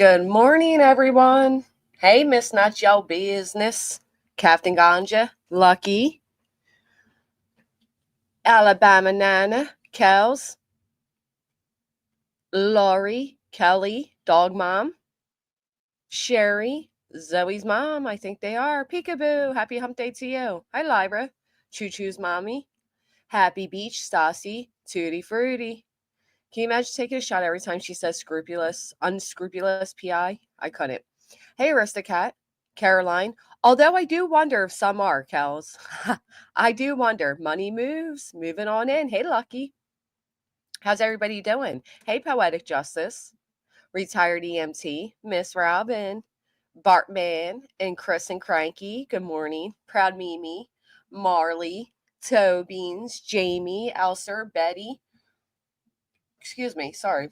Good morning, everyone. Hey, Miss Not Your Business. Captain Ganja, Lucky, Alabama Nana, Kels, Lori, Kelly, Dog Mom, Sherry, Zoe's mom. I think they are. Peekaboo. Happy hump day to you. Hi, Lyra. Choo Choo's mommy. Happy Beach, Stassi, Tutti Frutti. Can you imagine taking a shot every time she says scrupulous, unscrupulous PI? I couldn't. Hey, Aristocat, Caroline. Although I do wonder if some are, Kels. I do wonder. Money moves. Moving on in. Hey, Lucky. How's everybody doing? Hey, Poetic Justice. Retired EMT. Miss Robin. Bartman and Chris and Cranky. Good morning. Proud Mimi. Marley. Toe Beans. Jamie. Elser. Betty. Excuse me. Sorry.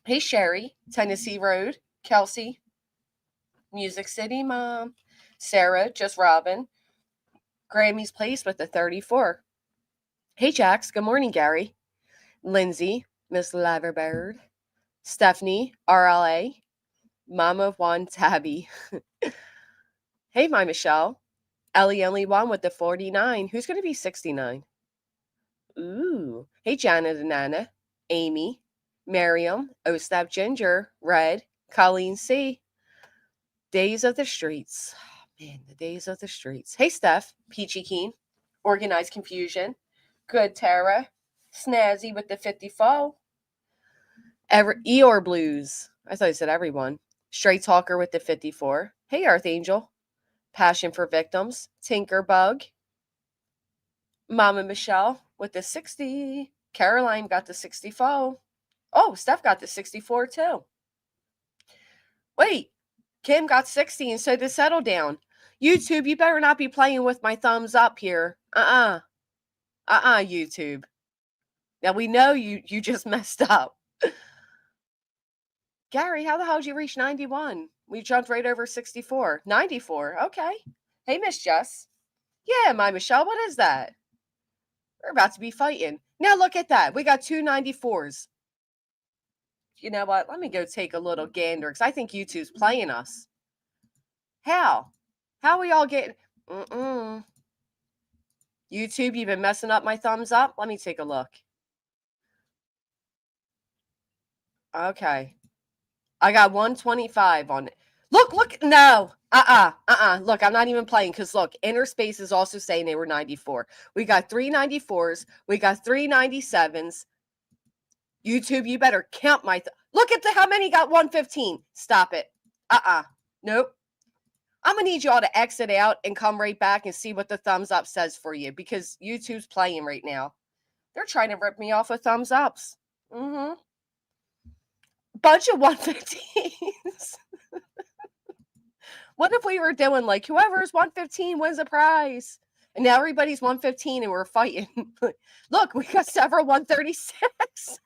Hey, Sherry. Tennessee Road. Kelsey. Music City Mom. Sarah, just Robin. Grammy's Place with the 34. Hey, Jax. Good morning, Gary. Lindsay, Miss Laverbird. Stephanie, RLA. Mama Juan Tabby. Hey, my Michelle. Ellie only one with the 49. Who's going to be 69? Ooh. Hey, Janet and Nana. Amy. Miriam. Ostap Ginger. Red. Colleen C. Days of the Streets. Man, the days of the streets. Hey, Steph, Peachy Keen, Organized Confusion, Good Tara, Snazzy with the 54, Eeyore Blues. I thought I said everyone. Straight Talker with the 54. Hey, Archangel, Passion for Victims, Tinker Bug, Mama Michelle with the 60. Caroline got the 64. Oh, Steph got the 64 too. Wait, Kim got 60 and so did Settle Down. YouTube, you better not be playing with my thumbs up here. YouTube. Now we know you just messed up. Gary, how the hell did you reach 91? We jumped right over 64. 94. Okay. Hey, Miss Jess. Yeah, my Michelle, what is that? We're about to be fighting. Now look at that. We got two 94s. You know what? Let me go take a little gander because I think YouTube's playing us. How? How we all getting... YouTube, you've been messing up my thumbs up? Let me take a look. Okay. I got 125 on it. Look. No. Look, I'm not even playing because look, Inner Space is also saying they were 94. We got 394s. We got 397s. YouTube, you better count my... Look at how many got 115. Stop it. Nope. I'm going to need you all to exit out and come right back and see what the thumbs up says for you because YouTube's playing right now. They're trying to rip me off with thumbs ups. Bunch of 115s. What if we were doing like whoever's 115 wins a prize? And now everybody's 115 and we're fighting. Look, we got several 136.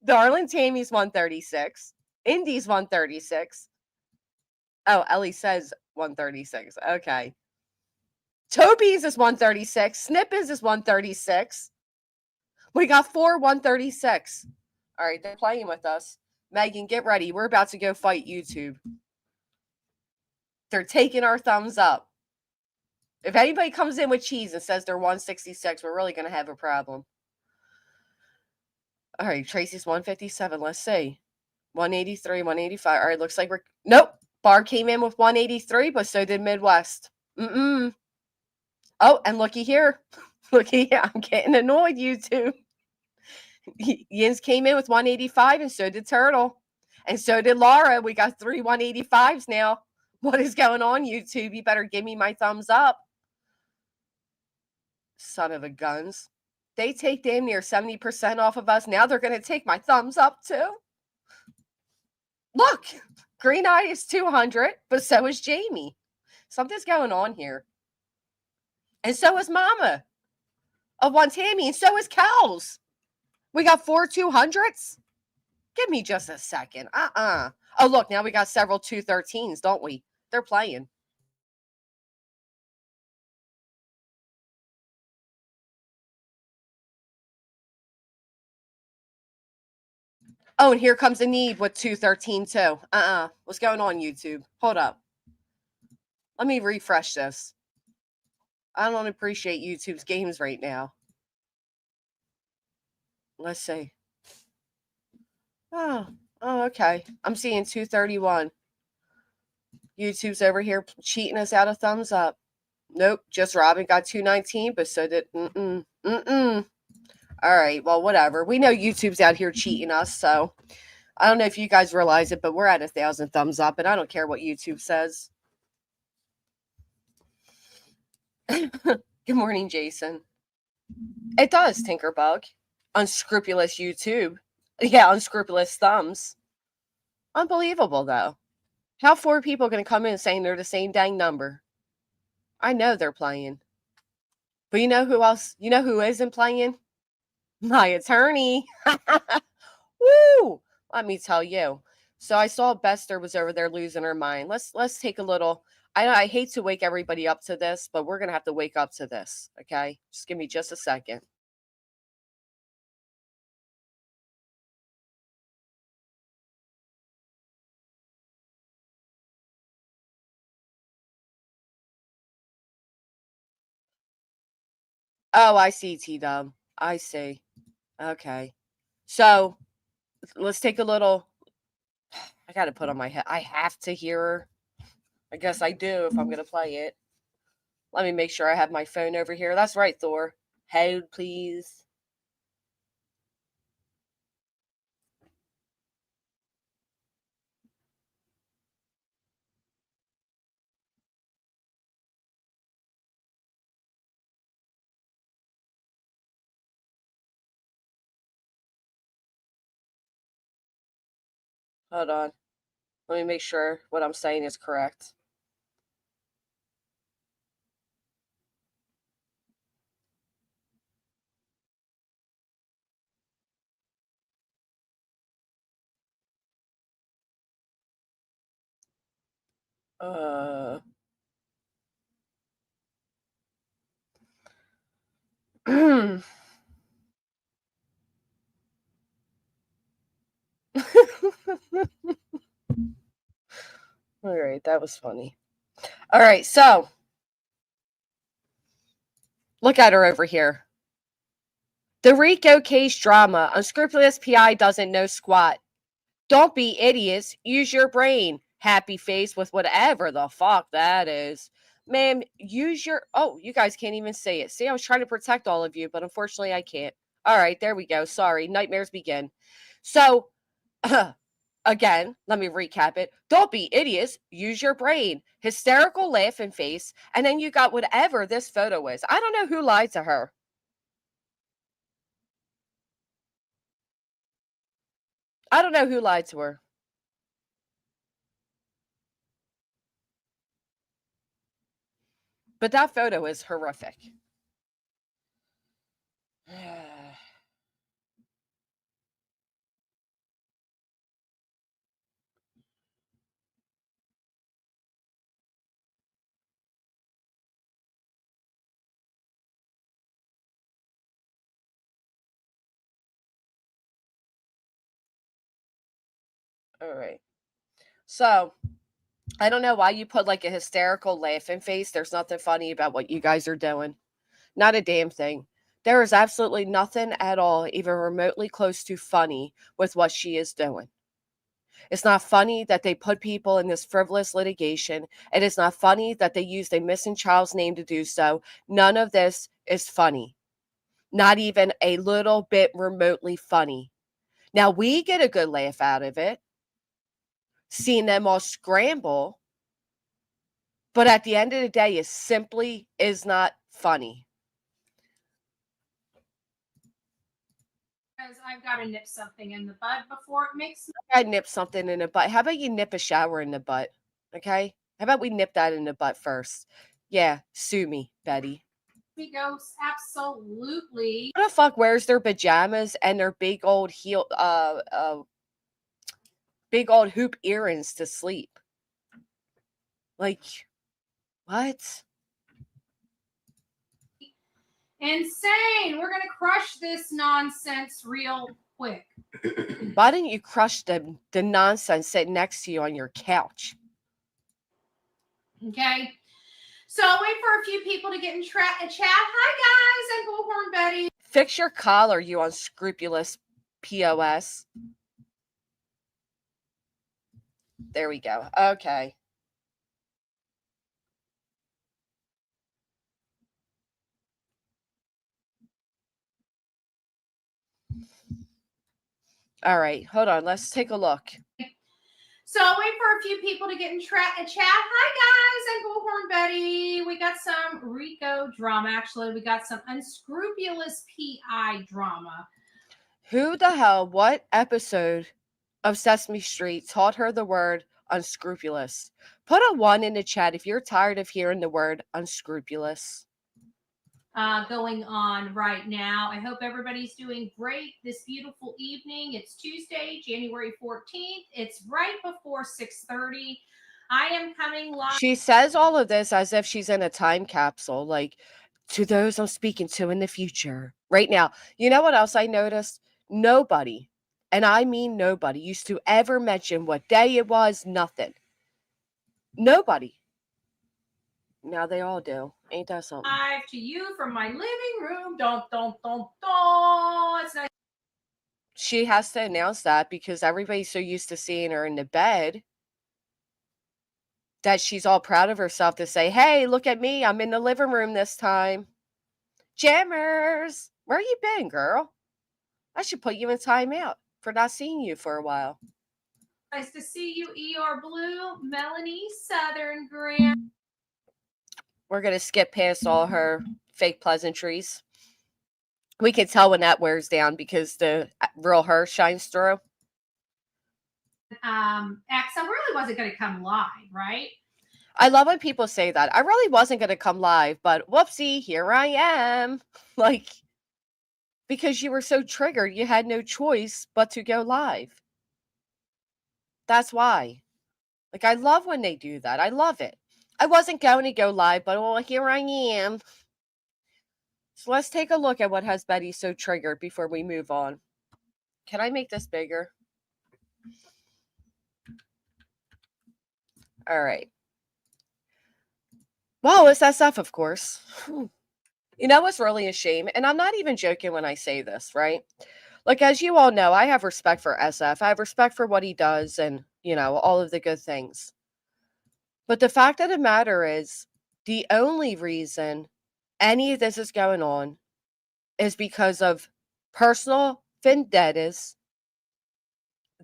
Darlin Tammy's 136. Indy's 136. Oh, Ellie says 136. Okay. Toby's is 136. Snippers is 136. We got 4 136. All right, they're playing with us. Megan, get ready. We're about to go fight YouTube. They're taking our thumbs up. If anybody comes in with cheese and says they're 166, we're really going to have a problem. All right, Tracy's 157. Let's see. 183, 185. All right, looks like we're... Nope. Bar came in with 183, but so did Midwest. Oh, and looky here. Looky here. I'm getting annoyed, YouTube. Yins came in with 185, and so did Turtle. And so did Laura. We got 3 185s now. What is going on, YouTube? You better give me my thumbs up. Son of a guns. They take damn near 70% off of us. Now they're going to take my thumbs up too. Look, Green Eye is 200, but so is Jamie. Something's going on here. And so is Mama of One Tammy, and so is Cows. We got 4 200s. Give me just a second. Oh, look, now we got several 213s, don't we? They're playing. Oh, and here comes a need with 213 too. What's going on, YouTube? Hold up. Let me refresh this. I don't appreciate YouTube's games right now. Let's see. Oh, okay. I'm seeing 231. YouTube's over here cheating us out of thumbs up. Nope, just Robin got 219, but so did All right, well, whatever. We know YouTube's out here cheating us, so I don't know if you guys realize it, but we're at 1,000 thumbs up, and I don't care what YouTube says. Good morning, Jason. It does, Tinkerbug. Unscrupulous YouTube. Yeah, unscrupulous thumbs. Unbelievable, though. How 4 people going to come in saying they're the same dang number? I know they're playing. But you know who else? You know who isn't playing? My attorney. Woo! Let me tell you. So I saw Bester was over there losing her mind. Let's take a little. I hate to wake everybody up to this, but we're gonna have to wake up to this. Okay, just give me just a second. Oh, I see, T Dub. I see. Okay. So let's take a little. I got to put on my head. I have to hear her. I guess I do if I'm going to play it. Let me make sure I have my phone over here. That's right, Thor. Hold, please. Hold on. Let me make sure what I'm saying is correct. Uh. All right, that was funny. All right, so look at her over here. The Rico case drama. Unscrupulous PI doesn't know squat. Don't be idiots. Use your brain. Happy face with whatever the fuck that is. Ma'am, use your. Oh, you guys can't even say it. See, I was trying to protect all of you, but unfortunately I can't. All right, there we go. Sorry. Nightmares begin. So, again, let me recap it. Don't be idiots. Use your brain. Hysterical laughing face. And then you got whatever this photo is. I don't know who lied to her. I don't know who lied to her. But that photo is horrific. All right. So, I don't know why you put like a hysterical laughing face. There's nothing funny about what you guys are doing. Not a damn thing. There is absolutely nothing at all, even remotely close to funny with what she is doing. It's not funny that they put people in this frivolous litigation. It is not funny that they used a missing child's name to do so. None of this is funny. Not even a little bit remotely funny. Now, we get a good laugh out of it, seeing them all scramble, but at the end of the day, it simply is not funny. Because I've got to nip something in the bud before it makes. I nip something in the butt. How about you nip a shower in the butt? Okay? How about we nip that in the butt first? Yeah, sue me, Betty. We go absolutely. Who the fuck wears their pajamas and their big old big old hoop earrings to sleep? Like, what? Insane. We're going to crush this nonsense real quick. Why didn't you crush the nonsense sitting next to you on your couch? Okay. So I'll wait for a few people to get in chat. Hi, guys. I'm Bullhorn Betty. Fix your collar, you unscrupulous POS. There we go. Okay. All right. Hold on. Let's take a look. So I'll wait for a few people to get in chat. Hi, guys. I'm Bullhorn Betty. We got some Rico drama. Actually, we got some unscrupulous PI drama. Who the hell, what episode of Sesame Street taught her the word unscrupulous? Put a 1 in the chat if you're tired of hearing the word unscrupulous. Going on right now. I hope everybody's doing great this beautiful evening. It's Tuesday, January 14th. It's right before 6:30. I am coming live. She says all of this as if she's in a time capsule, like, to those I'm speaking to in the future. Right now. You know what else I noticed? Nobody, and I mean nobody, used to ever mention what day it was, nothing. Nobody. Now they all do. Ain't that something? Live to you from my living room. It's nice. She has to announce that because everybody's so used to seeing her in the bed that she's all proud of herself to say, hey, look at me. I'm in the living room this time. Jammers, where you been, girl? I should put you in timeout for not seeing you for a while. Nice to see you, ER Blue, Melanie, Southern Grand. We're going to skip past all her fake pleasantries. We can tell when that wears down because the real her shines through. X, I really wasn't going to come live, right? I love when people say that. I really wasn't going to come live, but whoopsie, here I am. Like, because you were so triggered, you had no choice but to go live. That's why. Like, I love when they do that. I love it. I wasn't going to go live, but well, here I am. So let's take a look at what has Betty so triggered before we move on. Can I make this bigger? All right. Well, it's SF, of course. You know what's really a shame? And I'm not even joking when I say this, right? Like, as you all know, I have respect for SF. I have respect for what he does and, you know, all of the good things. But the fact of the matter is, the only reason any of this is going on is because of personal vendettas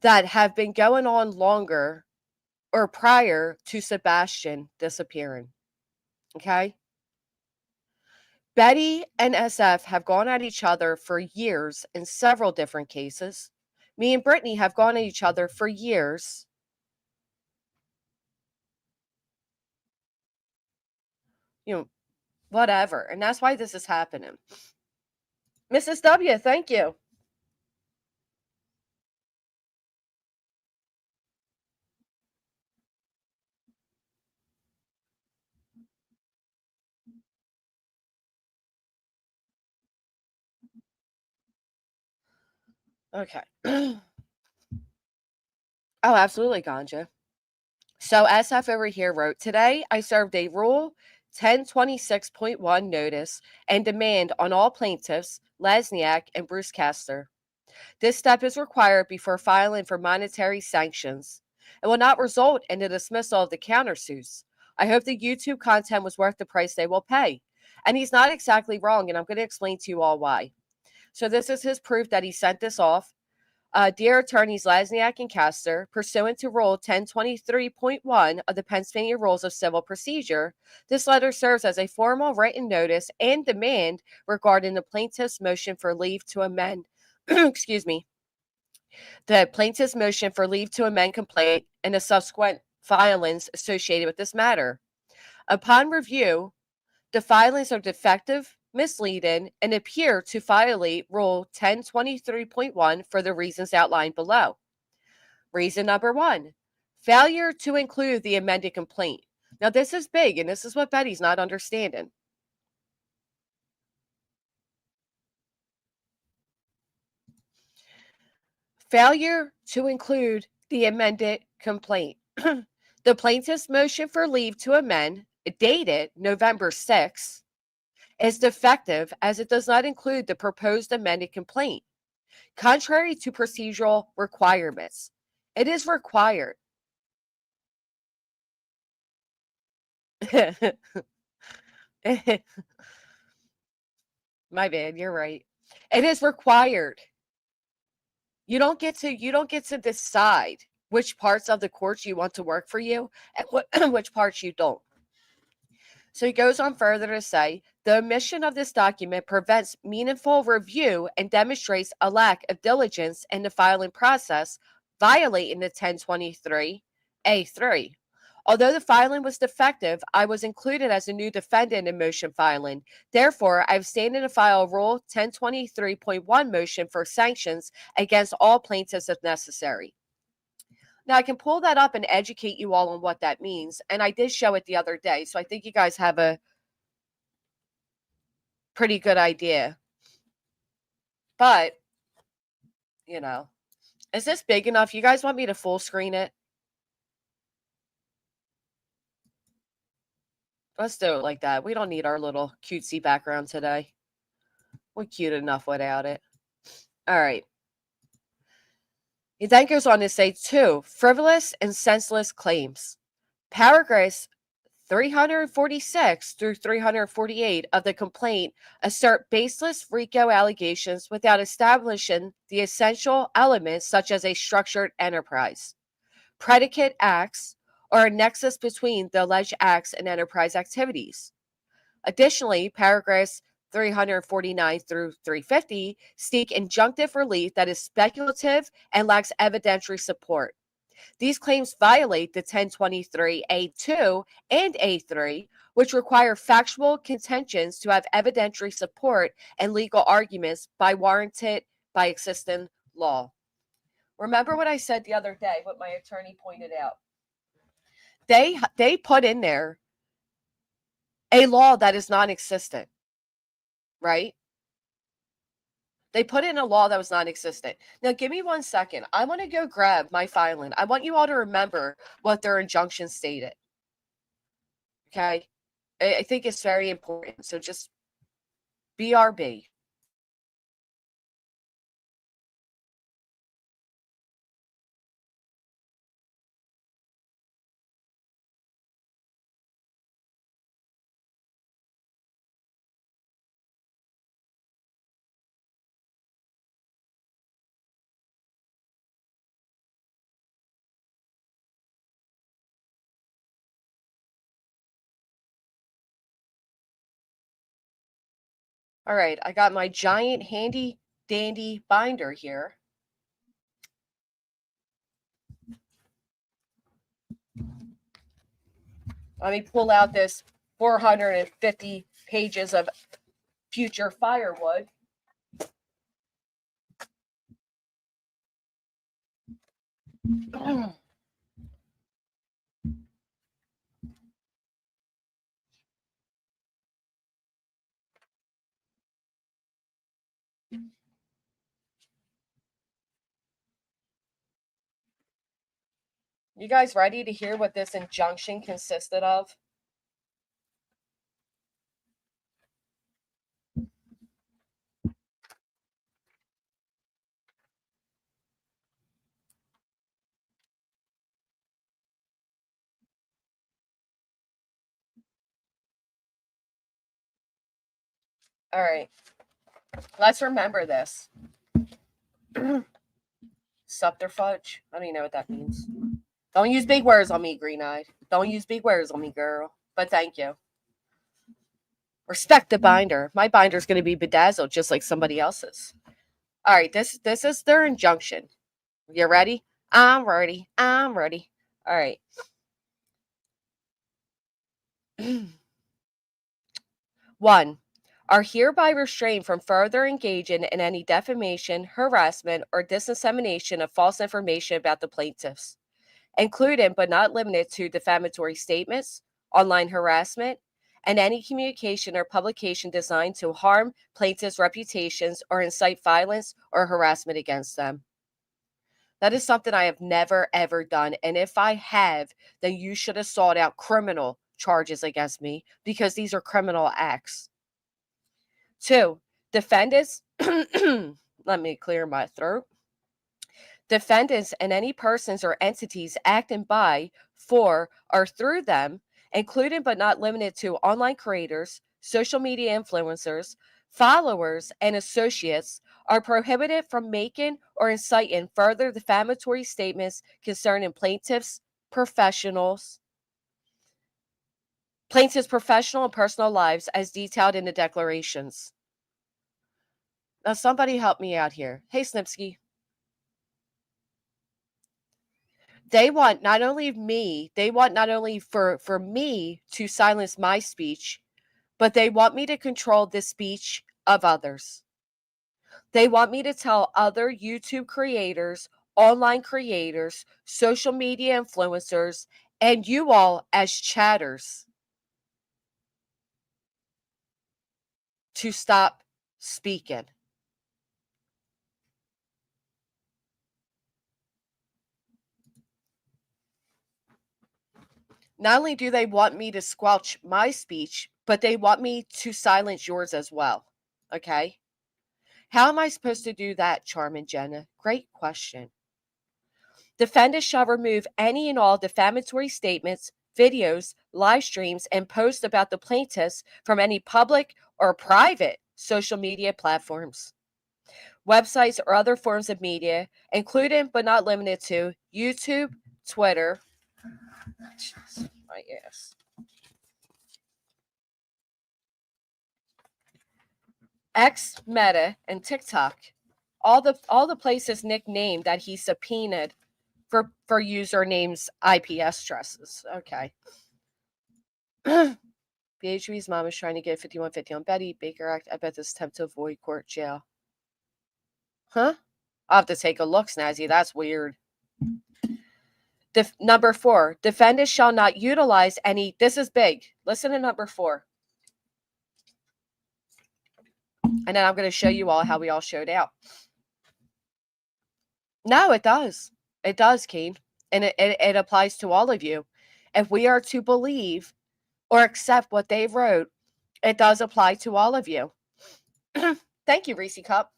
that have been going on longer or prior to Sebastian disappearing. Okay? Betty and SF have gone at each other for years in several different cases. Me and Brittany have gone at each other for years. You know, whatever. And that's why this is happening. Mrs. W, thank you. Okay. Oh, absolutely, Ganja. So SF over here wrote, today I served a Rule 1026.1 notice and demand on all plaintiffs, Lesniak and Bruce Castor. This step is required before filing for monetary sanctions. It will not result in the dismissal of the countersuits. I hope the YouTube content was worth the price they will pay. And he's not exactly wrong, and I'm going to explain to you all why. So this is his proof that he sent this off. Dear attorneys Lesniak and Castor, pursuant to Rule 1023.1 of the Pennsylvania Rules of Civil Procedure, this letter serves as a formal written notice and demand regarding the plaintiff's motion for leave to amend. Excuse me. The plaintiff's motion for leave to amend complaint and the subsequent filings associated with this matter. Upon review, the filings are defective, misleading, and appear to violate Rule 1023.1 for the reasons outlined below. Reason number 1, failure to include the amended complaint. Now, this is big, and this is what Betty's not understanding. Failure to include the amended complaint. The plaintiff's motion for leave to amend, dated November 6th, is defective as it does not include the proposed amended complaint. Contrary to procedural requirements, it is required. My bad, you're right. It is required. You don't get to decide which parts of the courts you want to work for you and which parts you don't. So he goes on further to say the omission of this document prevents meaningful review and demonstrates a lack of diligence in the filing process, violating the 1023A3. Although the filing was defective, I was included as a new defendant in motion filing. Therefore, I abstained to file Rule 1023.1 motion for sanctions against all plaintiffs if necessary. Now, I can pull that up and educate you all on what that means. And I did show it the other day. So I think you guys have a pretty good idea. But, is this big enough? You guys want me to full screen it? Let's do it like that. We don't need our little cutesy background today. We're cute enough without it. All right. He then goes on to say, 2, frivolous and senseless claims. Paragraphs 346 through 348 of the complaint assert baseless RICO allegations without establishing the essential elements such as a structured enterprise, predicate acts, or a nexus between the alleged acts and enterprise activities. Additionally, paragraphs 349 through 350 seek injunctive relief that is speculative and lacks evidentiary support. These claims violate the 1023A2 and A3, which require factual contentions to have evidentiary support and legal arguments warranted by existing law. Remember what I said the other day, what my attorney pointed out. They put in there a law that is non-existent, right? They put in a law that was non-existent. Now, give me 1 second. I want to go grab my filing. I want you all to remember what their injunction stated. Okay? I think it's very important. So just BRB. All right, I got my giant handy dandy binder here. Let me pull out this 450 pages of future firewood. You guys ready to hear what this injunction consisted of? All right. Let's remember this. Subterfuge. I don't even know what that means. Don't use big words on me, green-eyed. Don't use big words on me, girl. But thank you. Respect the binder. My binder's going to be bedazzled just like somebody else's. All right, this is their injunction. You ready? I'm ready. I'm ready. All right. 1. Are hereby restrained from further engaging in any defamation, harassment, or dissemination of false information about the plaintiffs, including but not limited to defamatory statements, online harassment, and any communication or publication designed to harm plaintiffs' reputations or incite violence or harassment against them. That is something I have never, ever done. And if I have, then you should have sought out criminal charges against me because these are criminal acts. 2, defendants, let me clear my throat. Defendants and any persons or entities acting by, for, or through them, including but not limited to online creators, social media influencers, followers, and associates, are prohibited from making or inciting further defamatory statements concerning plaintiffs' professional and personal lives as detailed in the declarations. Now, somebody help me out here. Hey, Snipsky. They want not only for me to silence my speech, but they want me to control the speech of others. They want me to tell other YouTube creators, online creators, social media influencers, and you all as chatters to stop speaking. Not only do they want me to squelch my speech, but they want me to silence yours as well. Okay? How am I supposed to do that, Charm and Jenna? Great question. Defendants shall remove any and all defamatory statements, videos, live streams, and posts about the plaintiffs from any public or private social media platforms, websites, or other forms of media, including but not limited to YouTube, Twitter, my ass, X, Meta, and TikTok. All the places Nick named that he subpoenaed for usernames IP addresses. Okay. BHB's mom is trying to get 5150 on Betty Baker Act. I bet this attempt to avoid court jail. Huh? I'll have to take a look, Snazzy. That's weird. Number 4, defendants shall not utilize any. This is big. Listen to number 4. And then I'm going to show you all how we all showed out. No, it does. It does, Keen. And it applies to all of you. If we are to believe or accept what they wrote, it does apply to all of you. Thank you, Reese Cup.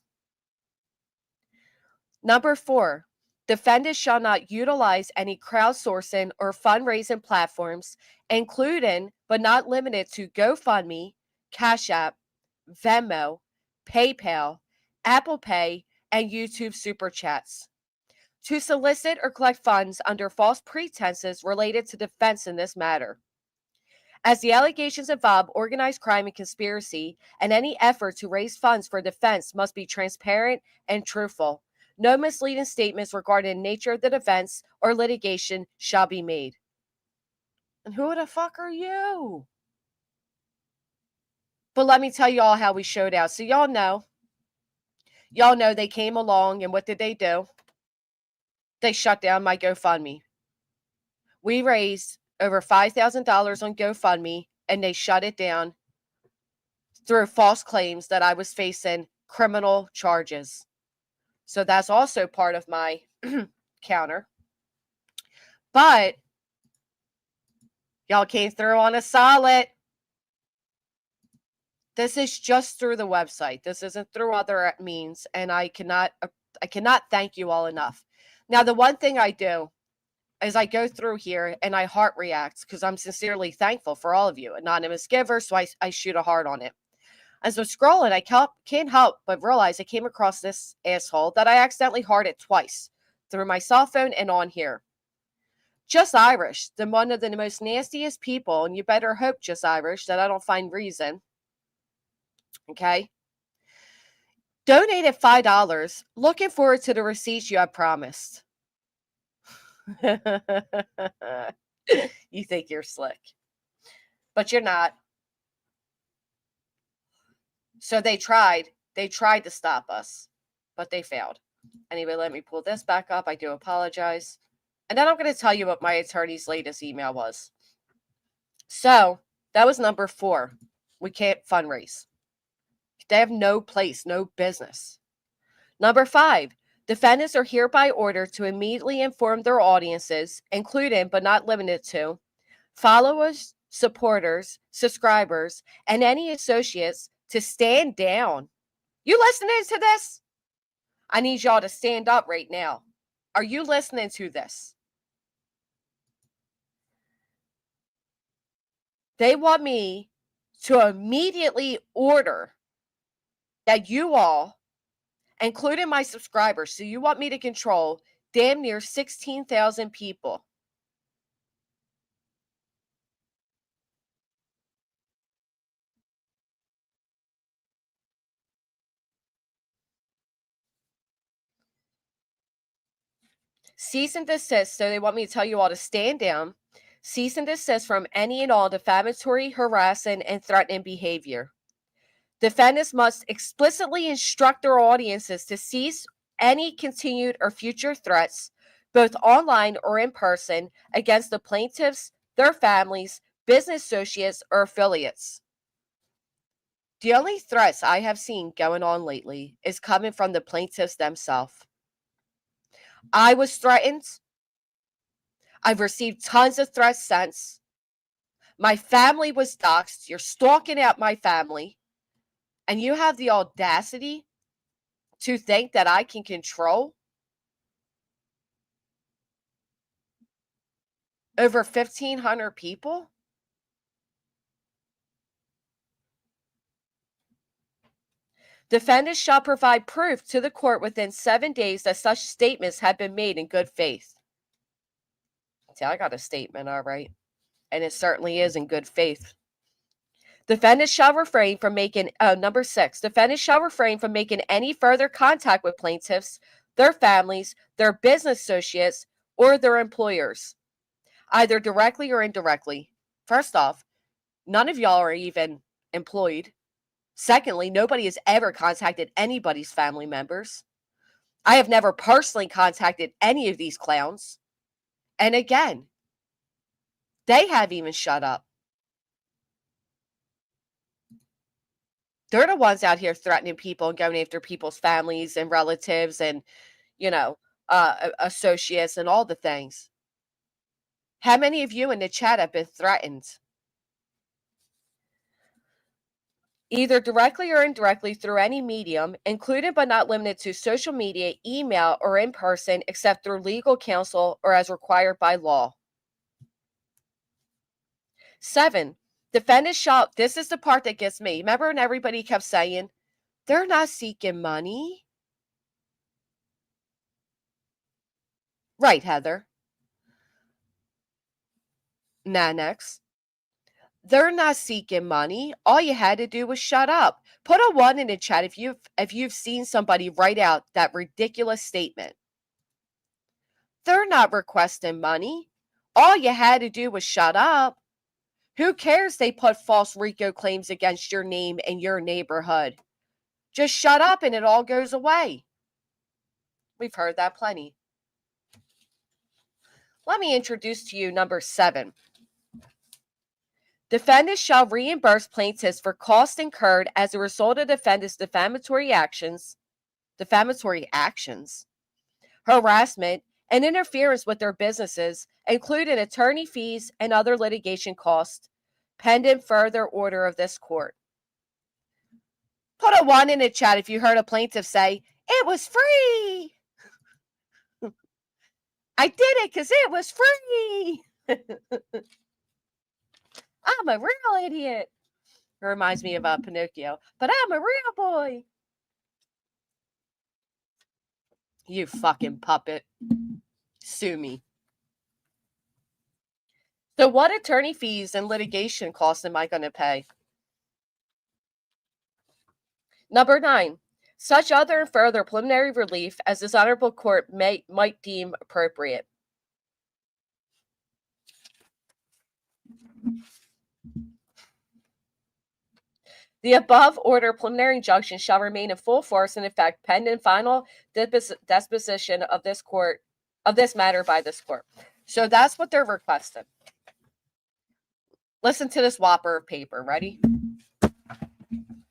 Number 4, defendants shall not utilize any crowdsourcing or fundraising platforms, including but not limited to GoFundMe, Cash App, Venmo, PayPal, Apple Pay, and YouTube Super Chats, to solicit or collect funds under false pretenses related to defense in this matter. As the allegations involve organized crime and conspiracy, and any effort to raise funds for defense must be transparent and truthful. No misleading statements regarding the nature of the defense or litigation shall be made. And who the fuck are you? But let me tell you all how we showed out. So y'all know they came along, and what did they do? They shut down my GoFundMe. We raised over $5,000 on GoFundMe, and they shut it down through false claims that I was facing criminal charges. So that's also part of my counter. But y'all came through on a solid. This is just through the website. This isn't through other means, and I cannot thank you all enough. Now, the one thing I do is I go through here and I heart react because I'm sincerely thankful for all of you, anonymous givers, so I shoot a heart on it. And so scrolling, I can't help but realize I came across this asshole that I accidentally hearted twice through my cell phone and on here. Just Irish, one of the most nastiest people, and you better hope, Just Irish, that I don't find reason. Okay? Donated $5. Looking forward to the receipts you have promised. You think you're slick, but you're not. So they tried to stop us, but they failed. Anyway, let me pull this back up. I do apologize. And then I'm going to tell you what my attorney's latest email was. So that was number 4. We can't fundraise. They have no place, no business. Number 5, Defendants are hereby ordered to immediately inform their audiences, including but not limited to followers, supporters, subscribers, and any associates to stand down. You listening to this? I need y'all to stand up right now. Are you listening to this? They want me to immediately order that you all, including my subscribers, so you want me to control damn near 16,000 people. Cease and desist, so they want me to tell you all to stand down. Cease and desist from any and all defamatory, harassing, and threatening behavior. Defendants must explicitly instruct their audiences to cease any continued or future threats, both online or in person, against the plaintiffs, their families, business associates, or affiliates. The only threats I have seen going on lately is coming from the plaintiffs themselves. I was threatened. I've received tons of threats since. My family was doxxed. You're stalking out my family. And you have the audacity to think that I can control over 1,500 people? Defendants shall provide proof to the court within 7 days that such statements have been made in good faith. See, I got a statement, all right. And it certainly is in good faith. Defendants shall refrain from making, number 6, defendants shall refrain from making any further contact with plaintiffs, their families, their business associates, or their employers, either directly or indirectly. First off, none of y'all are even employed. Secondly, nobody has ever contacted anybody's family members. I have never personally contacted any of these clowns. And again, they haven't even shut up. They're the ones out here threatening people and going after people's families and relatives and, associates and all the things. How many of you in the chat have been threatened? Either directly or indirectly through any medium, including but not limited to social media, email, or in person, except through legal counsel or as required by law. 7, defendants shall, this is the part that gets me. Remember when everybody kept saying, they're not seeking money? Right, Heather. Nanex. They're not seeking money. All you had to do was shut up. Put a 1 in the chat if you've seen somebody write out that ridiculous statement. They're not requesting money. All you had to do was shut up. Who cares they put false RICO claims against your name and your neighborhood? Just shut up and it all goes away. We've heard that plenty. Let me introduce to you number 7. Defendants shall reimburse plaintiffs for costs incurred as a result of defendants' defamatory actions, harassment, and interference with their businesses, including attorney fees and other litigation costs, pending further order of this court. Put a 1 in the chat if you heard a plaintiff say, it was free. I did it because it was free. I'm a real idiot. It reminds me of Pinocchio, but I'm a real boy. You fucking puppet. Sue me. So what attorney fees and litigation costs am I going to pay? Number 9, such other and further preliminary relief as this honorable court might deem appropriate. The above order preliminary injunction shall remain in full force and effect pending final disposition of this court, of this matter by this court. So that's what they're requesting. Listen to this whopper of paper. Ready?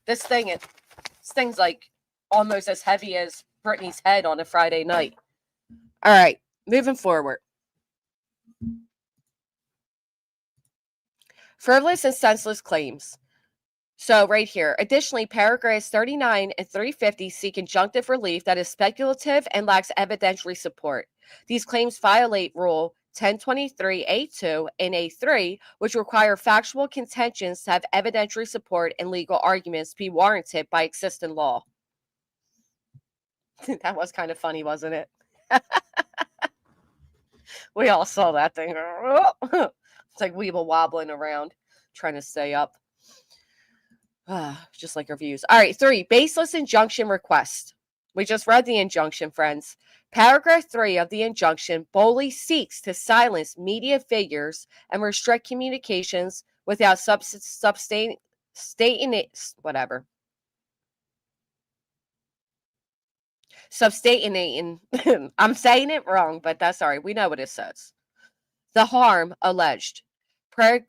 This thing's like almost as heavy as Brittany's head on a Friday night. All right, moving forward. Frivolous and senseless claims. So right here, additionally, paragraphs 39 and 350 seek injunctive relief that is speculative and lacks evidentiary support. These claims violate Rule 1023A2 and A3, which require factual contentions to have evidentiary support and legal arguments be warranted by existing law. That was kind of funny, wasn't it? We all saw that thing. It's like we were wobbling around, trying to stay up. Just like reviews. All right, 3, baseless injunction request. We just read the injunction, friends. Paragraph 3 of the injunction boldly seeks to silence media figures and restrict communications without substantiating I'm saying it wrong, but that's all right. We know what it says. The harm alleged.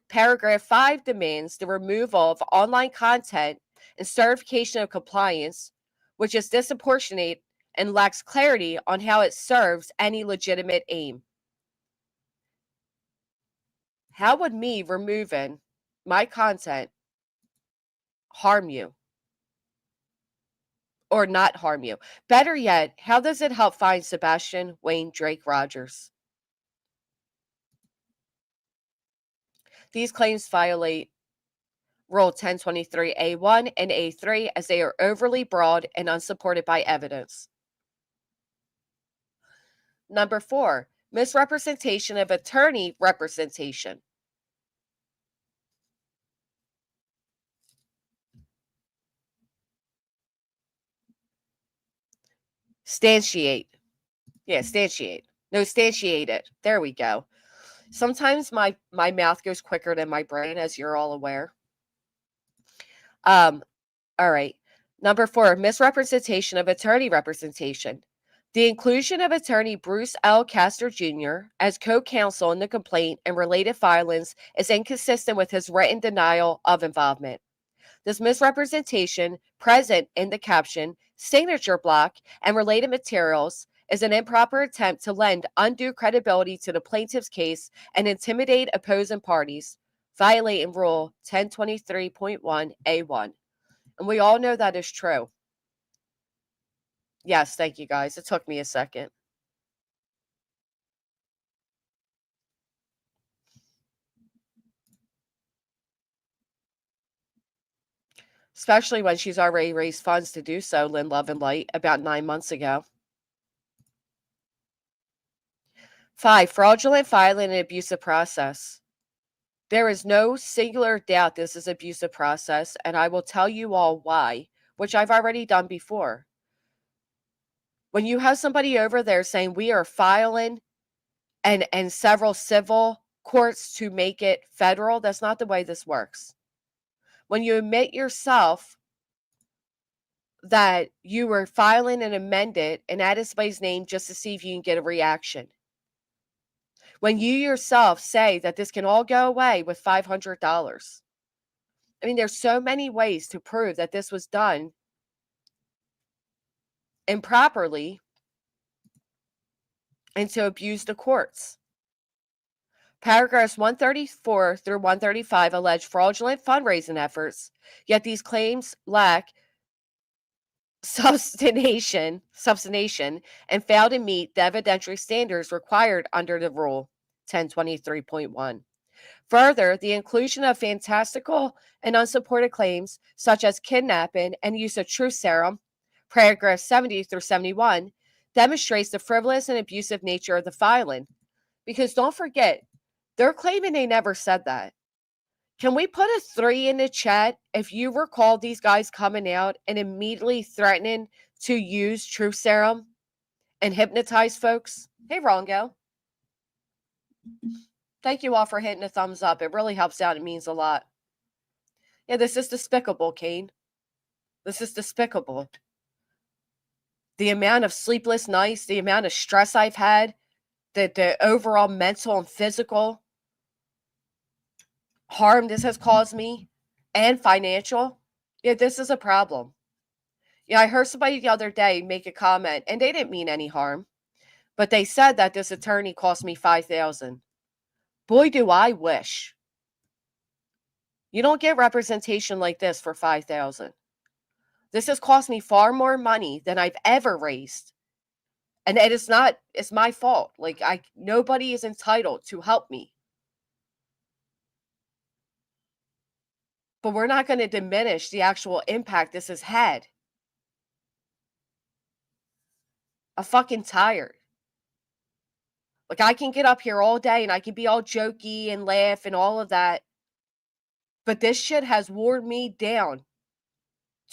Paragraph 5 demands the removal of online content and certification of compliance, which is disproportionate and lacks clarity on how it serves any legitimate aim. How would me removing my content harm you? Or not harm you? Better yet, how does it help find Sebastian Wayne Drake Rogers? These claims violate Rule 1023A1 and A3 as they are overly broad and unsupported by evidence. Number 4, misrepresentation of attorney representation. Stanchiate. Yeah, stanchiate. No, stanchiate it. There we go. Sometimes my mouth goes quicker than my brain, as you're all aware. All right. Number 4, misrepresentation of attorney representation. The inclusion of attorney Bruce L. Castor Jr. as co-counsel in the complaint and related filings is inconsistent with his written denial of involvement. This misrepresentation, present in the caption, signature block, and related materials, is an improper attempt to lend undue credibility to the plaintiff's case and intimidate opposing parties, violating Rule 1023.1A1. And we all know that is true. Yes, thank you guys. It took me a second. Especially when she's already raised funds to do so, Lynn Love and Light, about 9 months ago. 5, fraudulent filing and abusive process. There is no singular doubt this is abusive process, and I will tell you all why, which I've already done before. When you have somebody over there saying we are filing and several civil courts to make it federal, that's not the way this works. When you admit yourself that you were filing and amend it and add somebody's name just to see if you can get a reaction. When you yourself say that this can all go away with $500. I mean, there's so many ways to prove that this was done improperly and to abuse the courts. Paragraphs 134 through 135 allege fraudulent fundraising efforts, yet these claims lack substantiation and fail to meet the evidentiary standards required under the Rule 1023.1. Further, the inclusion of fantastical and unsupported claims such as kidnapping and use of truth serum, paragraphs 70 through 71, demonstrates the frivolous and abusive nature of the filing. Because don't forget, they're claiming they never said that. Can we put a 3 in the chat if you recall these guys coming out and immediately threatening to use truth serum and hypnotize folks? Hey, Rongo. Thank you all for hitting a thumbs up. It really helps out. It means a lot. Yeah, this is despicable, Kane. This is despicable. The amount of sleepless nights, the amount of stress I've had, the overall mental and physical harm this has caused me, and financial. Yeah, this is a problem. Yeah, I heard somebody the other day make a comment, and they didn't mean any harm, but they said that this attorney cost me $5,000. Boy, do I wish. You don't get representation like this for $5,000. This has cost me far more money than I've ever raised. And it is not, it's my fault. Like, nobody is entitled to help me. But we're not going to diminish the actual impact this has had. I'm fucking tired. Like, I can get up here all day and I can be all jokey and laugh and all of that. But this shit has worn me down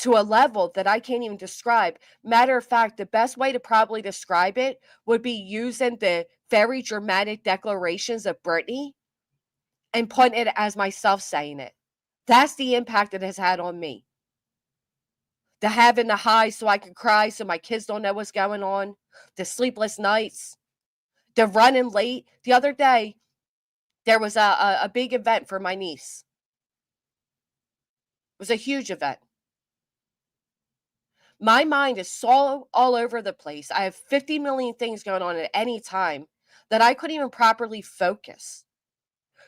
to a level that I can't even describe. Matter of fact, the best way to probably describe it would be using the very dramatic declarations of Britney and putting it as myself saying it. That's the impact it has had on me. The having the highs so I can cry so my kids don't know what's going on, the sleepless nights, the running late. The other day, there was a big event for my niece. It was a huge event. My mind is so all over the place. I have 50 million things going on at any time that I couldn't even properly focus.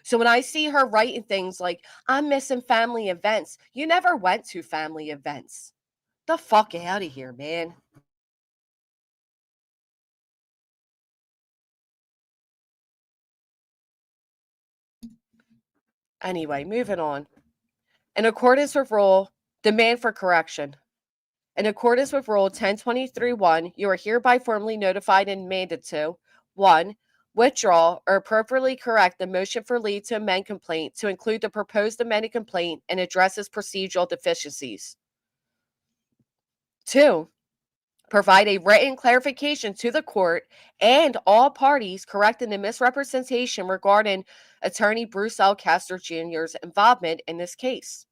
So when I see her writing things like, I'm missing family events, you never went to family events. The fuck out of here, man. Anyway, moving on. In accordance with rule, demand for correction. In accordance with Rule 1023-1, you are hereby formally notified and demanded to 1. Withdraw or appropriately correct the motion for leave to amend complaint to include the proposed amended complaint and address its procedural deficiencies. 2. Provide a written clarification to the court and all parties correcting the misrepresentation regarding attorney Bruce L. Castor Jr.'s involvement in this case.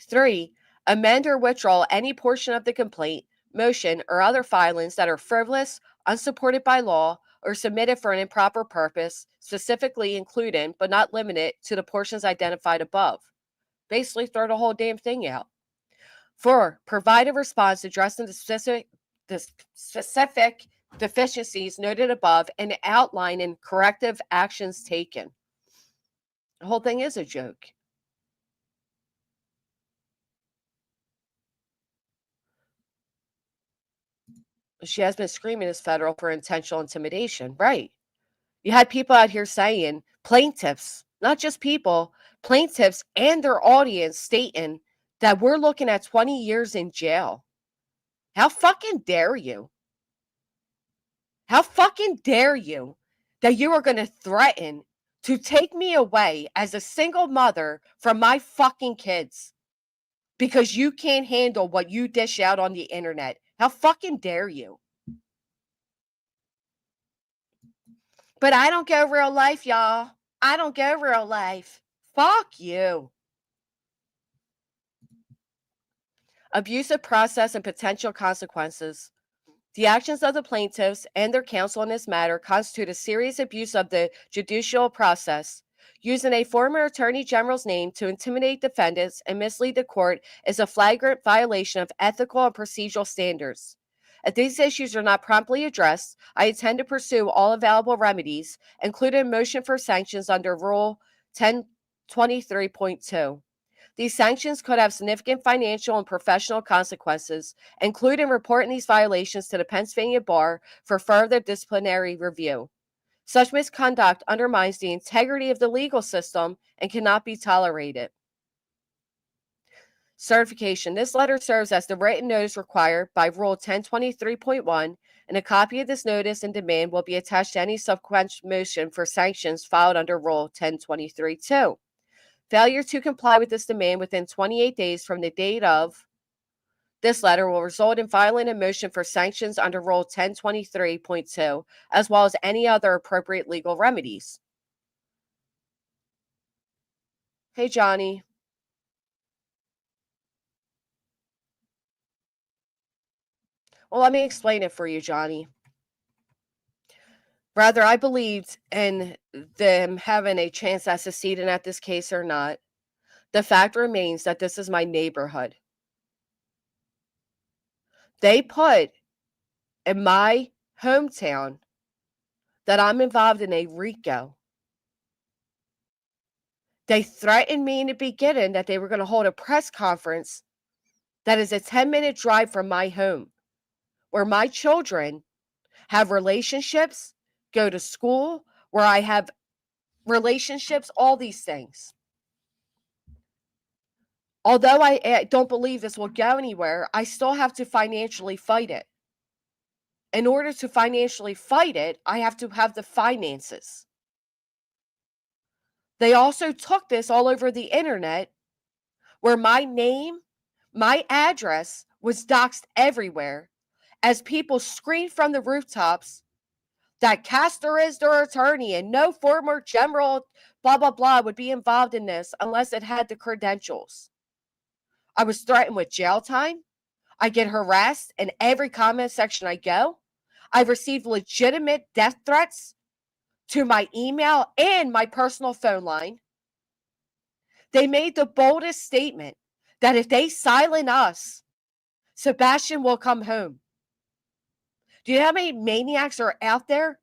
3. Amend or withdraw any portion of the complaint, motion, or other filings that are frivolous, unsupported by law, or submitted for an improper purpose, specifically including, but not limited to, the portions identified above. Basically, throw the whole damn thing out. 4. Provide a response addressing the specific deficiencies noted above and outlining corrective actions taken. The whole thing is a joke. She has been screaming as federal for intentional intimidation. Right. You had people out here saying, plaintiffs, not just people, plaintiffs and their audience stating that we're looking at 20 years in jail. How fucking dare you? How fucking dare you that you are going to threaten to take me away as a single mother from my fucking kids because you can't handle what you dish out on the internet? How fucking dare you? But I don't go real life, y'all. I don't go real life. Fuck you. Abusive process and potential consequences. The actions of the plaintiffs and their counsel in this matter constitute a serious abuse of the judicial process. Using a former attorney general's name to intimidate defendants and mislead the court is a flagrant violation of ethical and procedural standards. If these issues are not promptly addressed, I intend to pursue all available remedies, including a motion for sanctions under Rule 1023.2. These sanctions could have significant financial and professional consequences, including reporting these violations to the Pennsylvania Bar for further disciplinary review. Such misconduct undermines the integrity of the legal system and cannot be tolerated. Certification. This letter serves as the written notice required by Rule 1023.1, and a copy of this notice and demand will be attached to any subsequent motion for sanctions filed under Rule 1023.2. Failure to comply with this demand within 28 days from the date of this letter will result in filing a motion for sanctions under Rule 1023.2, as well as any other appropriate legal remedies. Hey, Johnny. Well, let me explain it for you, Johnny. Whether I believed in them having a chance at succeeding at this case or not, the fact remains that this is my neighborhood. They put in my hometown that I'm involved in a RICO. They threatened me in the beginning that they were going to hold a press conference that is a 10-minute drive from my home, where my children have relationships, go to school, where I have relationships, all these things. Although I don't believe this will go anywhere, I still have to financially fight it. In order to financially fight it, I have to have the finances. They also took this all over the internet, where my name, my address was doxed everywhere as people screamed from the rooftops that Castor is their attorney and no former general blah blah blah would be involved in this unless it had the credentials. I was threatened with jail time. I get harassed in every comment section I go. I've received legitimate death threats to my email and my personal phone line. They made the boldest statement that if they silence us, Sebastian will come home. Do you know how many maniacs are out there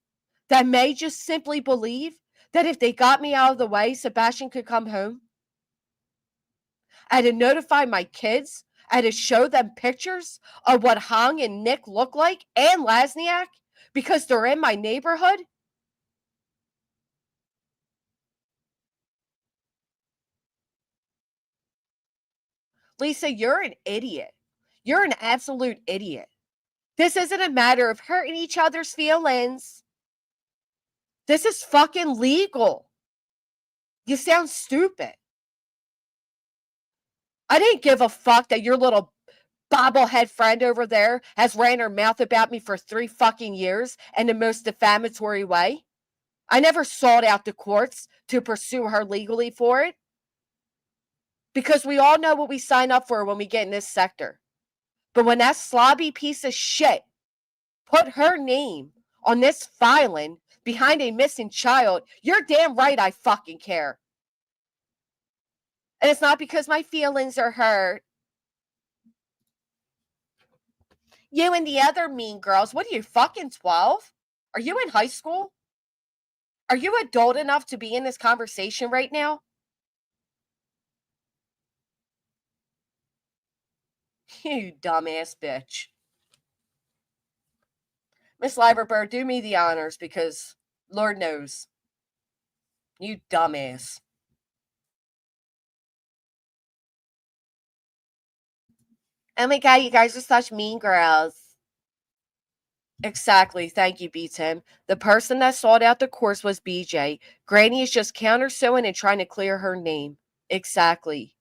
that may just simply believe that if they got me out of the way, Sebastian could come home? I had to notify my kids. I had to show them pictures of what Hong and Nick look like and Lasniak because they're in my neighborhood. Lisa, you're an idiot. You're an absolute idiot. This isn't a matter of hurting each other's feelings. This is fucking legal. You sound stupid. I didn't give a fuck that your little bobblehead friend over there has ran her mouth about me for 3 fucking years in the most defamatory way. I never sought out the courts to pursue her legally for it. Because we all know what we sign up for when we get in this sector. But when that slobby piece of shit put her name on this filing behind a missing child, you're damn right I fucking care. And it's not because my feelings are hurt. You and the other mean girls, what are you, fucking 12? Are you in high school? Are you adult enough to be in this conversation right now? You dumbass bitch. Miss Liverbird, do me the honors because Lord knows. You dumbass. Oh my god, you guys are such mean girls. Exactly. Thank you, B-Tim. The person that sought out the course was BJ. Granny is just countersuing and trying to clear her name. Exactly.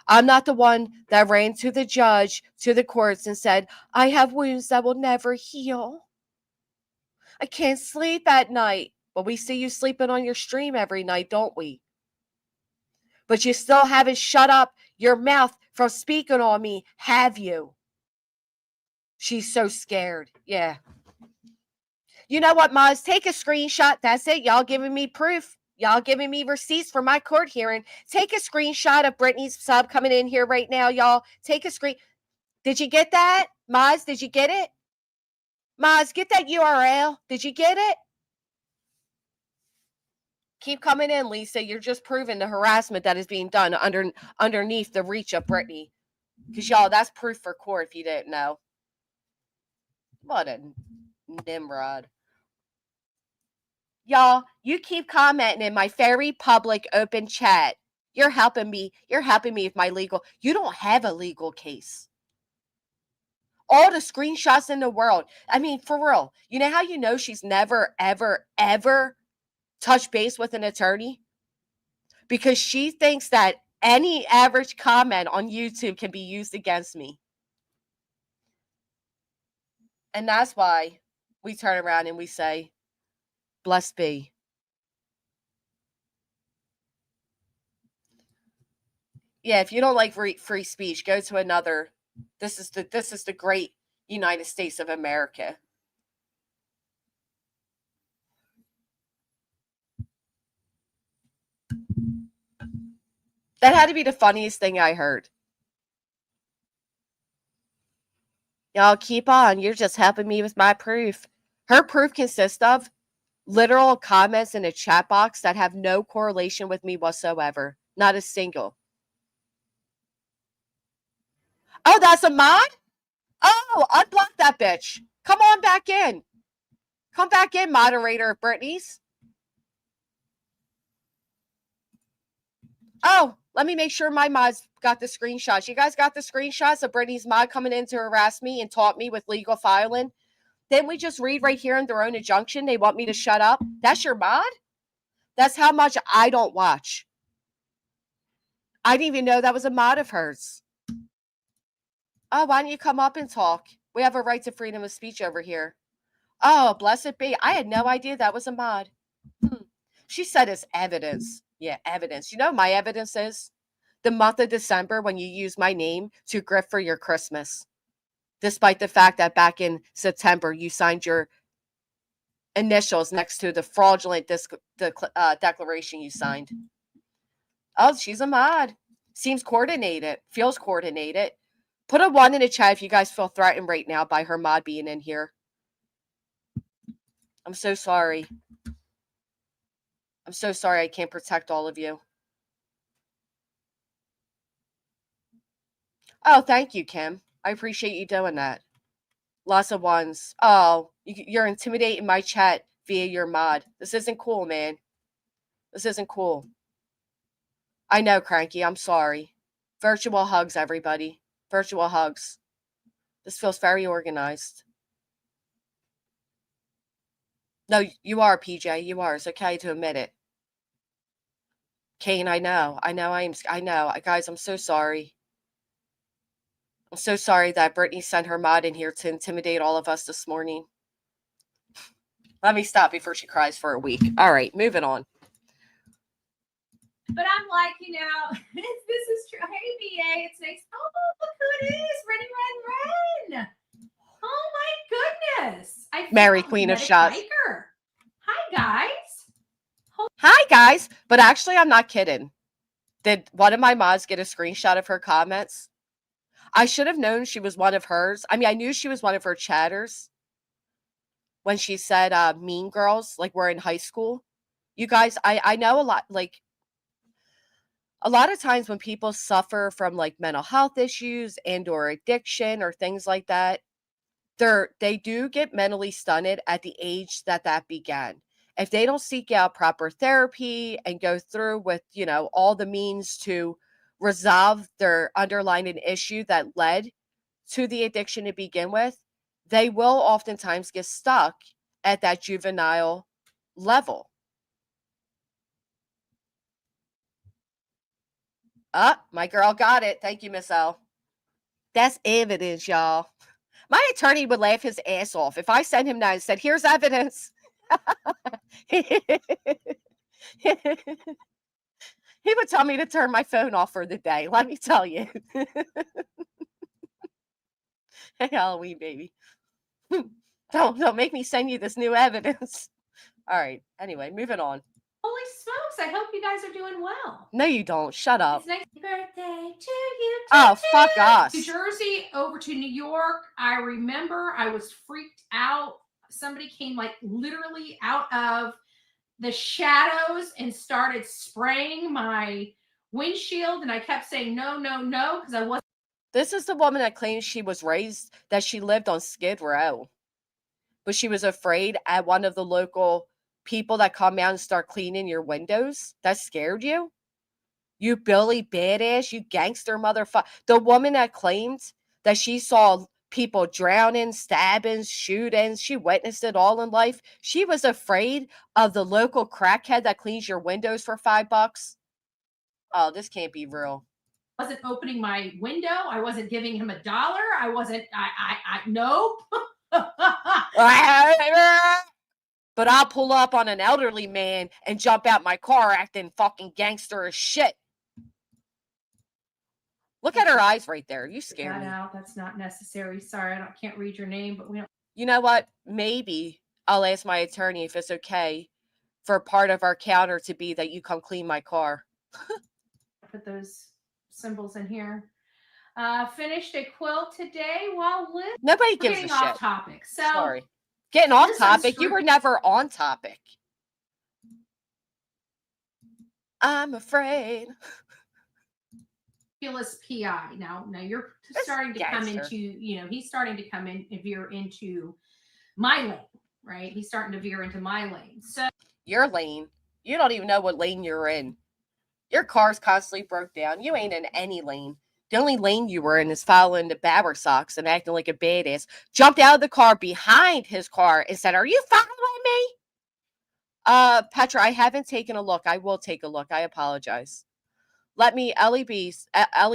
I'm not the one that ran to the judge, to the courts, and said, I have wounds that will never heal. I can't sleep at night. But we see you sleeping on your stream every night, don't we? But you still haven't shut up your mouth from speaking on me, have you? She's so scared. Yeah. You know what, Maz? Take a screenshot. That's it. Y'all giving me proof. Y'all giving me receipts for my court hearing. Take a screenshot of Brittany's sub coming in here right now, y'all. Take a screen. Did you get that? Maz, did you get it? Maz, get that URL. Did you get it? Keep coming in, Lisa. You're just proving the harassment that is being done underneath the reach of Brittany. Because, y'all, that's proof for court if you didn't know. What a Nimrod. Y'all, you keep commenting in my very public open chat. You're helping me. You're helping me with my legal. You don't have a legal case. All the screenshots in the world. I mean, for real. You know how you know she's never, ever, ever touched base with an attorney? Because she thinks that any average comment on YouTube can be used against me. And that's why we turn around and we say, blessed be. Yeah, if you don't like free speech, go to another. This is the great United States of America. That had to be the funniest thing I heard. Y'all keep on. You're just helping me with my proof. Her proof consists of literal comments in a chat box that have no correlation with me whatsoever. Not a single. Oh, that's a mod? Oh, unblock that bitch. Come on back in. Come back in, moderator Brittany's. Oh, let me make sure my mods got the screenshots. You guys got the screenshots of Brittany's mod coming in to harass me and taunt me with legal filing? Didn't we just read right here in their own injunction? They want me to shut up. That's your mod? That's how much I don't watch. I didn't even know that was a mod of hers. Oh, why don't you come up and talk? We have a right to freedom of speech over here. Oh, blessed be. I had no idea that was a mod. She said it's evidence. Yeah, evidence. You know what my evidence is? The month of December when you use my name to grift for your Christmas. Despite the fact that back in September you signed your initials next to the fraudulent declaration you signed. Oh, she's a mod. Seems coordinated. Feels coordinated. Put a 1 in the chat if you guys feel threatened right now by her mod being in here. I'm so sorry. I'm so sorry I can't protect all of you. Oh, thank you, Kim. I appreciate you doing that. Lots of 1s. Oh, you're intimidating my chat via your mod. This isn't cool, man. This isn't cool. I know, Cranky. I'm sorry. Virtual hugs, everybody. Virtual hugs. This feels very organized. No, you are, PJ. You are. It's okay to admit it. Kane, I know. I know. Guys, I'm so sorry. I'm so sorry that Brittany sent her mod in here to intimidate all of us this morning. Let me stop before she cries for a week. All right, moving on. But I'm like, this is true. Hey, BA, it's nice. Oh, look who it is. Run. Oh, my goodness. Mary, Queen of Shots. Biker. Hi, guys. Hi, guys. But actually, I'm not kidding. Did one of my mods get a screenshot of her comments? I should have known she was one of hers. I mean, I knew she was one of her chatters when she said mean girls, like we're in high school. You guys, I know a lot, like, a lot of times when people suffer from like mental health issues and or addiction or things like that, they do get mentally stunted at the age that began. If they don't seek out proper therapy and go through with, all the means to resolve their underlying issue that led to the addiction to begin with, they will oftentimes get stuck at that juvenile level. My girl got it. Thank you, Miss L. That's evidence, y'all. My attorney would laugh his ass off if I sent him that and said, here's evidence. He would tell me to turn my phone off for the day. Let me tell you. Hey, Halloween, baby. Don't make me send you this new evidence. All right. Anyway, moving on. Holy smokes. I hope you guys are doing well. No, you don't. Shut up. It's next birthday to you. Oh, fuck us. New Jersey over to New York. I remember I was freaked out. Somebody came like literally out of the shadows and started spraying my windshield. And I kept saying, no, because I wasn't. This is the woman that claims she was raised, that she lived on Skid Row. But she was afraid at one of the local people that come out and start cleaning your windows. That scared you? You Billy badass, you gangster motherfucker. The woman that claimed that she saw people drowning, stabbing, shootings, she witnessed it all in life. She was afraid of the local crackhead that cleans your windows for $5. Oh, this can't be real. I wasn't opening my window. I wasn't giving him $1. I wasn't, nope. But I'll pull up on an elderly man and jump out my car acting fucking gangster as shit. Look at her eyes right there. You scared me. Out. That's not necessary. Sorry, I can't read your name, but we don't. You know what? Maybe I'll ask my attorney if it's okay for part of our counter to be that you come clean my car. Put those symbols in here. Finished a quilt today while Nobody we're gives a getting shit. off topic. So Sorry. Getting off this topic. You were never on topic. I'm afraid. Scrupulous PI. Now you're This starting to come gangster. into, he's starting to come in and veer into my lane, right? He's starting to veer into my lane. So Your lane. You don't even know what lane you're in. Your car's constantly broke down. You ain't in any lane. The only lane you were in is following the Bauer socks and acting like a badass. Jumped out of the car behind his car and said, "Are you following me?" Petra, I haven't taken a look. I will take a look. I apologize. Let me, Ellie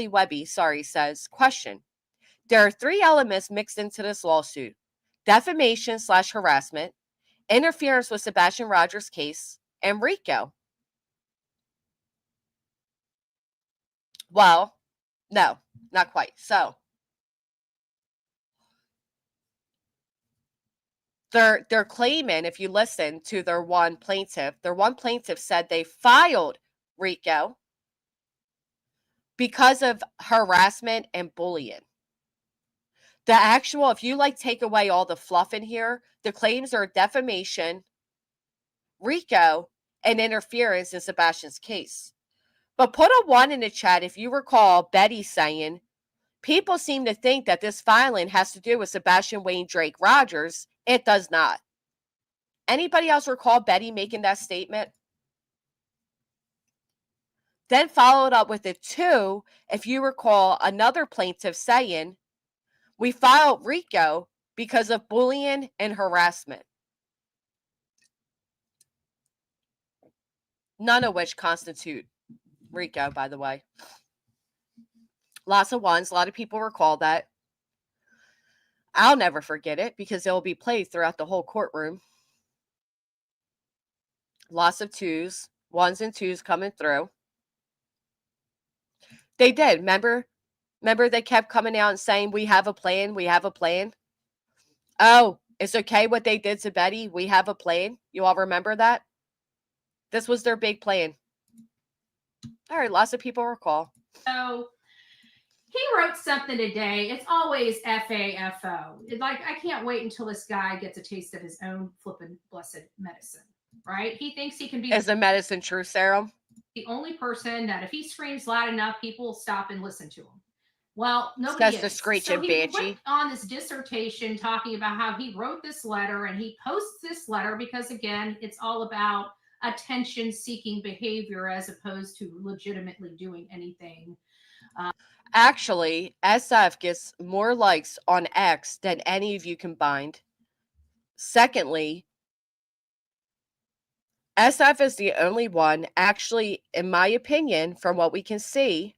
Webby, says, question. There are 3 elements mixed into this lawsuit: defamation/harassment, interference with Sebastian Rogers' case, and RICO. Well, no, not quite. So they're claiming, if you listen to their one plaintiff said they filed RICO because of harassment and bullying. The actual, if you take away all the fluff in here, the claims are defamation, RICO, and interference in Sebastian's case. But put a 1 in the chat if you recall Betty saying, people seem to think that this filing has to do with Sebastian Wayne Drake Rogers. It does not. Anybody else recall Betty making that statement? Then followed up with a 2, if you recall another plaintiff saying, we filed RICO because of bullying and harassment. None of which constitute RICO, by the way. Lots of 1s. A lot of people recall that. I'll never forget it because it will be played throughout the whole courtroom. Lots of 2s, 1s and 2s coming through. They did. Remember they kept coming out and saying, we have a plan, we have a plan. Oh, it's okay what they did to Betty. We have a plan. You all remember that? This was their big plan. All right, lots of people recall. So he wrote something today. It's always FAFO. I can't wait until this guy gets a taste of his own flippin' blessed medicine, right? He thinks he can be Is the medicine true serum? The only person that if he screams loud enough, people will stop and listen to him. Well, nobody Says the is. screeching So he banshee. went on this dissertation talking about how he wrote this letter, and he posts this letter because, again, it's all about attention-seeking behavior as opposed to legitimately doing anything. Actually, SF gets more likes on X than any of you combined. Secondly, SF is the only one, actually, in my opinion, from what we can see,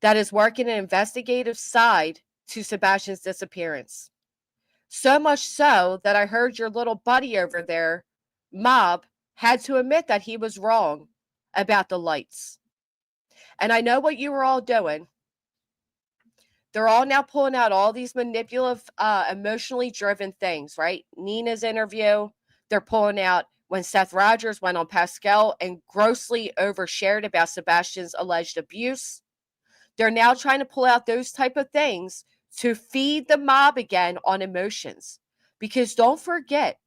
that is working an investigative side to Sebastian's disappearance. So much so that I heard your little buddy over there, Mob, had to admit that he was wrong about the lights. And I know what you were all doing. They're all now pulling out all these manipulative, emotionally driven things, right? Nina's interview, they're pulling out when Seth Rogers went on Pascal and grossly overshared about Sebastian's alleged abuse. They're now trying to pull out those type of things to feed the mob again on emotions. Because don't forget,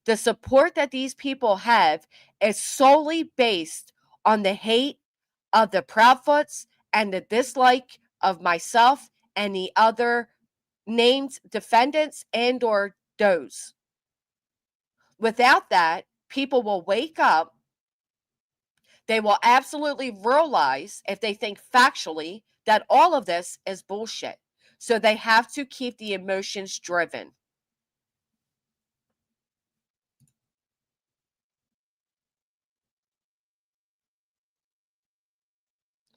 the support that these people have is solely based on the hate of the Proudfoots and the dislike of myself and the other named defendants and or those. Without that, people will wake up. They will absolutely realize, if they think factually, that all of this is bullshit. So they have to keep the emotions driven.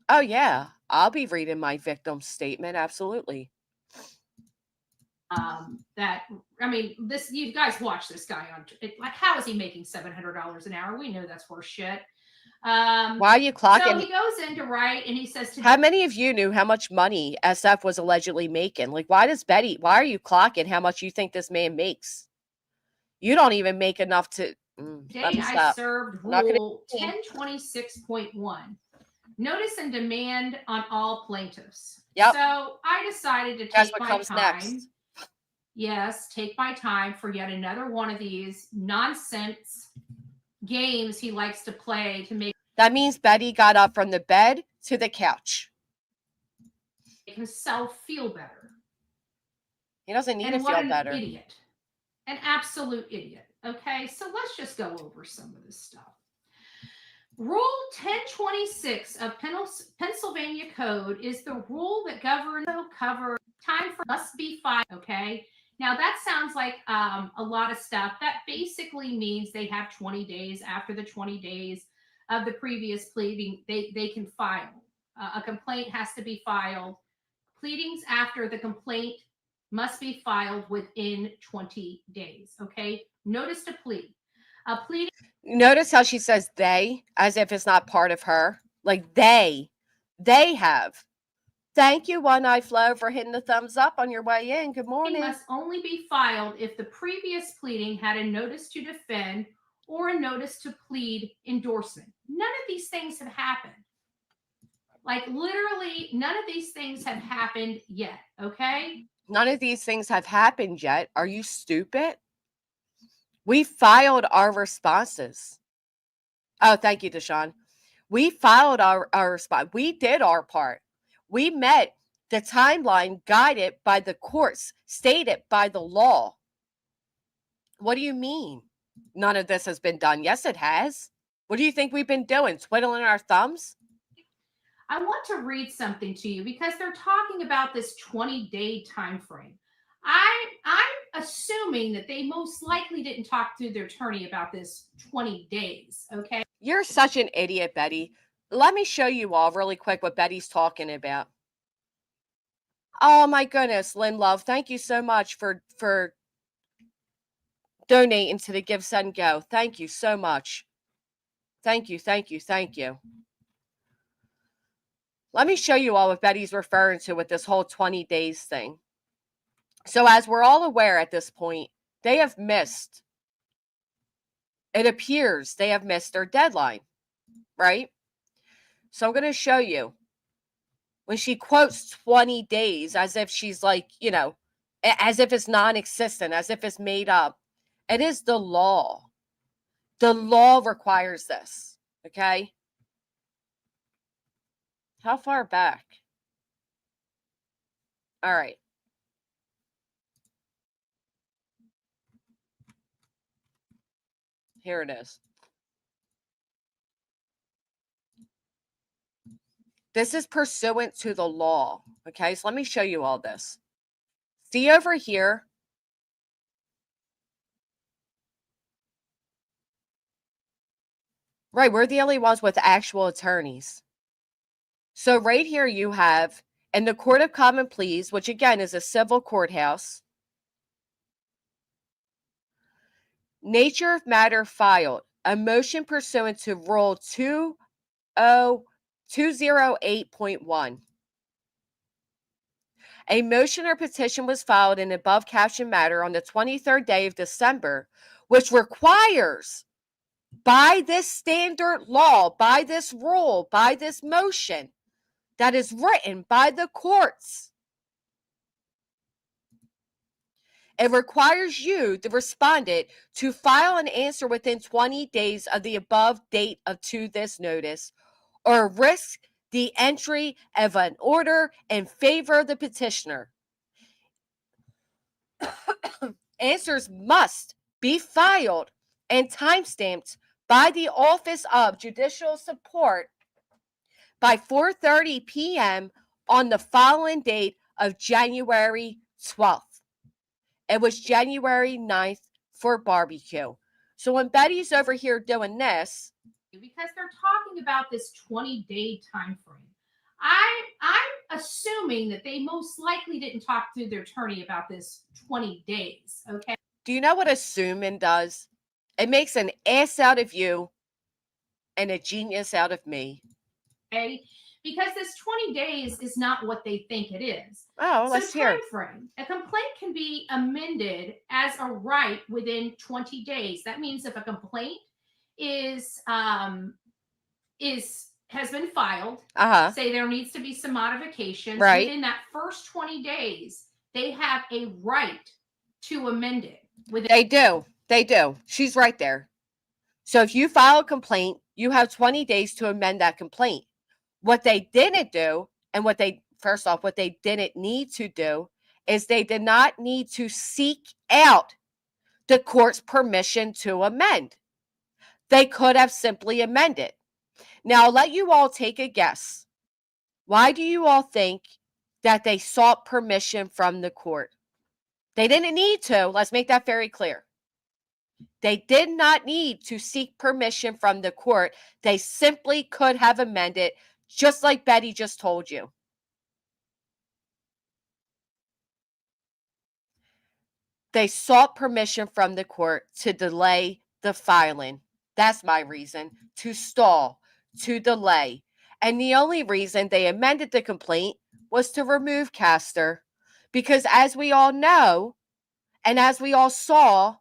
Oh, yeah. I'll be reading my victim statement. Absolutely. This you guys watch this guy on how is he making $700 an hour? We know that's horse shit. Why are you clocking? So he goes into write and he says how many of you knew how much money SF was allegedly making? Why are you clocking how much you think this man makes? You don't even make enough to. Today I served Rule 1026.1. Notice and demand on all plaintiffs. Yep. So I decided to Guess take what my comes time. next? Yes, take my time for yet another one of these nonsense games he likes to play to make That means Betty got up from the bed to the couch. himself feel better. He doesn't need to And what feel an better. idiot. An absolute idiot. Okay, so let's just go over some of this stuff. Rule 1026 of Pennsylvania Code is the rule that governs cover time for must be filed. Okay, now that sounds like a lot of stuff. That basically means they have 20 days. After the 20 days of the previous pleading, they can file. A complaint has to be filed. Pleadings after the complaint must be filed within 20 days. Okay, notice to plead. A pleading. Notice how she says they, as if it's not part of her. Like they have. Thank you, One Eye Flo, for hitting the thumbs up on your way in. Good morning. Must only be filed if the previous pleading had a notice to defend or a notice to plead endorsement. None of these things have happened. Like literally, none of these things have happened yet. Okay. None of these things have happened yet. Are you stupid? We filed our responses. Oh, thank you, Deshaun. We filed our response. We did our part. We met the timeline guided by the courts, stated by the law. What do you mean? None of this has been done. Yes, it has. What do you think we've been doing? Twiddling our thumbs? I want to read something to you because they're talking about this 20-day time frame. I'm assuming that they most likely didn't talk to their attorney about this 20 days. Okay. You're such an idiot, Betty. Let me show you all really quick what Betty's talking about. Oh my goodness, Lynn Love, thank you so much for donating to the Give, Send, Go. Thank you so much. Thank you, thank you, thank you. Let me show you all what Betty's referring to with this whole 20 days thing. So as we're all aware at this point, they have missed. It appears they have missed their deadline, right? So I'm going to show you. When she quotes 20 days as if she's like, as if it's non-existent, as if it's made up. It is the law. The law requires this, okay? How far back? All right. Here it is. This is pursuant to the law, okay? So let me show you all this. See over here? Right, we're the only ones with actual attorneys. So right here you have, in the Court of Common Pleas, which again is a civil courthouse, nature of matter filed, a motion pursuant to Rule 208.1. A motion or petition was filed in above captioned matter on the 23rd day of December, which requires, by this standard law, by this rule, by this motion that is written by the courts, it requires you, the respondent, to file an answer within 20 days of the above date of to this notice, or risk the entry of an order in favor of the petitioner. Answers must be filed and timestamped by the Office of Judicial Support by 4:30 p.m. on the following date of January 12th. It was January 9th for barbecue. So when Betty's over here doing this, because they're talking about this 20-day time frame. I'm assuming that they most likely didn't talk to their attorney about this 20 days. Okay. Do you know what assuming does? It makes an ass out of you and a genius out of me. Okay. Because this 20 days is not what they think it is. Oh, let's hear. Time frame. A complaint can be amended as a right within 20 days. That means if a complaint is has been filed, Uh-huh. say there needs to be some modifications, Right. within that first 20 days, they have a right to amend it. They do. They do. She's right there. So if you file a complaint, you have 20 days to amend that complaint. What they didn't do, and what they, first off, what they didn't need to do is they did not need to seek out the court's permission to amend. They could have simply amended. Now, I'll let you all take a guess. Why do you all think that they sought permission from the court? They didn't need to. Let's make that very clear. They did not need to seek permission from the court. They simply could have amended, just like Betty just told you. They sought permission from the court to delay the filing. That's my reason. To stall, to delay. And the only reason they amended the complaint was to remove Castor. Because as we all know, and as we all saw,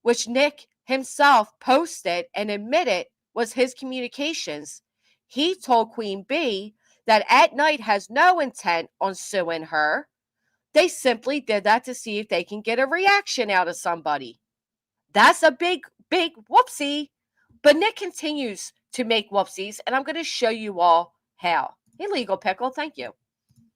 which Nick himself posted and admitted was his communications, he told Queen Bee that At Night has no intent on suing her. They simply did that to see if they can get a reaction out of somebody. That's a big, big whoopsie. But Nick continues to make whoopsies, and I'm going to show you all how. Hey, Legal Pickle, thank you.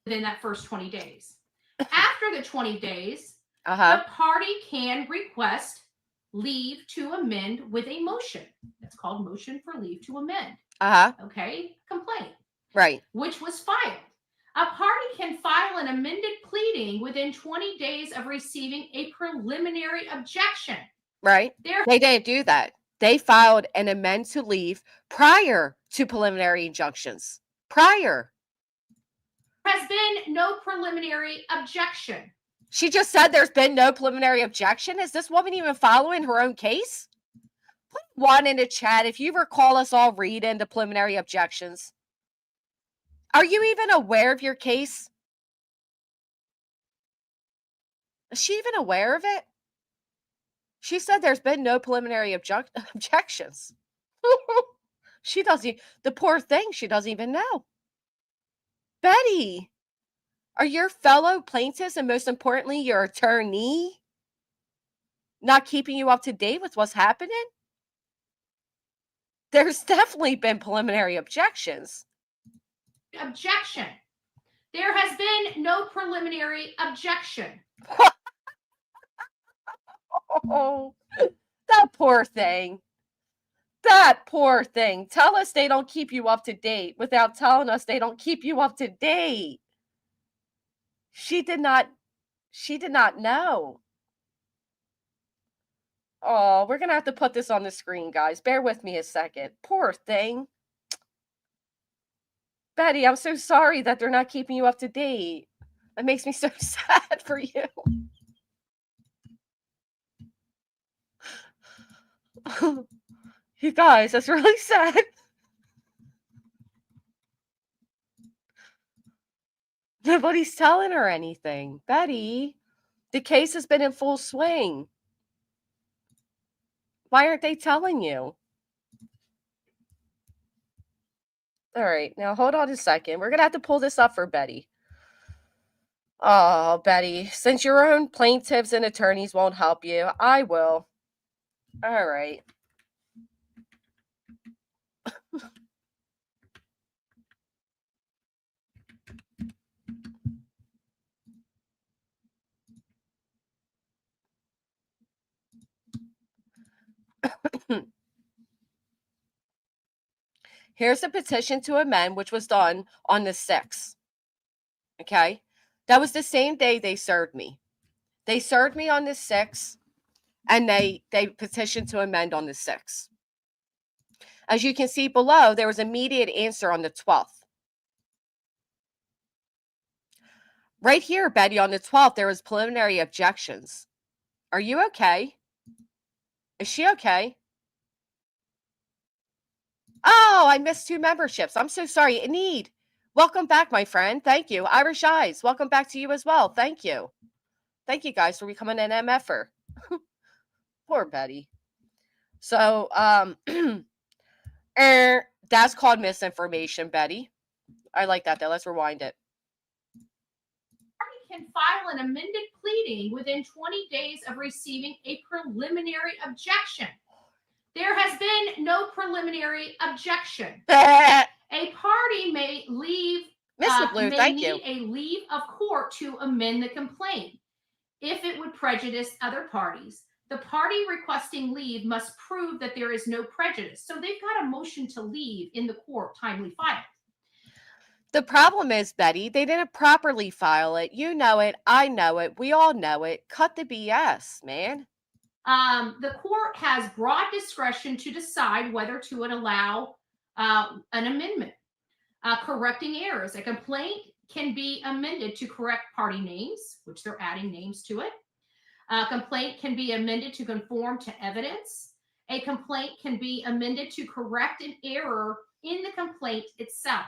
Within that first 20 days. After the 20 days, Uh-huh. the party can request leave to amend with a motion. That's called motion for leave to amend. Uh-huh. Okay, complaint. Right. Which was filed. A party can file an amended pleading within 20 days of receiving a preliminary objection. Right. They didn't do that. They filed an amend to leave prior to preliminary injunctions. Prior. Has been no preliminary objection. She just said there's been no preliminary objection. Is this woman even following her own case? Put one in the chat if you recall us all reading the preliminary objections. Are you even aware of your case? Is she even aware of it? She said there's been no preliminary objections. She doesn't, the poor thing, she doesn't even know. Betty, are your fellow plaintiffs, and most importantly, your attorney, not keeping you up to date with what's happening? There's definitely been preliminary objections. Objection. There has been no preliminary objection. Oh, that poor thing. That poor thing. Tell us they don't keep you up to date without telling us they don't keep you up to date. She did not know. Oh, we're going to have to put this on the screen, guys. Bear with me a second. Poor thing. Betty, I'm so sorry that they're not keeping you up to date. That makes me so sad for you. You guys, that's really sad. Nobody's telling her anything. Betty, the case has been in full swing. Why aren't they telling you? All right, now hold on a second. We're going to have to pull this up for Betty. Oh, Betty, since your own plaintiffs and attorneys won't help you, I will. All right. Here's the petition to amend, which was done on the 6th. Okay? That was the same day they served me. They served me on the 6th, and they petitioned to amend on the 6th. As you can see below, there was immediate answer on the 12th. Right here, Betty, on the 12th, there was preliminary objections. Are you okay? Is she okay? Oh, I missed 2 memberships. I'm so sorry. Enid, welcome back, my friend. Thank you. Irish Eyes, welcome back to you as well. Thank you. Thank you, guys, for becoming an MFer. Poor Betty. So, That's called misinformation, Betty. I like that, though. Let's rewind it. Party can file an amended pleading within 20 days of receiving a preliminary objection. There has been no preliminary objection. A party may leave. Mr. Blue, thank you. May need a leave of court to amend the complaint if it would prejudice other parties. The party requesting leave must prove that there is no prejudice. So they've got a motion to leave in the court timely filed. The problem is, Betty, they didn't properly file it. You know it. I know it. We all know it. Cut the BS, man. The court has broad discretion to decide whether to allow an amendment. Correcting errors. A complaint can be amended to correct party names, which they're adding names to it. A complaint can be amended to conform to evidence. A complaint can be amended to correct an error in the complaint itself.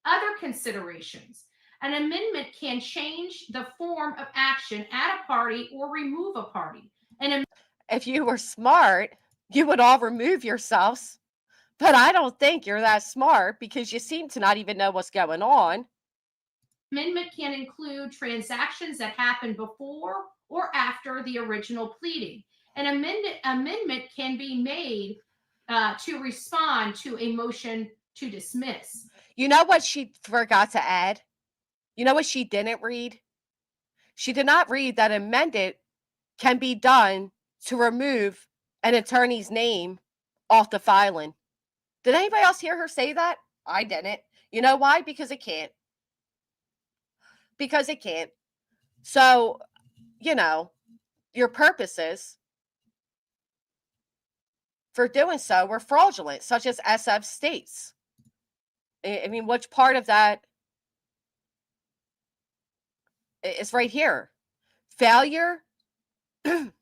Other considerations. An amendment can change the form of action at a party or remove a party. If you were smart, you would all remove yourselves. But I don't think you're that smart because you seem to not even know what's going on. Amendment can include transactions that happened before or after the original pleading. An amendment can be made to respond to a motion to dismiss. You know what she forgot to add? You know what she didn't read? She did not read that amended can be done to remove an attorney's name off the filing. Did anybody else hear her say that? I didn't. You know why? Because it can't. Because it can't. So, you know, your purposes for doing so were fraudulent, such as SF states. I mean, which part of that is right here? Failure to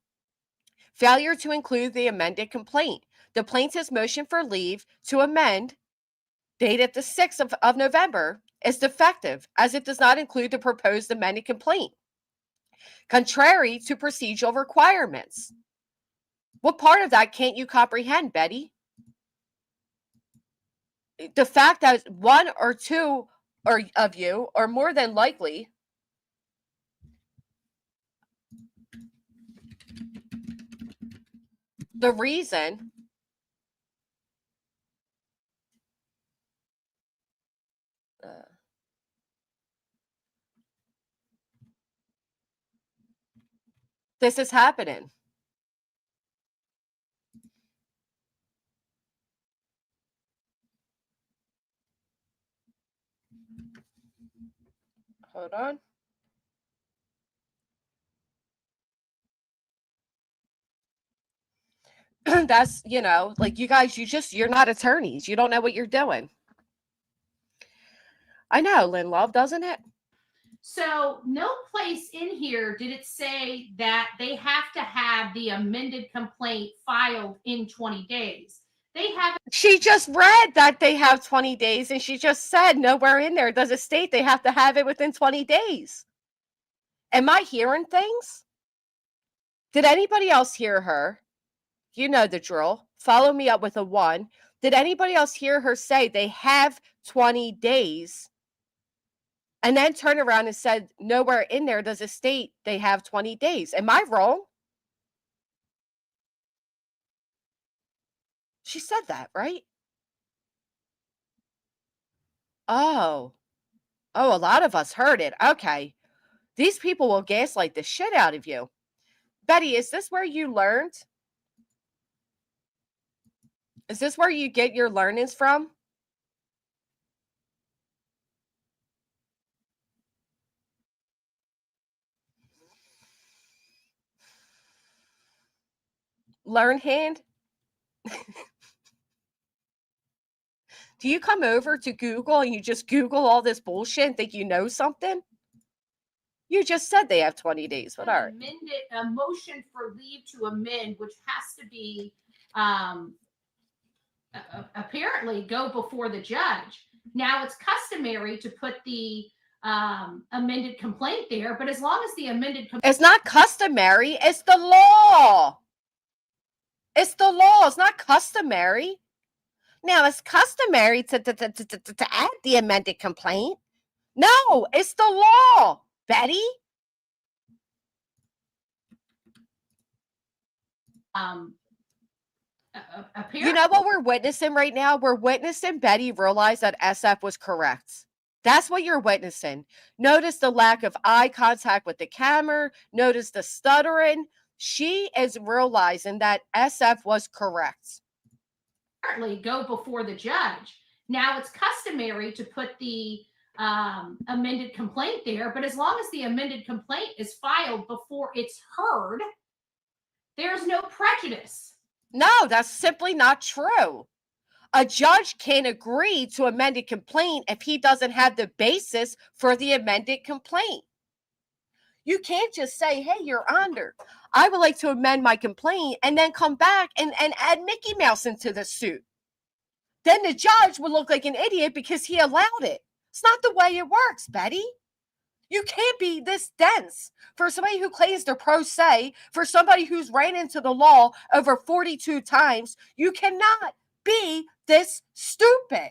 include the amended complaint. The plaintiff's motion for leave to amend, dated the 6th of November, is defective as it does not include the proposed amended complaint, contrary to procedural requirements. What part of that can't you comprehend, Betty? The fact that one or two of you are more than likely the reason this is happening. Hold on. That's, you know, like you guys, you're not attorneys. You don't know what you're doing. I know, Lynn Love, doesn't it? So no place in here did it say that they have to have the amended complaint filed in 20 days. They have. She just read that they have 20 days, and she just said nowhere in there does it state they have to have it within 20 days. Am I hearing things? Did anybody else hear her? You know the drill. Follow me up with a 1. Did anybody else hear her say they have 20 days and then turn around and said nowhere in there does it state they have 20 days? Am I wrong? She said that, right? Oh, a lot of us heard it. Okay. These people will gaslight the shit out of you. Betty, is this where you learned? Is this where you get your learnings from? Learn hand? Do you come over to Google and you just Google all this bullshit and think you know something? You just said they have 20 days. What are amended a motion for leave to amend, which has to be apparently go before the judge. Now it's customary to put the amended complaint there, but as long as the amended it's not customary, it's the law. It's the law. It's not customary. Now, it's customary to add the amended complaint. No, it's the law, Betty. Apparently, You know what we're witnessing right now? We're witnessing Betty realize that SF was correct. That's what you're witnessing. Notice the lack of eye contact with the camera. Notice the stuttering. She is realizing that SF was correct. go before the judge. Now it's customary to put the amended complaint there, but as long as the amended complaint is filed before it's heard, there's no prejudice. No, that's simply not true. A judge can't agree to amended complaint if he doesn't have the basis for the amended complaint. You can't just say, hey, Your Honor, I would like to amend my complaint, and then come back and add Mickey Mouse into the suit. Then the judge would look like an idiot because he allowed it. It's not the way it works, Betty. You can't be this dense. For somebody who claims they're pro se, for somebody who's ran into the law over 42 times, you cannot be this stupid.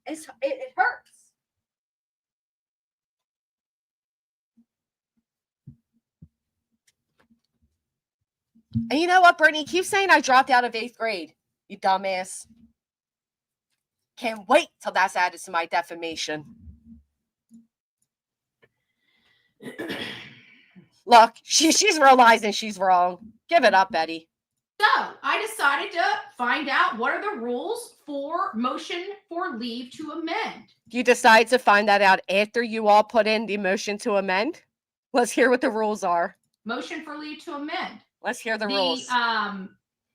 It hurts. And you know what, Brittany? Keep saying I dropped out of 8th grade, you dumbass. Can't wait till that's added to my defamation. Look, she's realizing she's wrong. Give it up, Betty. So I decided to find out what are the rules for motion for leave to amend. You decide to find that out after you all put in the motion to amend? Let's hear what the rules are. Motion for leave to amend. Let's hear the rules.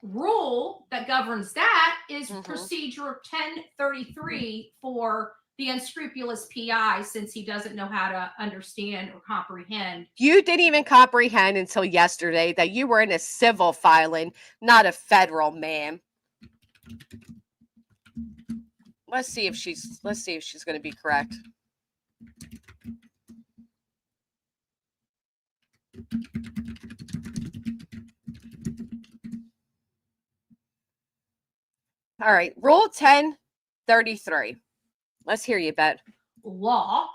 Rule that governs that is procedure 1033 for the unscrupulous PI, since he doesn't know how to understand or comprehend. You didn't even comprehend until yesterday that you were in a civil filing, not a federal, ma'am. Let's see if she's going to be correct. All right, Rule 1033. Let's hear you, Bet. Law.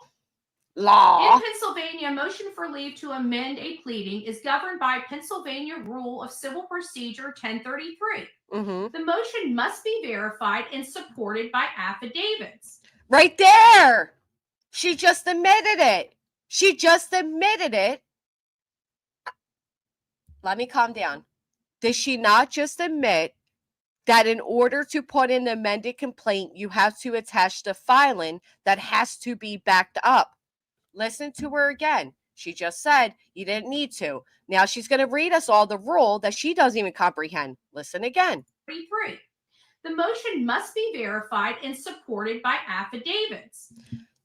In Pennsylvania, motion for leave to amend a pleading is governed by Pennsylvania Rule of Civil Procedure 1033. The motion must be verified and supported by affidavits. Right there. She just admitted it. Let me calm down. Did she not just admit that in order to put in the amended complaint, you have to attach the filing that has to be backed up? Listen to her again. She just said you didn't need to. Now she's going to read us all the rule that she doesn't even comprehend. Listen again. 33. The motion must be verified and supported by affidavits.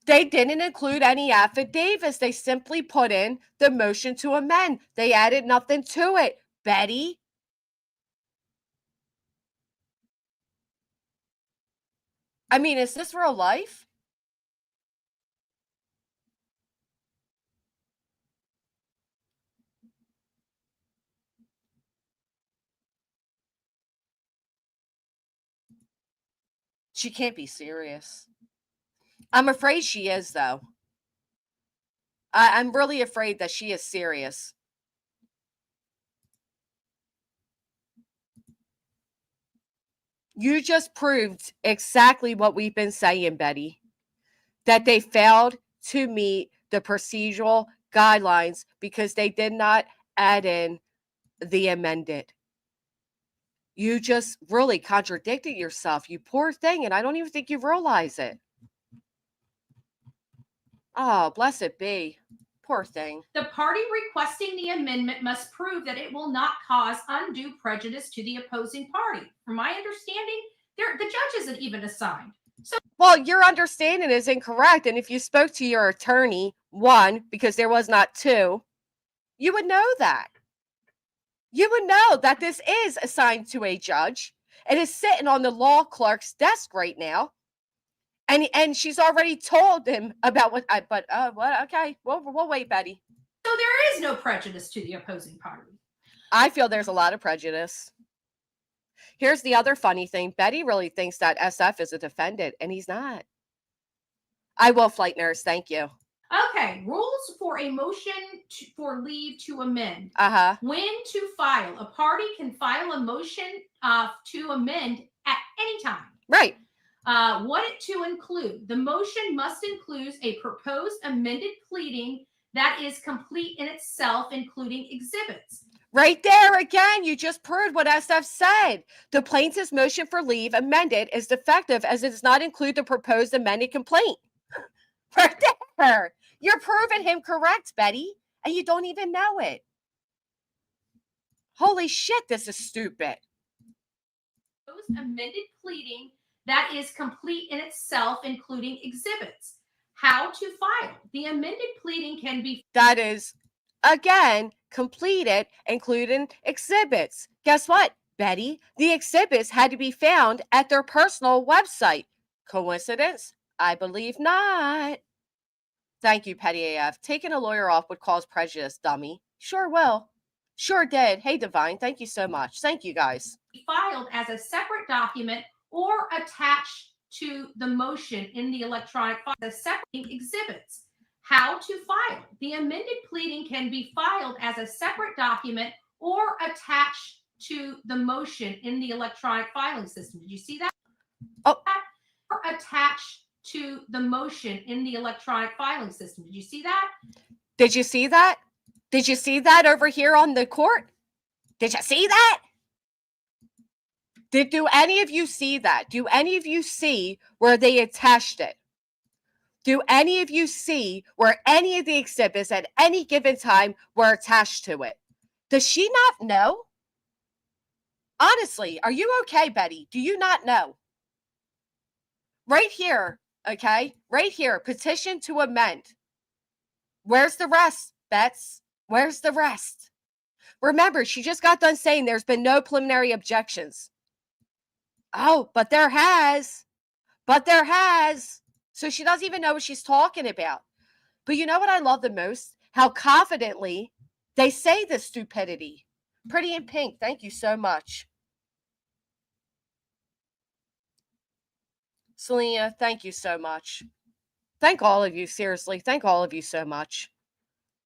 They didn't include any affidavits. They simply put in the motion to amend. They added nothing to it. Betty? I mean, is this real life? She can't be serious. I'm afraid she is, though. I'm really afraid that she is serious. You just proved exactly what we've been saying, Betty, that they failed to meet the procedural guidelines because they did not add in the amended. You just really contradicted yourself, you poor thing, and I don't even think you realize it. Oh, blessed be. Poor thing. The party requesting the amendment must prove that it will not cause undue prejudice to the opposing party. From my understanding, the judge isn't even assigned. Well, your understanding is incorrect. And if you spoke to your attorney, one, because there was not two, you would know that. You would know that this is assigned to a judge. It is sitting on the law clerk's desk right now. And she's already told him about what okay, we'll wait, Betty. So there is no prejudice to the opposing party. I feel there's a lot of prejudice. Here's the other funny thing. Betty really thinks that SF is a defendant, and he's not. I will, flight nurse. Thank you. Okay, rules for a motion for leave to amend. Uh-huh. When to file. A party can file a motion to amend at any time. Right. What it to include. The motion must include a proposed amended pleading that is complete in itself, including exhibits. Right there again, you just proved what SF said. The plaintiff's motion for leave amended is defective as it does not include the proposed amended complaint. Right there. You're proving him correct, Betty, and you don't even know it. Holy shit, this is stupid. Proposed amended pleading that is complete in itself, including exhibits. How to file. The amended pleading can be... That is, again, completed, including exhibits. Guess what, Betty? The exhibits had to be found at their personal website. Coincidence? I believe not. Thank you, Petty AF. Taking a lawyer off would cause prejudice, dummy. Sure will. Sure did. Hey, Divine, thank you so much. Thank you, guys. Filed as a separate document or attached to the motion in the electronic file as separate exhibits. How to file. The amended pleading can be filed as a separate document or attached to the motion in the electronic filing system. Did you see that? Oh. Or attached to the motion in the electronic filing system. Did you see that? Did you see that? Did you see that over here on the court? Did you see that? Do any of you see that? Do any of you see where they attached it? Do any of you see where any of the exhibits at any given time were attached to it? Does she not know? Honestly, are you okay, Betty? Do you not know? Right here, okay? Right here, petition to amend. Where's the rest, Bets? Where's the rest? Remember, she just got done saying there's been no preliminary objections. Oh, but there has. But there has. So she doesn't even know what she's talking about. But you know what I love the most? How confidently they say this stupidity. Pretty in Pink, thank you so much. Selena, thank you so much. Thank all of you, seriously. Thank all of you so much.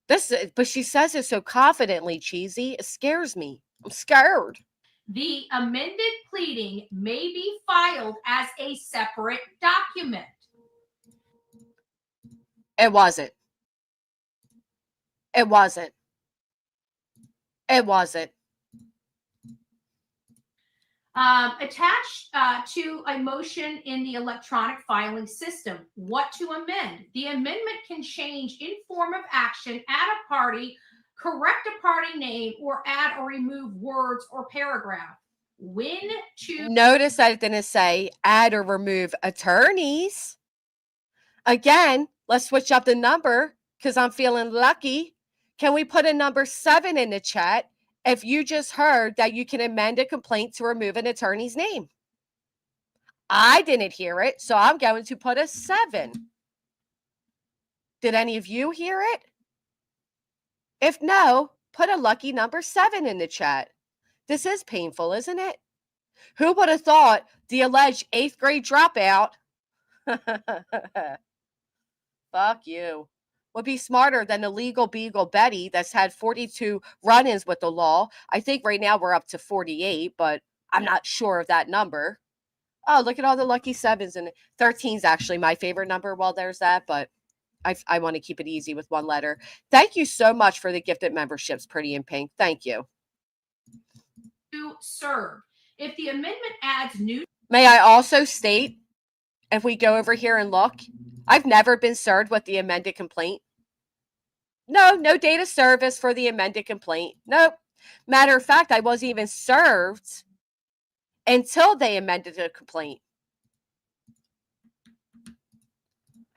But she says it so confidently, Cheesy. It scares me. I'm scared. The amended pleading may be filed as a separate document. It wasn't. It wasn't. It wasn't. Attached to a motion in the electronic filing system. What to amend? The amendment can change in form of action, add a party, correct a party name, or add or remove words or paragraph. When to... Notice that it didn't say add or remove attorneys. Again, let's switch up the number because I'm feeling lucky. Can we put a number 7 in the chat if you just heard that you can amend a complaint to remove an attorney's name? I didn't hear it, so I'm going to put a 7. Did any of you hear it? If no, put a lucky number 7 in the chat. This is painful, isn't it? Who would have thought the alleged 8th grade dropout fuck you would be smarter than the legal beagle Betty that's had 42 run-ins with the law. I think right now we're up to 48, but I'm not sure of that number. Oh, look at all the lucky 7s, and 13 is actually my favorite number. Well, there's that, but I want to keep it easy with one letter. Thank you so much for the gifted memberships, Pretty in Pink. Thank you. To serve. If the amendment adds new... May I also state, if we go over here and look, I've never been served with the amended complaint. No data service for the amended complaint. Nope. Matter of fact, I wasn't even served until they amended the complaint.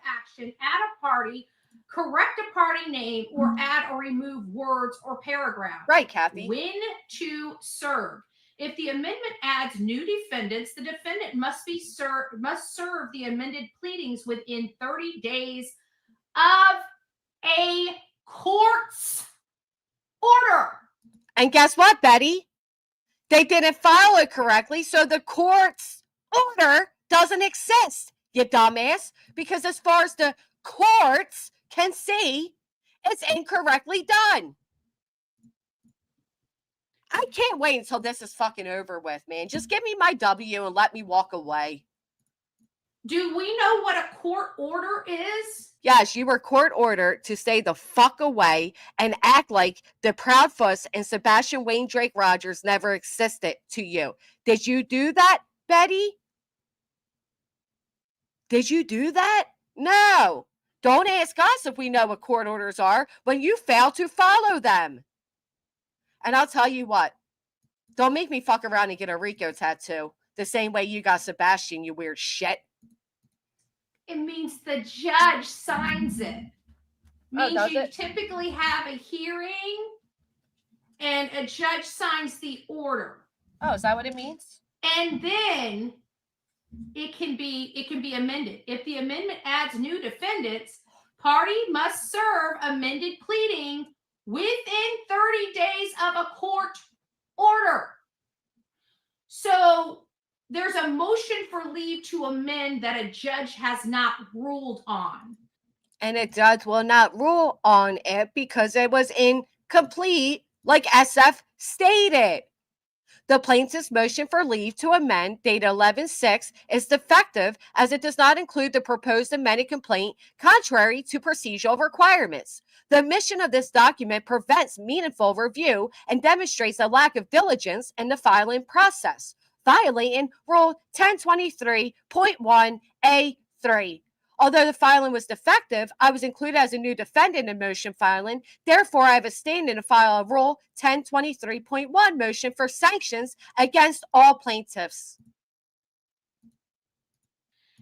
Action, add a party, correct a party name, or add or remove words or paragraph. Right, Kathy. When to serve. If the amendment adds new defendants, the defendant must serve the amended pleadings within 30 days of a court's order. And guess what, Betty? They didn't file it correctly, so the court's order doesn't exist, you dumbass. Because as far as the courts can see, it's incorrectly done. I can't wait until this is fucking over with, man. Just give me my W and let me walk away. Do we know what a court order is? Yes, you were court ordered to stay the fuck away and act like the Proudfuss and Sebastian Wayne Drake Rogers never existed to you. Did you do that, Betty? Did you do that? No. Don't ask us if we know what court orders are when you fail to follow them. And I'll tell you what, don't make me fuck around and get a Rico tattoo the same way you got Sebastian, you weird shit. It means the judge signs it. Means you typically have a hearing and a judge signs the order. Oh, is that what it means? And then it can be amended. If the amendment adds new defendants, party must serve amended pleading within 30 days of a court order. So there's a motion for leave to amend that a judge has not ruled on. And a judge will not rule on it because it was incomplete, like SF stated. The plaintiff's motion for leave to amend, dated 11/6, is defective as it does not include the proposed amended complaint, contrary to procedural requirements. The omission of this document prevents meaningful review and demonstrates a lack of diligence in the filing process, violating Rule 1023.1A3. Although the filing was defective, I was included as a new defendant in motion filing. Therefore, I have a standing to file a Rule 1023.1 motion for sanctions against all plaintiffs.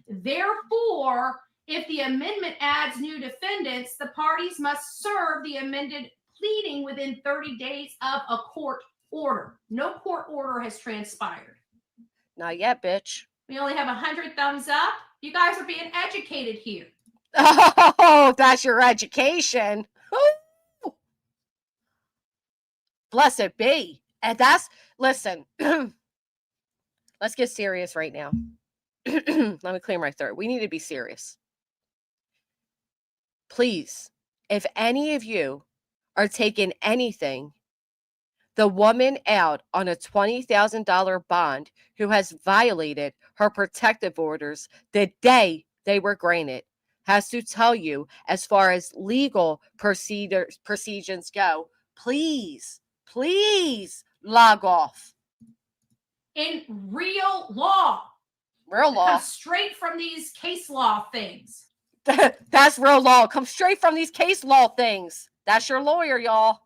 Therefore, if the amendment adds new defendants, the parties must serve the amended pleading within 30 days of a court order. No court order has transpired. Not yet, bitch. We only have 100 thumbs up. You guys are being educated here. Oh, that's your education. Ooh. Blessed be. And listen, let's get serious right now. Let me clear my throat. We need to be serious. Please, if any of you are taking anything, the woman out on a $20,000 bond who has violated her protective orders the day they were granted has to tell you, as far as legal procedures go, please log off. In real law. Real law. Comes straight from these case law things. That's real law. Comes straight from these case law things. That's your lawyer, y'all.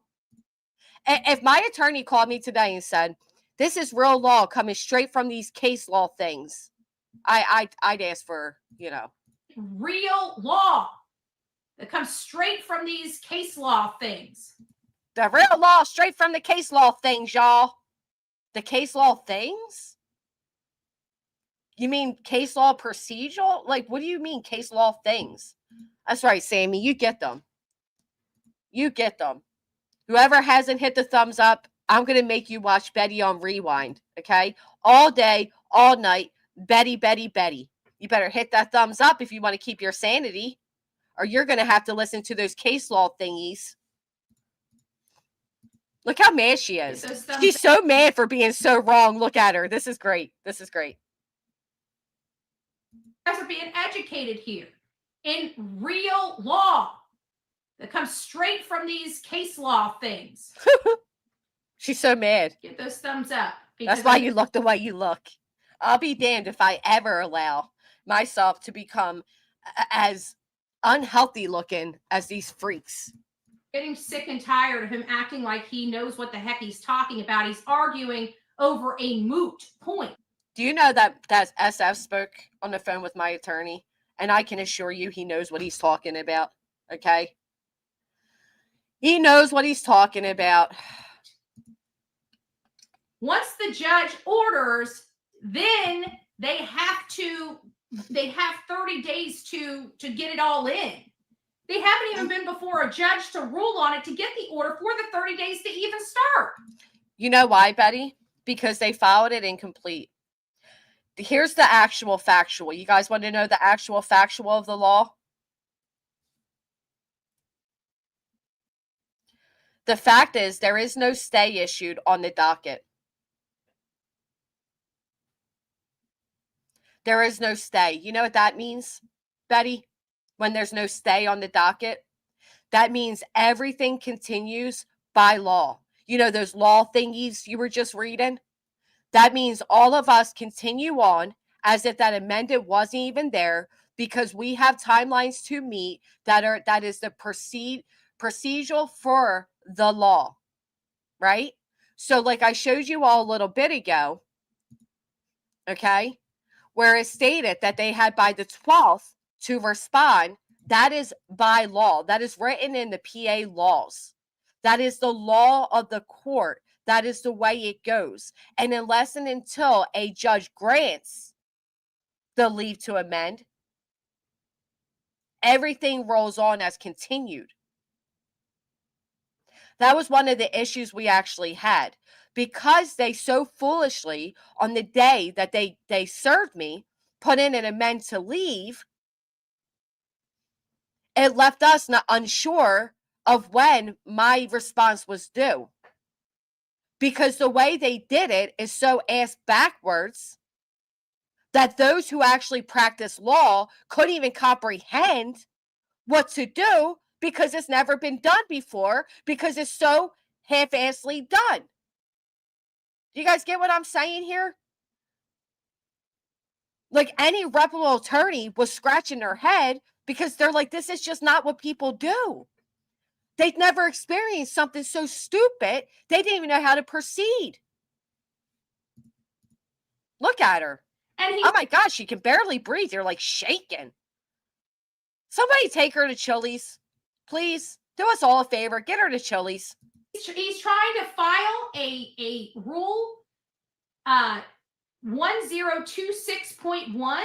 If my attorney called me today and said, this is real law coming straight from these case law things, I'd ask for, real law that comes straight from these case law things. The real law straight from the case law things, y'all. The case law things? You mean case law procedural? Like, what do you mean case law things? That's right, Sammy. You get them. You get them. Whoever hasn't hit the thumbs up, I'm going to make you watch Betty on rewind, okay? All day, all night, Betty, Betty, Betty. You better hit that thumbs up if you want to keep your sanity, or you're going to have to listen to those case law thingies. Look how mad she is. She's so mad for being so wrong. Look at her. This is great. This is great. You guys are being educated here. In real law. That comes straight from these case law things. She's so mad. Get those thumbs up. That's why you look the way you look. I'll be damned if I ever allow myself to become as unhealthy looking as these freaks. Getting sick and tired of him acting like he knows what the heck he's talking about. He's arguing over a moot point. Do you know that SF spoke on the phone with my attorney? And I can assure you he knows what he's talking about. Okay? He knows what he's talking about. Once the judge orders, then they have 30 days to get it all in. They haven't even been before a judge to rule on it to get the order for the 30 days to even start. You know why, Betty? because they filed it incomplete. Here's the actual factual. You guys want to know the actual factual of the law? The fact is, there is no stay issued on the docket. There is no stay. You know what that means, Betty? When there's no stay on the docket, that means everything continues by law. You know those law thingies you were just reading? That means all of us continue on as if that amendment wasn't even there, because we have timelines to meet that is the procedural for the law, right? So like I showed you all a little bit ago, okay, where it stated that they had by the 12th to respond. That is by law. That is written in the PA laws. That is the law of the court. That is the way it goes. And unless and until a judge grants the leave to amend, everything rolls on as continued. That was one of the issues we actually had, because they so foolishly, on the day that they served me, put in an amend to leave. It left us not unsure of when my response was due, because the way they did it is so ass backwards that those who actually practice law couldn't even comprehend what to do, because it's never been done before, because it's so half-assedly done. You guys get what I'm saying here? Like, any reputable attorney was scratching their head, because they're like, this is just not what people do. They'd never experienced something so stupid. They didn't even know how to proceed. Look at her. Oh my gosh, she can barely breathe. You're like shaking. Somebody take her to Chili's. Please. Do us all a favor. Get her to Chili's. He's trying to file a rule 1026.1.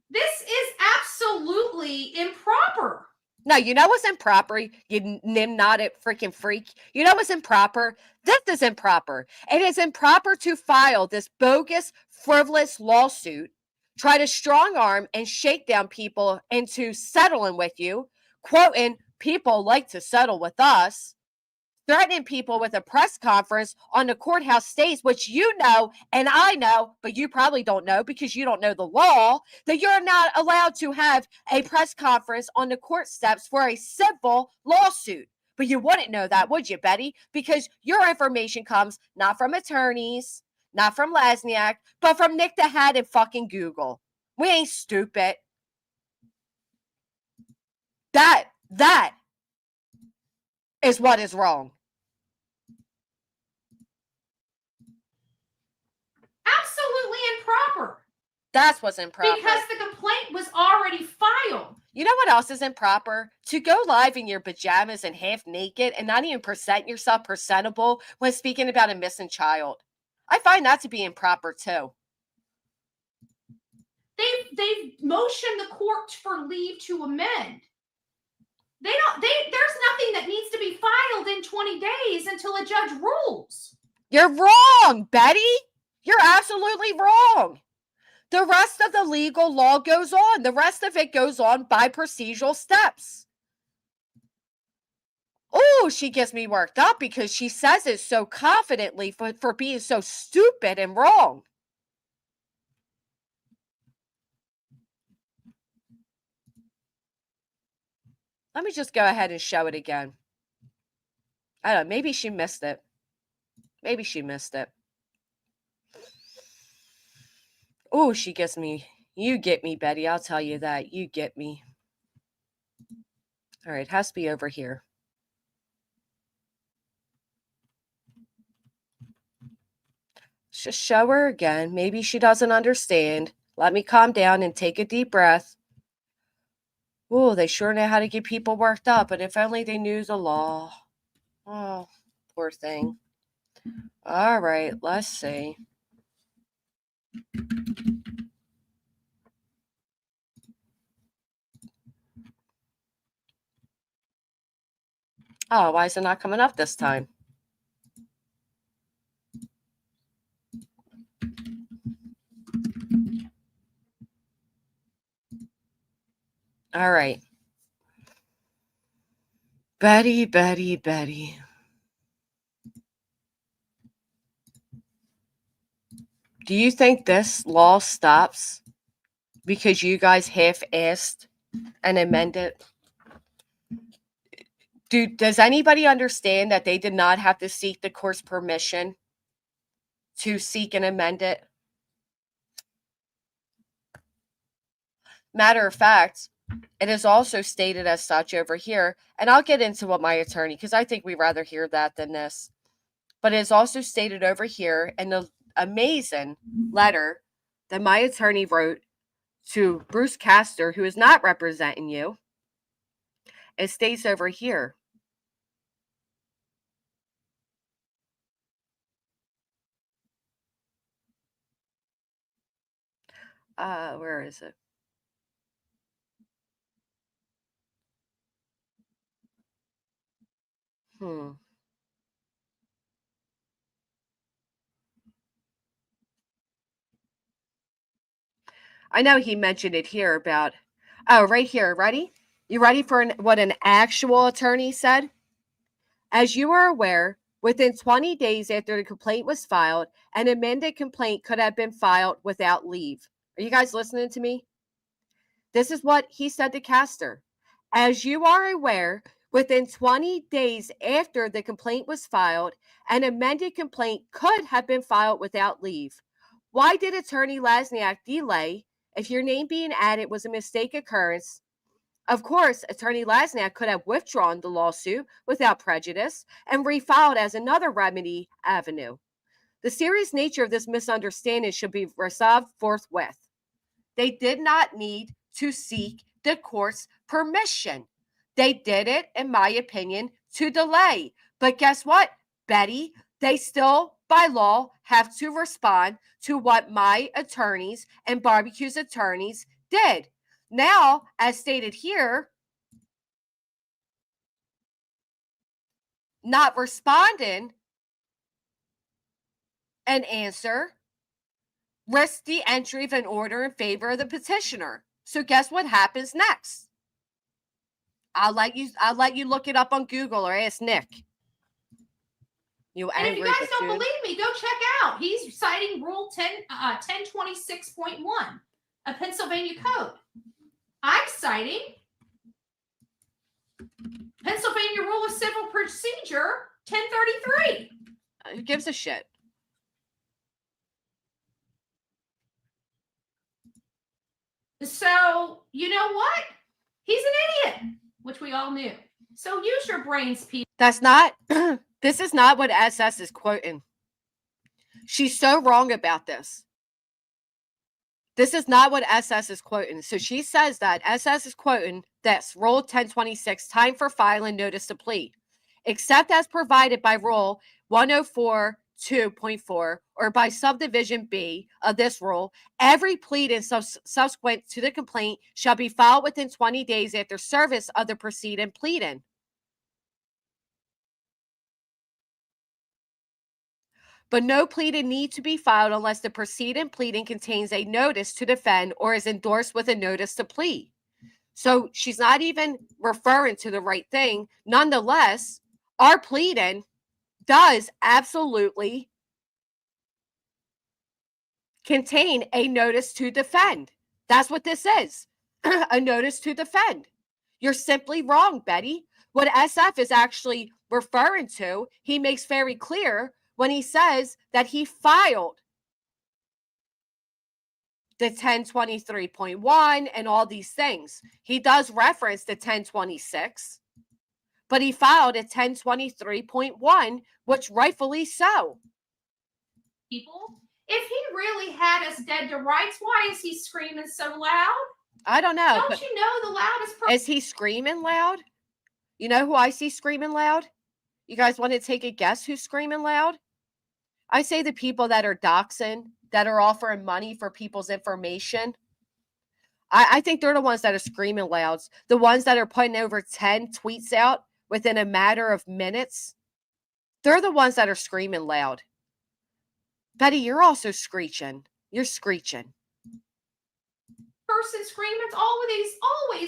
This is absolutely improper. No, you know what's improper? You nim-nodded freaking freak. You know what's improper? This is improper. It is improper to file this bogus, frivolous lawsuit, try to strong arm and shake down people into settling with you, quoting, people like to settle with us, threatening people with a press conference on the courthouse stage, which you know and I know, but you probably don't know because you don't know the law, that you're not allowed to have a press conference on the court steps for a civil lawsuit. But you wouldn't know that, would you, Betty? Because your information comes not from attorneys, not from Lasniak, but from Nick the Hat and fucking Google. We ain't stupid. That is what is wrong. Absolutely improper. That's what's improper. Because the complaint was already filed. You know what else is improper? To go live in your pajamas and half naked and not even present yourself presentable when speaking about a missing child. I find that to be improper too. They've motioned the court for leave to amend. There's nothing that needs to be filed in 20 days until a judge rules. You're wrong, Betty. You're absolutely wrong. The rest of the legal law goes on. The rest of it goes on by procedural steps. Oh, she gets me worked up because she says it so confidently for being so stupid and wrong. Let me just go ahead and show it again. I don't know. Maybe she missed it. Maybe she missed it. Oh, she gets me. You get me, Betty. I'll tell you that. You get me. All right. It has to be over here. Just show her again. Maybe she doesn't understand. Let me calm down and take a deep breath. Oh, they sure know how to get people worked up. And if only they knew the law. Oh, poor thing. All right. Let's see. Oh, why is it not coming up this time? All right. Betty, Betty, Betty. Do you think this law stops because you guys half-assed and amended? Does anybody understand that they did not have to seek the court's permission to seek and amend it? Matter of fact, it is also stated as such over here, and I'll get into what my attorney, because I think we'd rather hear that than this. But it is also stated over here in the amazing letter that my attorney wrote to Bruce Castor, who is not representing you. It states over here. Where is it? I know he mentioned it here about, right here. Ready? You ready for what an actual attorney said? As you are aware, within 20 days after the complaint was filed, an amended complaint could have been filed without leave. Are you guys listening to me? This is what he said to Castor. As you are aware, within 20 days after the complaint was filed, an amended complaint could have been filed without leave. Why did Attorney Lasniak delay if your name being added was a mistake occurrence? Of course, Attorney Lasniak could have withdrawn the lawsuit without prejudice and refiled as another remedy avenue. The serious nature of this misunderstanding should be resolved forthwith. They did not need to seek the court's permission. They did it, in my opinion, to delay. But guess what, Betty? They still, by law, have to respond to what my attorneys and Barbecue's attorneys did. Now, as stated here, not responding an answer risks the entry of an order in favor of the petitioner. So guess what happens next? I'll let you look it up on Google or ask Nick. And if you guys don't believe me, go check out. He's citing Rule 1026.1 of Pennsylvania Code. I'm citing Pennsylvania Rule of Civil Procedure 1033. Who gives a shit? So, you know what? He's an idiot, which we all knew. So use your brains, people. That's not, this is not what SS is quoting. She's so wrong about this. This is not what SS is quoting. So she says that SS is quoting this, Rule 1026, time for filing notice to plea. Except as provided by Rule 104.2.4 or by subdivision B of this rule, every pleading subsequent to the complaint shall be filed within 20 days after service of the preceding pleading. But no pleading need to be filed unless the preceding pleading contains a notice to defend or is endorsed with a notice to plead. So she's not even referring to the right thing. Nonetheless, our pleading does absolutely contain a notice to defend. That's what this is, a notice to defend. You're simply wrong, Betty. What SF is actually referring to, he makes very clear when he says that he filed the 1023.1 and all these things. He does reference the 1026, but he filed a 1023.1, which rightfully so. People, if he really had us dead to rights, why is he screaming so loud? I don't know. Don't you know the loudest person? Is he screaming loud? You know who I see screaming loud? You guys want to take a guess who's screaming loud? I say the people that are doxing, that are offering money for people's information. I think they're the ones that are screaming loud. The ones that are putting over 10 tweets out within a matter of minutes. They're the ones that are screaming loud. Betty, you're also screeching. You're screeching. person screaming. It's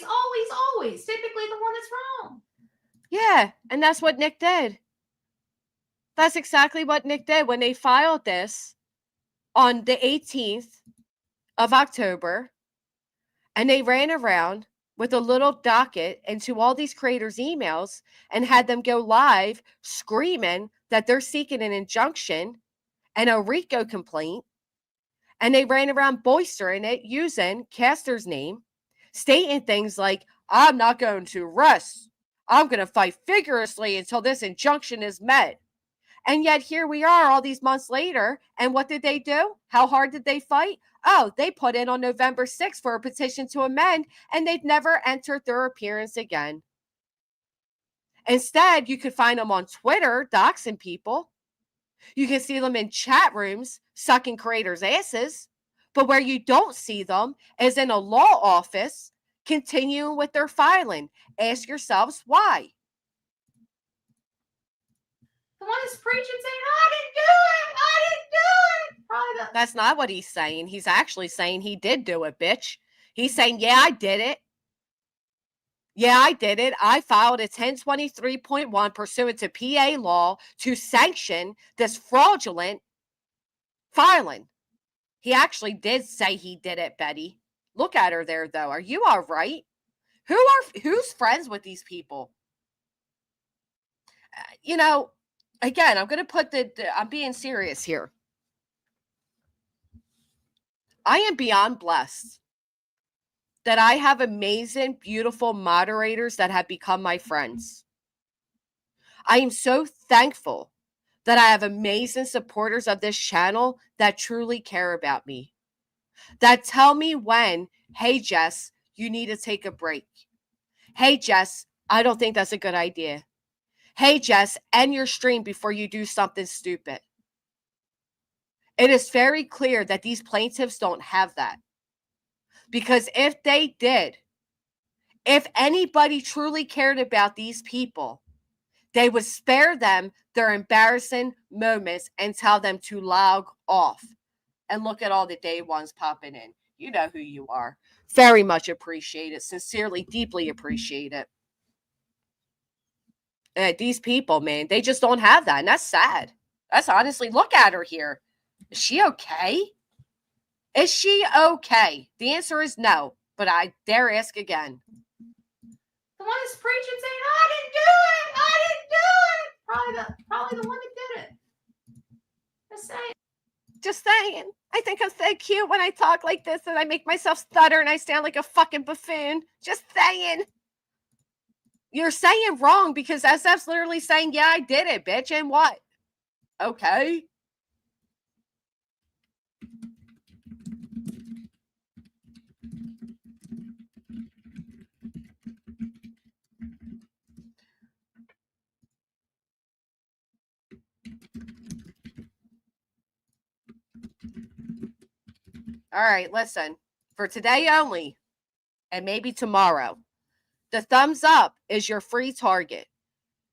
always typically the one that's wrong. Yeah, and that's what Nick did. That's exactly what Nick did when they filed this on the 18th of October. And they ran around with a little docket into all these creators' emails and had them go live screaming that they're seeking an injunction and a RICO complaint. And they ran around boistering it using Castor's name, stating things like, I'm not going to rest. I'm going to fight vigorously until this injunction is met. And yet here we are all these months later. And what did they do? How hard did they fight? Oh, they put in on November 6th for a petition to amend, and they've never entered their appearance again. Instead, you could find them on Twitter doxing people. You can see them in chat rooms sucking creators' asses. But where you don't see them is in a law office continuing with their filing. Ask yourselves why. The one that's preaching saying, I didn't do it. Probably That's not what he's saying. He's actually saying he did do it, bitch. He's saying, yeah, I did it. Yeah, I did it. I filed a 1023.1 pursuant to PA law to sanction this fraudulent filing. He actually did say he did it, Betty. Look at her there, though. Are you all right? Who's friends with these people? Again, I'm going to put I'm being serious here. I am beyond blessed that I have amazing, beautiful moderators that have become my friends. I am so thankful that I have amazing supporters of this channel that truly care about me, that tell me when, hey, Jess, you need to take a break. Hey, Jess, I don't think that's a good idea. Hey, Jess, end your stream before you do something stupid. It is very clear that these plaintiffs don't have that. Because if they did, if anybody truly cared about these people, they would spare them their embarrassing moments and tell them to log off. And look at all the day ones popping in. You know who you are. Very much appreciate it. Sincerely, deeply appreciate it. These people, man, they just don't have that. And that's sad. That's honestly, look at her here. Is she okay? Is she okay? The answer is no, but I dare ask again. the one that's preaching saying, I didn't do it. Probably the one that did it. Just saying. I think I'm so cute when I talk like this and I make myself stutter and I sound like a fucking buffoon. Just saying. You're saying wrong because SF's literally saying, yeah, I did it, bitch. And what? Okay. All right, listen. For today only, and maybe tomorrow, the thumbs up is your free target.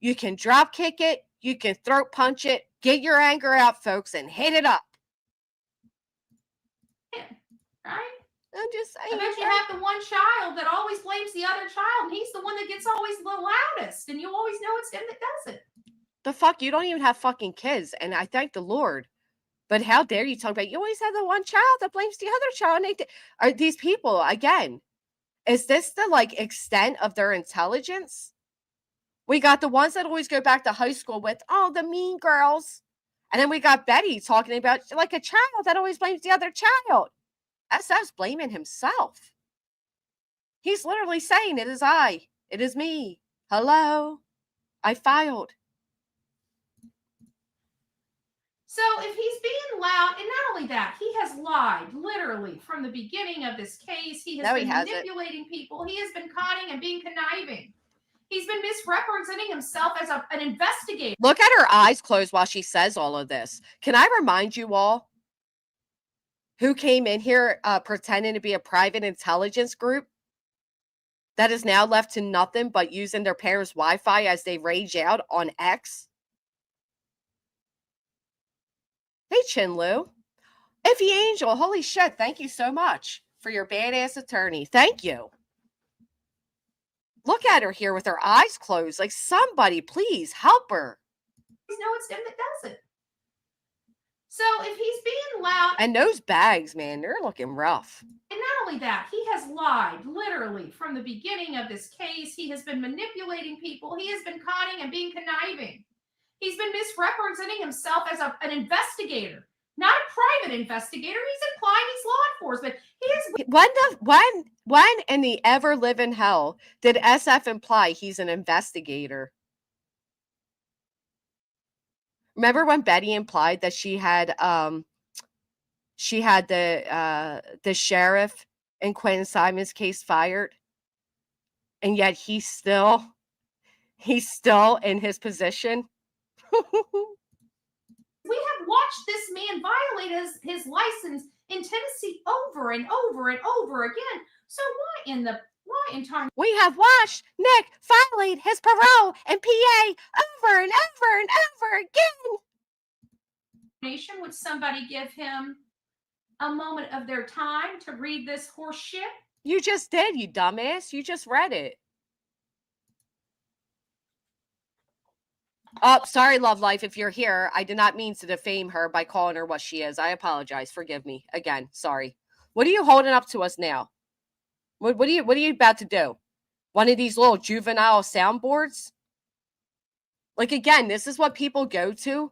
You can drop kick it, you can throat punch it, get your anger out, folks, and hit it up. Right? I'm just saying. I bet you have the one child that always blames the other child, and he's the one that gets always the loudest, and you always know it's him that does it. The fuck? You don't even have fucking kids, and I thank the Lord. But how dare you talk about, you always have the one child that blames the other child. And are these people, again, is this the extent of their intelligence? We got the ones that always go back to high school with, oh, the mean girls. And then we got Betty talking about like a child that always blames the other child. SF's blaming himself. He's literally saying, it is I. It is me. Hello. I filed. So if he's being loud, and not only that, he has lied literally from the beginning of this case. He has been manipulating people. He has been conning and being conniving. He's been misrepresenting himself as an investigator. Look at her eyes closed while she says all of this. Can I remind you all who came in here pretending to be a private intelligence group that is now left to nothing but using their parents' Wi-Fi as they rage out on X? Hey, Chinlu. Iffy Angel, holy shit, thank you so much for your badass attorney. Thank you. Look at her here with her eyes closed. Like, somebody, please help her. No, it's him that does it. So if he's being loud. And those bags, man, they're looking rough. And not only that, he has lied literally from the beginning of this case. He has been manipulating people. He has been conning and being conniving. He's been misrepresenting himself as an investigator, not a private investigator. He's implying he's law enforcement. He is. When in the ever living hell did SF imply he's an investigator? Remember when Betty implied that she had the sheriff in Quentin Simon's case fired, and yet he's still in his position? We have watched this man violate his license in Tennessee over and over and over again. So why in time? We have watched Nick violate his parole and PA over and over and over again. Nation, would somebody give him a moment of their time to read this horse shit? You just did, you dumbass. You just read it. Oh, sorry, Love Life. If you're here, I did not mean to defame her by calling her what she is. I apologize. Forgive me. Again, sorry. What are you holding up to us now? What are you about to do? One of these little juvenile soundboards? Like, again, this is what people go to.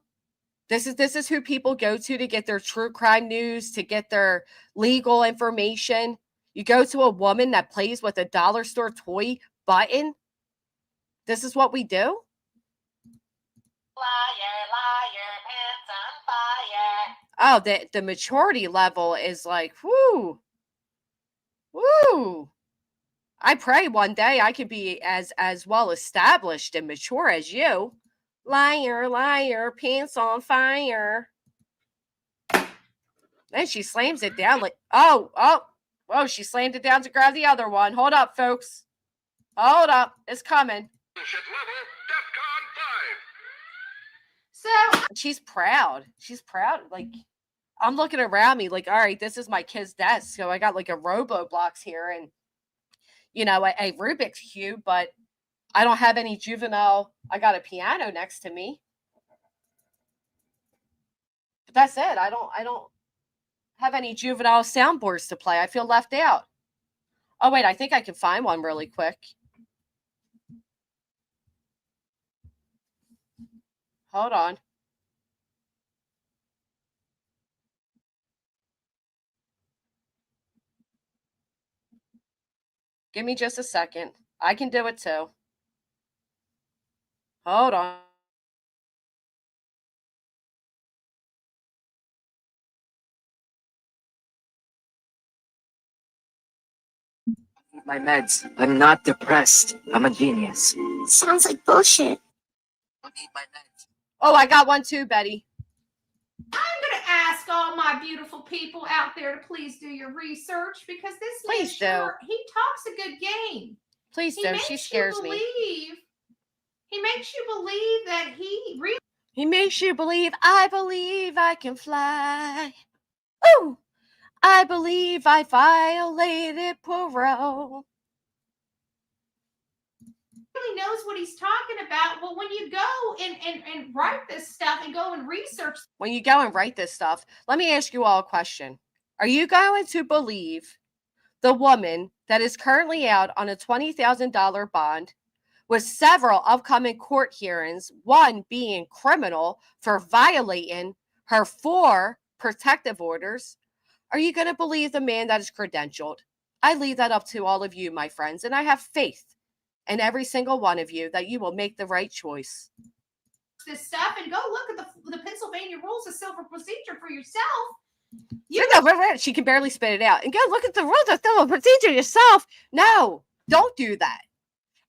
This is who people go to get their true crime news, to get their legal information. You go to a woman that plays with a dollar store toy button. This is what we do? Liar, liar, pants on fire. Oh, the maturity level is like, whoo. Woo. I pray one day I could be as well established and mature as you. Liar, liar, pants on fire. Then she slams it down like, oh, she slammed it down to grab the other one. Hold up, folks. Hold up. It's coming. So she's proud. She's proud. Like, I'm looking around me like, all right, this is my kid's desk. So I got like a Roblox here and, you know, a Rubik's Cube, but I don't have any juvenile. I got a piano next to me. But that's it. I don't have any juvenile soundboards to play. I feel left out. Oh, wait, I think I can find one really quick. Hold on. Give me just a second. I can do it too. Hold on. My meds. I'm not depressed. I'm a genius. Sounds like bullshit. I need my meds. Oh, I got one too, Betty. I'm going to ask all my beautiful people out there to please do your research because this please man, he talks a good game. Please do. She scares me. He makes you believe that he makes you believe I can fly. Ooh, I believe I violated parole. Really knows what he's talking about. Well, when you go and write this stuff and go and research. When you go and write this stuff, let me ask you all a question. Are you going to believe the woman that is currently out on a $20,000 bond with several upcoming court hearings, one being criminal for violating her 4 protective orders? Are you going to believe the man that is credentialed? I leave that up to all of you, my friends, and I have faith in every single one of you that you will make the right choice. This stuff and go look at the Pennsylvania rules of civil procedure for yourself. She can barely spit it out. And go look at the rules of civil procedure yourself. No, don't do that.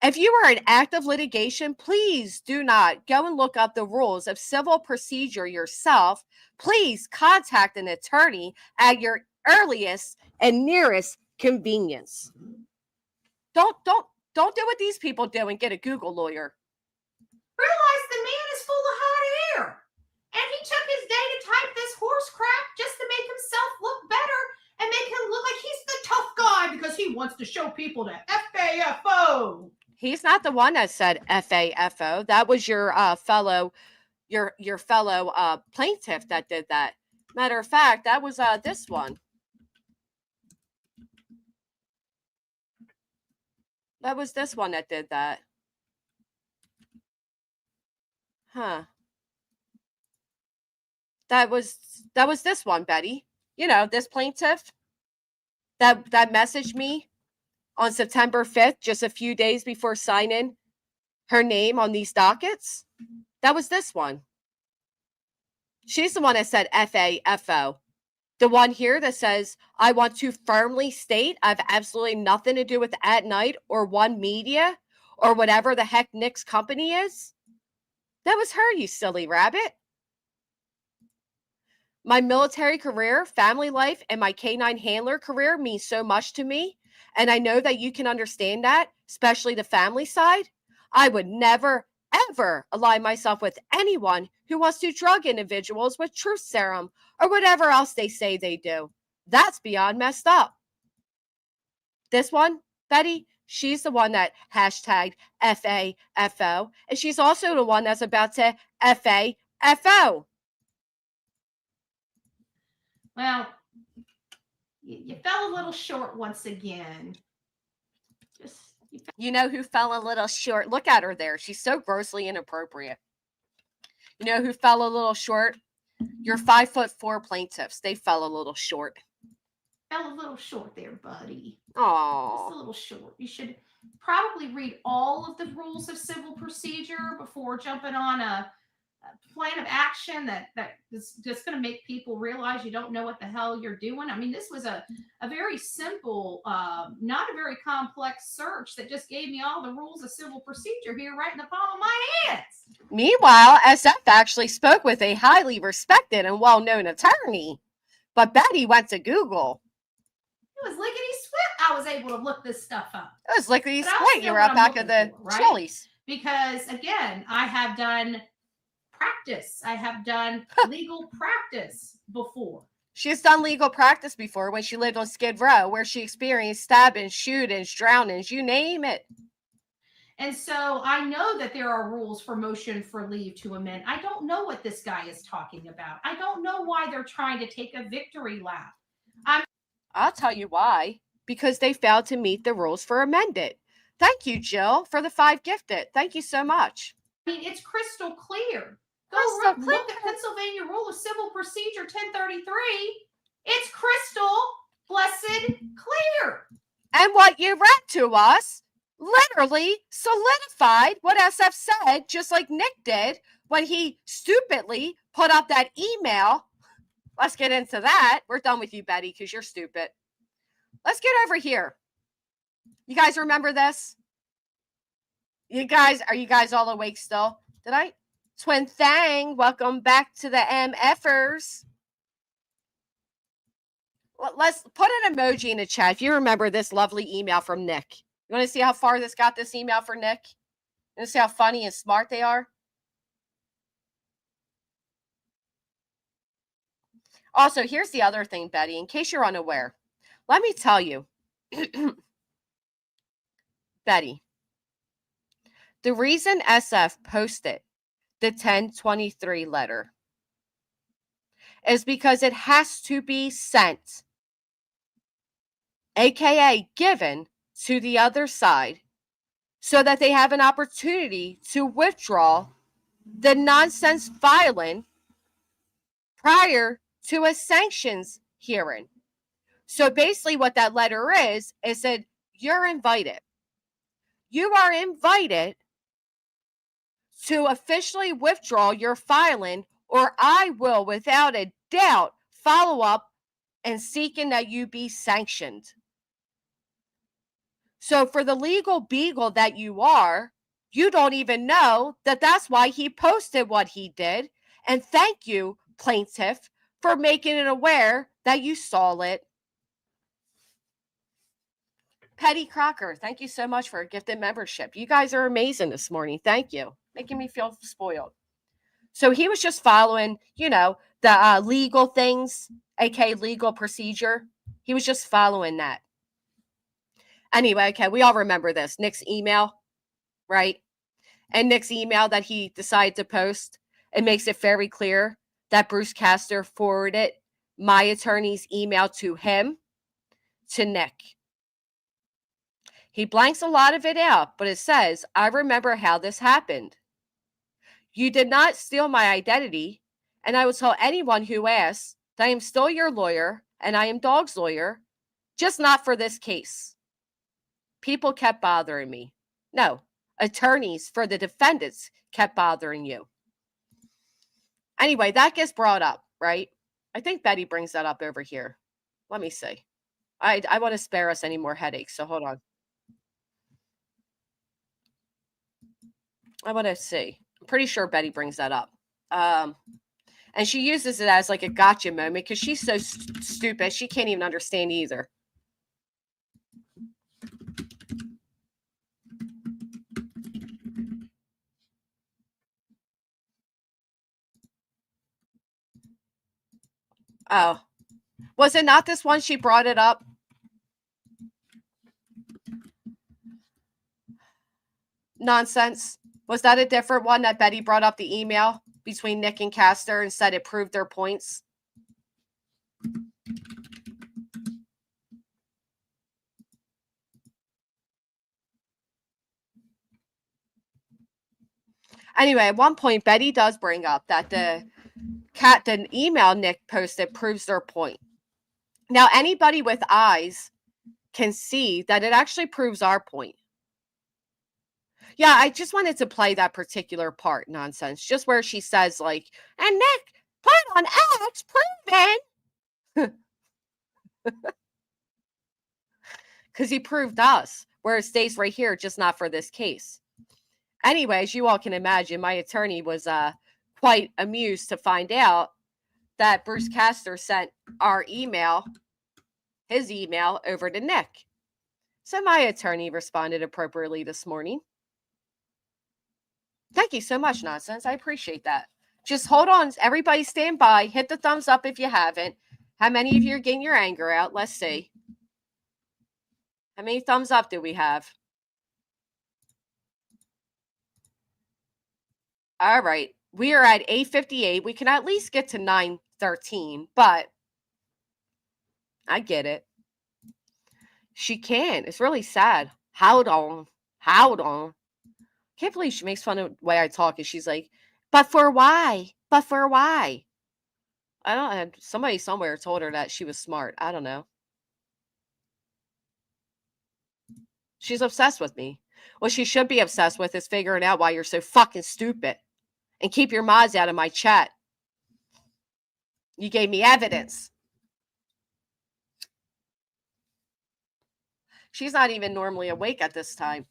If you are in active litigation, please do not go and look up the rules of civil procedure yourself. Please contact an attorney at your earliest and nearest convenience. Don't do what these people do and get a Google lawyer. Realize the man is full of hot air. And he took his day to type this horse crap just to make himself look better and make him look like he's the because he wants to show people that FAFO. He's not the one that said FAFO. That was your fellow plaintiff that did that. Matter of fact, that was this one. That was this one that did that. Huh. That was this one, Betty. You know, this plaintiff that messaged me on September 5th, just a few days before signing her name on these dockets. That was this one. She's the one that said FAFO. The one here that says, I want to firmly state I have absolutely nothing to do with At Night or One Media or whatever the heck Nick's company is. That was her, you silly rabbit. My military career, family life, and my canine handler career means so much to me. And I know that you can understand that, especially the family side. I would never, ever ally myself with anyone who wants to drug individuals with truth serum or whatever else they say they do. That's beyond messed up. This one, Betty, she's the one that hashtagged FAFO, and she's also the one that's about to FAFO. Well, you fell a little short once again. You know who fell a little short? Look at her there. She's so grossly inappropriate. You know who fell a little short? Your 5'4" plaintiffs. They fell a little short. Fell a little short there, buddy. Oh, just a little short. You should probably read all of the rules of civil procedure before jumping on a plan of action that is just going to make people realize you don't know what the hell you're doing. I mean, this was a very simple, not a very complex search that just gave me all the rules of civil procedure here right in the palm of my hands. Meanwhile, SF actually spoke with a highly respected and well-known attorney, but Betty went to Google. It was lickety-split. I was able to look this stuff up. It was lickety-split. You were out back of the Chili's. Because, again, I have done practice. I have done legal practice before. She's done legal practice before when she lived on Skid Row, where she experienced stabbings, shootings, drownings, you name it. And so I know that there are rules for motion for leave to amend. I don't know what this guy is talking about. I don't know why they're trying to take a victory lap. I'll tell you why. Because they failed to meet the rules for amended. Thank you, Jill, for the 5 gifted. Thank you so much. I mean, it's crystal clear. Look at Pennsylvania Rule of Civil Procedure 1033. It's crystal blessed clear. And what you read to us literally solidified what SF said, just like Nick did when he stupidly put up that email. Let's get into that. We're done with you, Betty, because you're stupid. Let's get over here. You guys remember this? Are you guys all awake still? Did I? Twin Thang, welcome back to the MFers. Well, let's put an emoji in the chat if you remember this lovely email from Nick. You want to see how far this got, this email for Nick? You want to see how funny and smart they are? Also, here's the other thing, Betty, in case you're unaware. Let me tell you, Betty, the reason SF posted the 1023 letter is because it has to be sent, aka given, to the other side so that they have an opportunity to withdraw the nonsense filing prior to a sanctions hearing. So basically what that letter is that you're invited. You are invited to officially withdraw your filing, or I will, without a doubt, follow up and seeking that you be sanctioned. So for the legal beagle that you are, you don't even know that that's why he posted what he did. And thank you, plaintiff, for making it aware that you saw it. Petty Crocker, thank you so much for a gifted membership. You guys are amazing this morning. Thank you. Making me feel spoiled. So he was just following, the legal things, aka legal procedure. He was just following that. Anyway, okay, we all remember this. Nick's email, right? And Nick's email that he decided to post, it makes it very clear that Bruce Castor forwarded my attorney's email to him, to Nick. He blanks a lot of it out, but it says, I remember how this happened. You did not steal my identity, and I will tell anyone who asks that I am still your lawyer and I am Dog's lawyer, just not for this case. People kept bothering me. No, attorneys for the defendants kept bothering you. Anyway, that gets brought up, right? I think Betty brings that up over here. Let me see. I want to spare us any more headaches, so hold on. I want to see. I'm pretty sure Betty brings that up. And she uses it as like a gotcha moment because she's so stupid. She can't even understand either. Oh, was it not this one she brought it up? Nonsense. Was that a different one that Betty brought up the email between Nick and Castor and said it proved their points? Anyway, at one point, Betty does bring up that the email Nick posted proves their point. Now, anybody with eyes can see that it actually proves our point. Yeah, I just wanted to play that particular part, nonsense, just where she says, like, and Nick, put on X, proven. Because he proved us, where it stays right here, just not for this case. Anyway, as you all can imagine, my attorney was quite amused to find out that Bruce Castor sent our email, his email, over to Nick. So my attorney responded appropriately this morning. Thank you so much, Nonsense. I appreciate that. Just hold on. Everybody stand by. Hit the thumbs up if you haven't. How many of you are getting your anger out? Let's see. How many thumbs up do we have? All right. We are at 8:58. We can at least get to 9:13, but I get it. She can. It's really sad. Hold on. Hold on. Can't believe she makes fun of the way I talk. And she's like, but for why? But for why? I don't know. Somebody somewhere told her that she was smart. I don't know. She's obsessed with me. What she should be obsessed with is figuring out why you're so fucking stupid. And keep your mods out of my chat. You gave me evidence. She's not even normally awake at this time.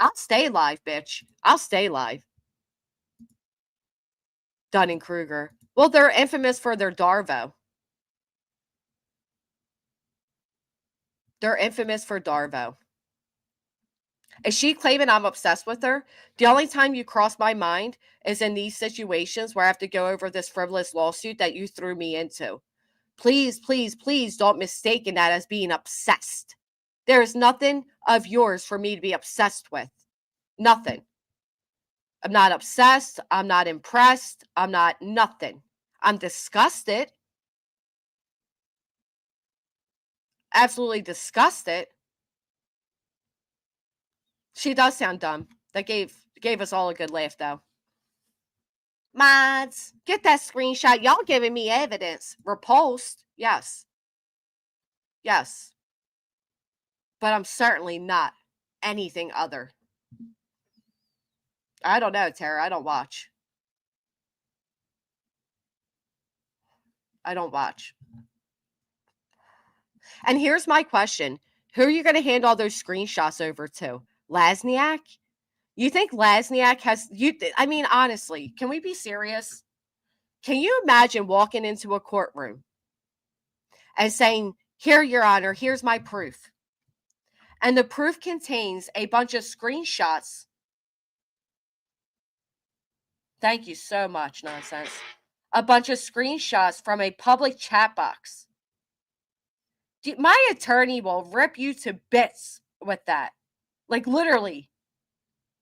I'll stay live, bitch. I'll stay live. Dunning-Kruger. Well, they're infamous for their Darvo. They're infamous for Darvo. Is she claiming I'm obsessed with her? The only time you cross my mind is in these situations where I have to go over this frivolous lawsuit that you threw me into. Please, please, please don't mistake that as being obsessed. There is nothing of yours for me to be obsessed with. Nothing. I'm not obsessed. I'm not impressed. I'm not nothing. I'm disgusted. Absolutely disgusted. She does sound dumb. That gave us all a good laugh, though. Mods, get that screenshot. Y'all giving me evidence. Repulsed. Yes. Yes. But I'm certainly not anything other. I don't know, Tara. I don't watch. I don't watch. And here's my question. Who are you going to hand all those screenshots over to? Lasniak? You think Lasniak has... I mean, honestly, can we be serious? Can you imagine walking into a courtroom and saying, here, Your Honor, here's my proof. And the proof contains a bunch of screenshots. Thank you so much, Nonsense. A bunch of screenshots from a public chat box. My attorney will rip you to bits with that. Like, literally.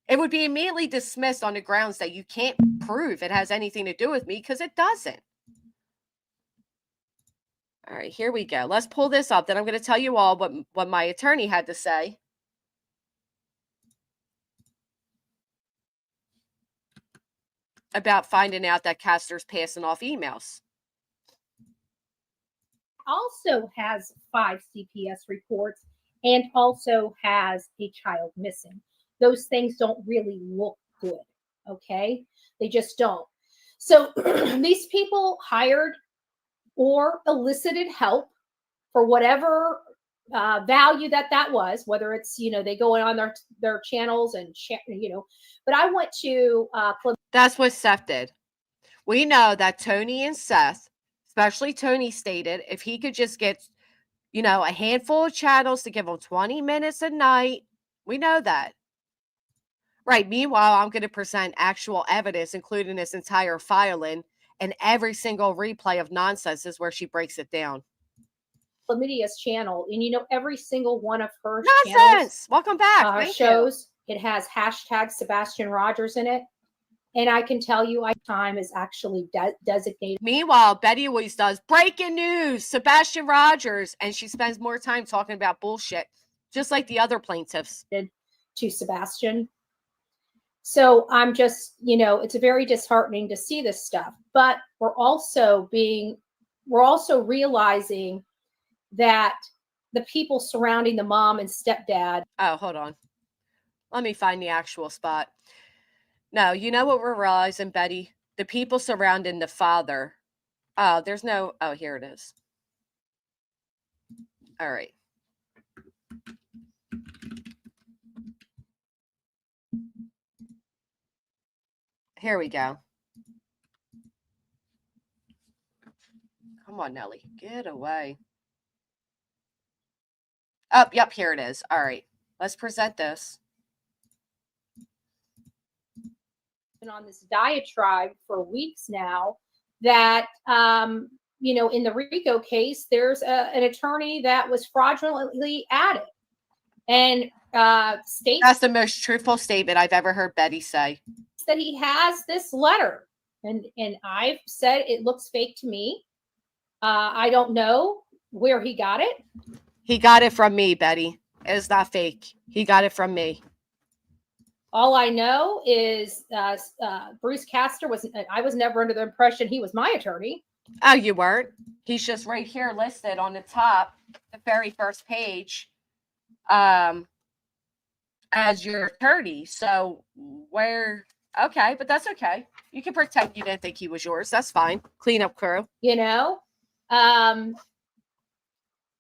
It would be immediately dismissed on the grounds that you can't prove it has anything to do with me, because it doesn't. All right, here we go. Let's pull this up. Then I'm going to tell you all what my attorney had to say. About finding out that Castor's passing off emails. Also has 5 CPS reports and also has a child missing. Those things don't really look good, okay? They just don't. So these people hired or elicited help for whatever value that was, whether it's, they go on their channels and, but I went to That's what Seth did. We know that Tony and Seth, especially Tony, stated if he could just get, a handful of channels to give him 20 minutes a night. We know that. Right. Meanwhile, I'm going to present actual evidence, including this entire filing and every single replay of nonsenses where she breaks it down. Chlamydia's channel, and every single one of her nonsense. Welcome back. Shows it has hashtag Sebastian Rogers in it, and I can tell you, time is actually designated. Meanwhile, Betty always does breaking news, Sebastian Rogers, and she spends more time talking about bullshit, just like the other plaintiffs. To Sebastian. So I'm just, it's very disheartening to see this stuff, but we're also realizing that the people surrounding the mom and stepdad. Oh, hold on. Let me find the actual spot. No, you know what we're realizing, Betty? The people surrounding the father. Oh, there's no. Oh, here it is. All right. Here we go. Come on, Nelly. Get away. Oh, yep, here it is. All right. Let's present this. Been on this diatribe for weeks now that, in the RICO case, there's an attorney that was fraudulently added. And states that's the most truthful statement I've ever heard Betty say. That he has this letter, and I've said it looks fake to me. I don't know where he got it. He got it from me, Betty. It's not fake. He got it from me. All I know is Bruce Castor I was never under the impression he was my attorney. Oh, you weren't? He's just right here listed on the top, the very first page, as your attorney. So okay, but that's okay. You can pretend you didn't think he was yours. That's fine. Cleanup crew.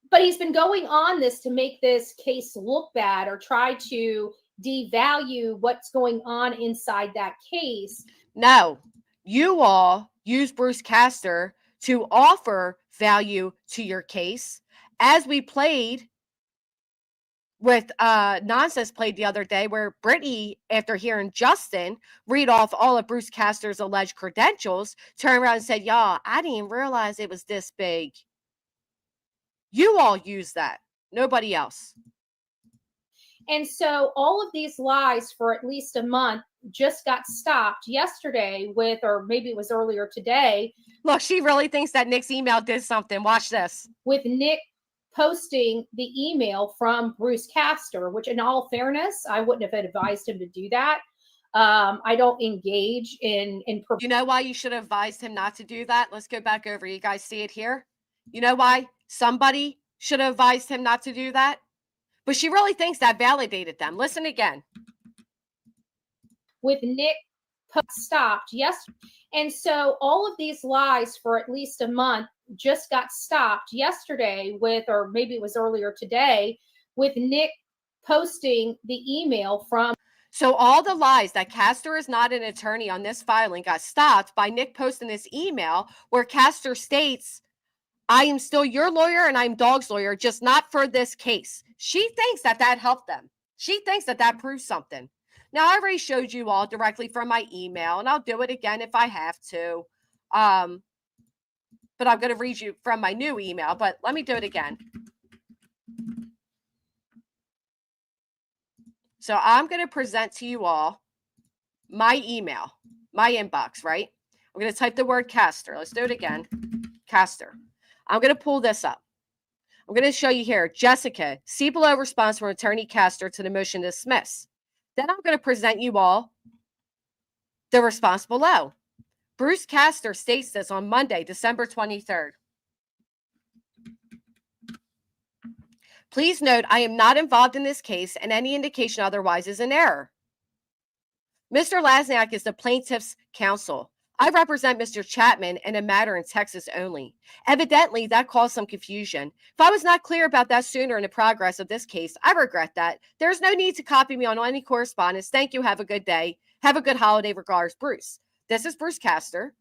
But he's been going on this to make this case look bad or try to devalue what's going on inside that case. No, you all use Bruce Castor to offer value to your case, as we played with nonsense played the other day, where Brittany, after hearing Justin read off all of Bruce Castor's alleged credentials, turned around and said, y'all, I didn't realize it was this big. You all use that. Nobody else. And so all of these lies for at least a month just got stopped yesterday or maybe it was earlier today. Look, she really thinks that Nick's email did something. Watch this. With Nick posting the email from Bruce Castor, which in all fairness, I wouldn't have advised him to do that. I don't engage in. You know why you should have advised him not to do that? Let's go back over. You guys see it here? You know why somebody should have advised him not to do that? But she really thinks that validated them. Listen again. With Nick stopped yesterday. And so all of these lies for at least a month just got stopped yesterday or maybe it was earlier today, with Nick posting the email from. So all the lies that Castor is not an attorney on this filing got stopped by Nick posting this email where Castor states, I am still your lawyer and I'm Dog's lawyer, just not for this case. She thinks that helped them. She thinks that proves something. Now, I already showed you all directly from my email, and I'll do it again if I have to. But I'm going to read you from my new email, but let me do it again. So I'm going to present to you all my email, my inbox, right? I'm going to type the word Castor. Let's do it again. Castor. I'm going to pull this up. I'm going to show you here. Jessica, see below response from Attorney Castor to the motion to dismiss. Then I'm going to present you all the response below. Bruce Castor states this on Monday, December 23rd. Please note, I am not involved in this case, and any indication otherwise is an error. Mr. Lasniak is the plaintiff's counsel. I represent Mr. Chapman in a matter in Texas only. Evidently, that caused some confusion. If I was not clear about that sooner in the progress of this case, I regret that. There's no need to copy me on any correspondence. Thank you. Have a good day. Have a good holiday. Regards, Bruce. This is Bruce Castor.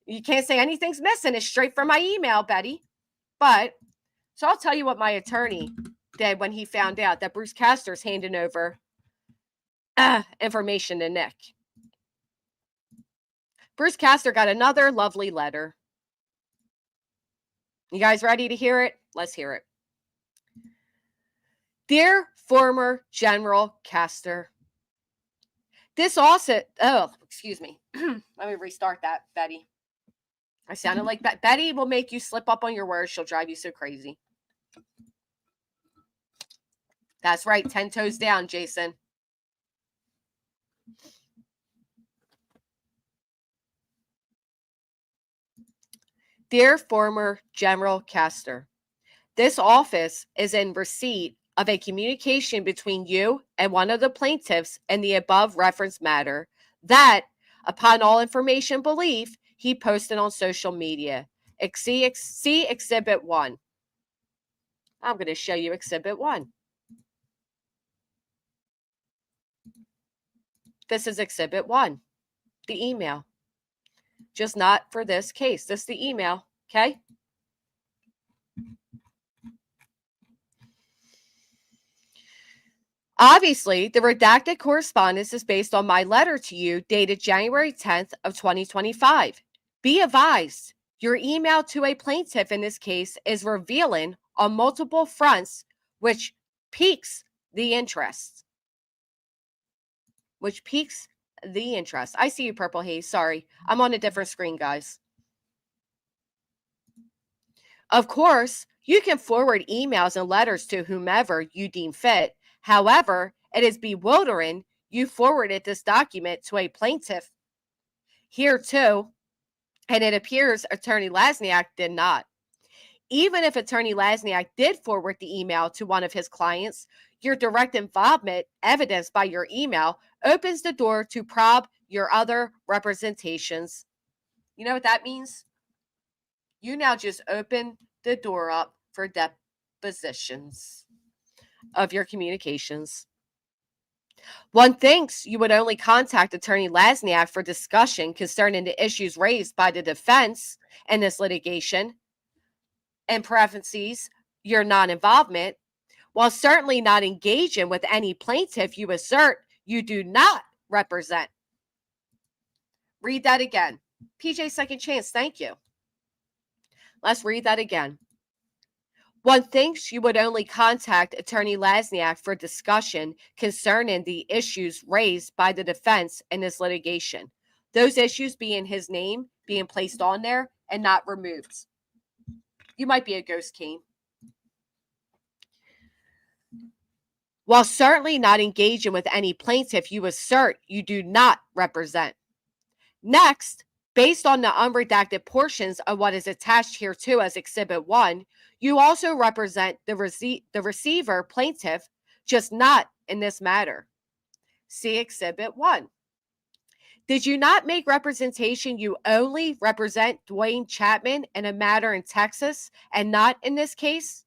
You can't say anything's missing. It's straight from my email, Betty. But, so I'll tell you what my attorney did when he found out that Bruce Castor's handing over information to Nick. Bruce Castor got another lovely letter. You guys ready to hear it? Let's hear it. Dear former General Castor, this also, excuse me. Let me restart that, Betty. I sounded like Betty will make you slip up on your words. She'll drive you so crazy. That's right. 10 toes down, Jason. Dear former General Castor, this office is in receipt of a communication between you and one of the plaintiffs in the above referenced matter that, upon all information belief, he posted on social media. See Exhibit 1. I'm going to show you Exhibit 1. This is Exhibit 1, the email. Just not for this case. This is the email, okay? Obviously, the redacted correspondence is based on my letter to you dated January 10th of 2025. Be advised, your email to a plaintiff in this case is revealing on multiple fronts, which piques the interest. I see you, Purple Haze. Sorry, I'm on a different screen, guys. Of course, you can forward emails and letters to whomever you deem fit. However, it is bewildering you forwarded this document to a plaintiff here too, and it appears Attorney Lasniak did not. Even if Attorney Lasniak did forward the email to one of his clients, your direct involvement, evidenced by your email, opens the door to probe your other representations. You know what that means? You now just open the door up for depositions of your communications. One thinks you would only contact Attorney Lasniak for discussion concerning the issues raised by the defense in this litigation, in parentheses, your non-involvement, while certainly not engaging with any plaintiff you assert you do not represent. Read that again. PJ Second Chance, thank you. Let's read that again. One thinks you would only contact Attorney Lasniak for discussion concerning the issues raised by the defense in this litigation. Those issues being his name being placed on there and not removed. You might be a ghost king. While certainly not engaging with any plaintiff you assert you do not represent. Next, based on the unredacted portions of what is attached hereto as Exhibit 1, you also represent the receiver plaintiff, just not in this matter. See Exhibit 1. Did you not make representation you only represent Dwayne Chapman in a matter in Texas and not in this case?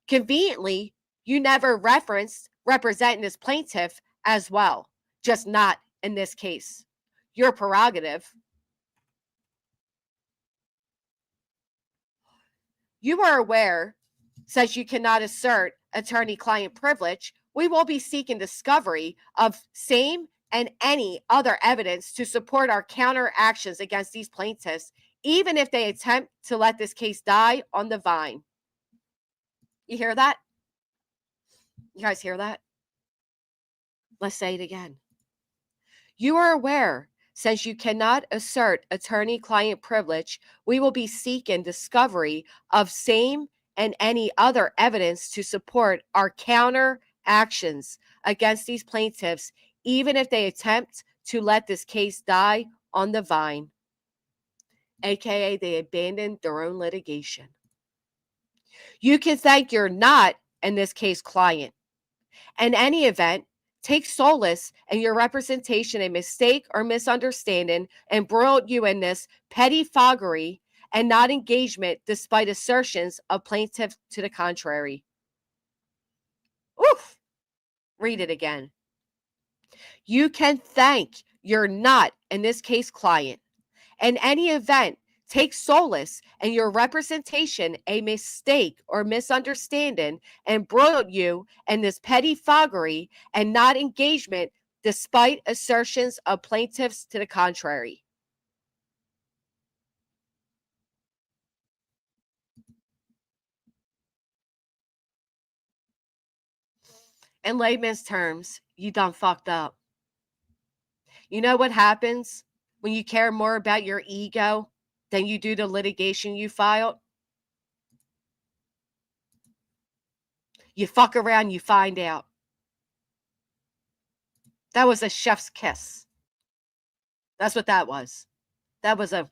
Conveniently, you never referenced representing this plaintiff as well, just not in this case. Your prerogative. You are aware, says you cannot assert attorney-client privilege, we will be seeking discovery of same and any other evidence to support our counter-actions against these plaintiffs, even if they attempt to let this case die on the vine. You hear that? You guys hear that? Let's say it again. You are aware, since you cannot assert attorney-client privilege, we will be seeking discovery of same and any other evidence to support our counter actions against these plaintiffs, even if they attempt to let this case die on the vine, aka they abandoned their own litigation. You can thank your not, in this case, client. In any event, take solace in your representation a mistake or misunderstanding embroiled you in this pettifoggery and not engagement despite assertions of plaintiff to the contrary. Oof! Read it again. You can thank your not, in this case, client. In any event, take solace in your representation a mistake or misunderstanding embroiled you in this pettifoggery and not engagement despite assertions of plaintiffs to the contrary. In layman's terms, you done fucked up. You know what happens when you care more about your ego than you do the litigation you filed? You fuck around, you find out. That was a chef's kiss. That's what that was. That was a...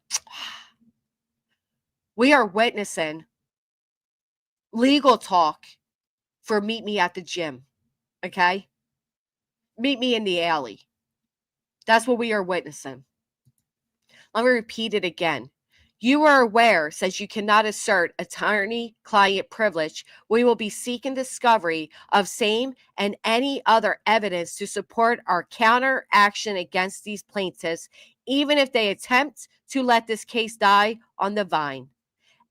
We are witnessing legal talk for meet me at the gym, okay? Meet me in the alley. That's what we are witnessing. Let me repeat it again. You are aware, since you cannot assert attorney-client privilege, we will be seeking discovery of same and any other evidence to support our counter action against these plaintiffs, even if they attempt to let this case die on the vine.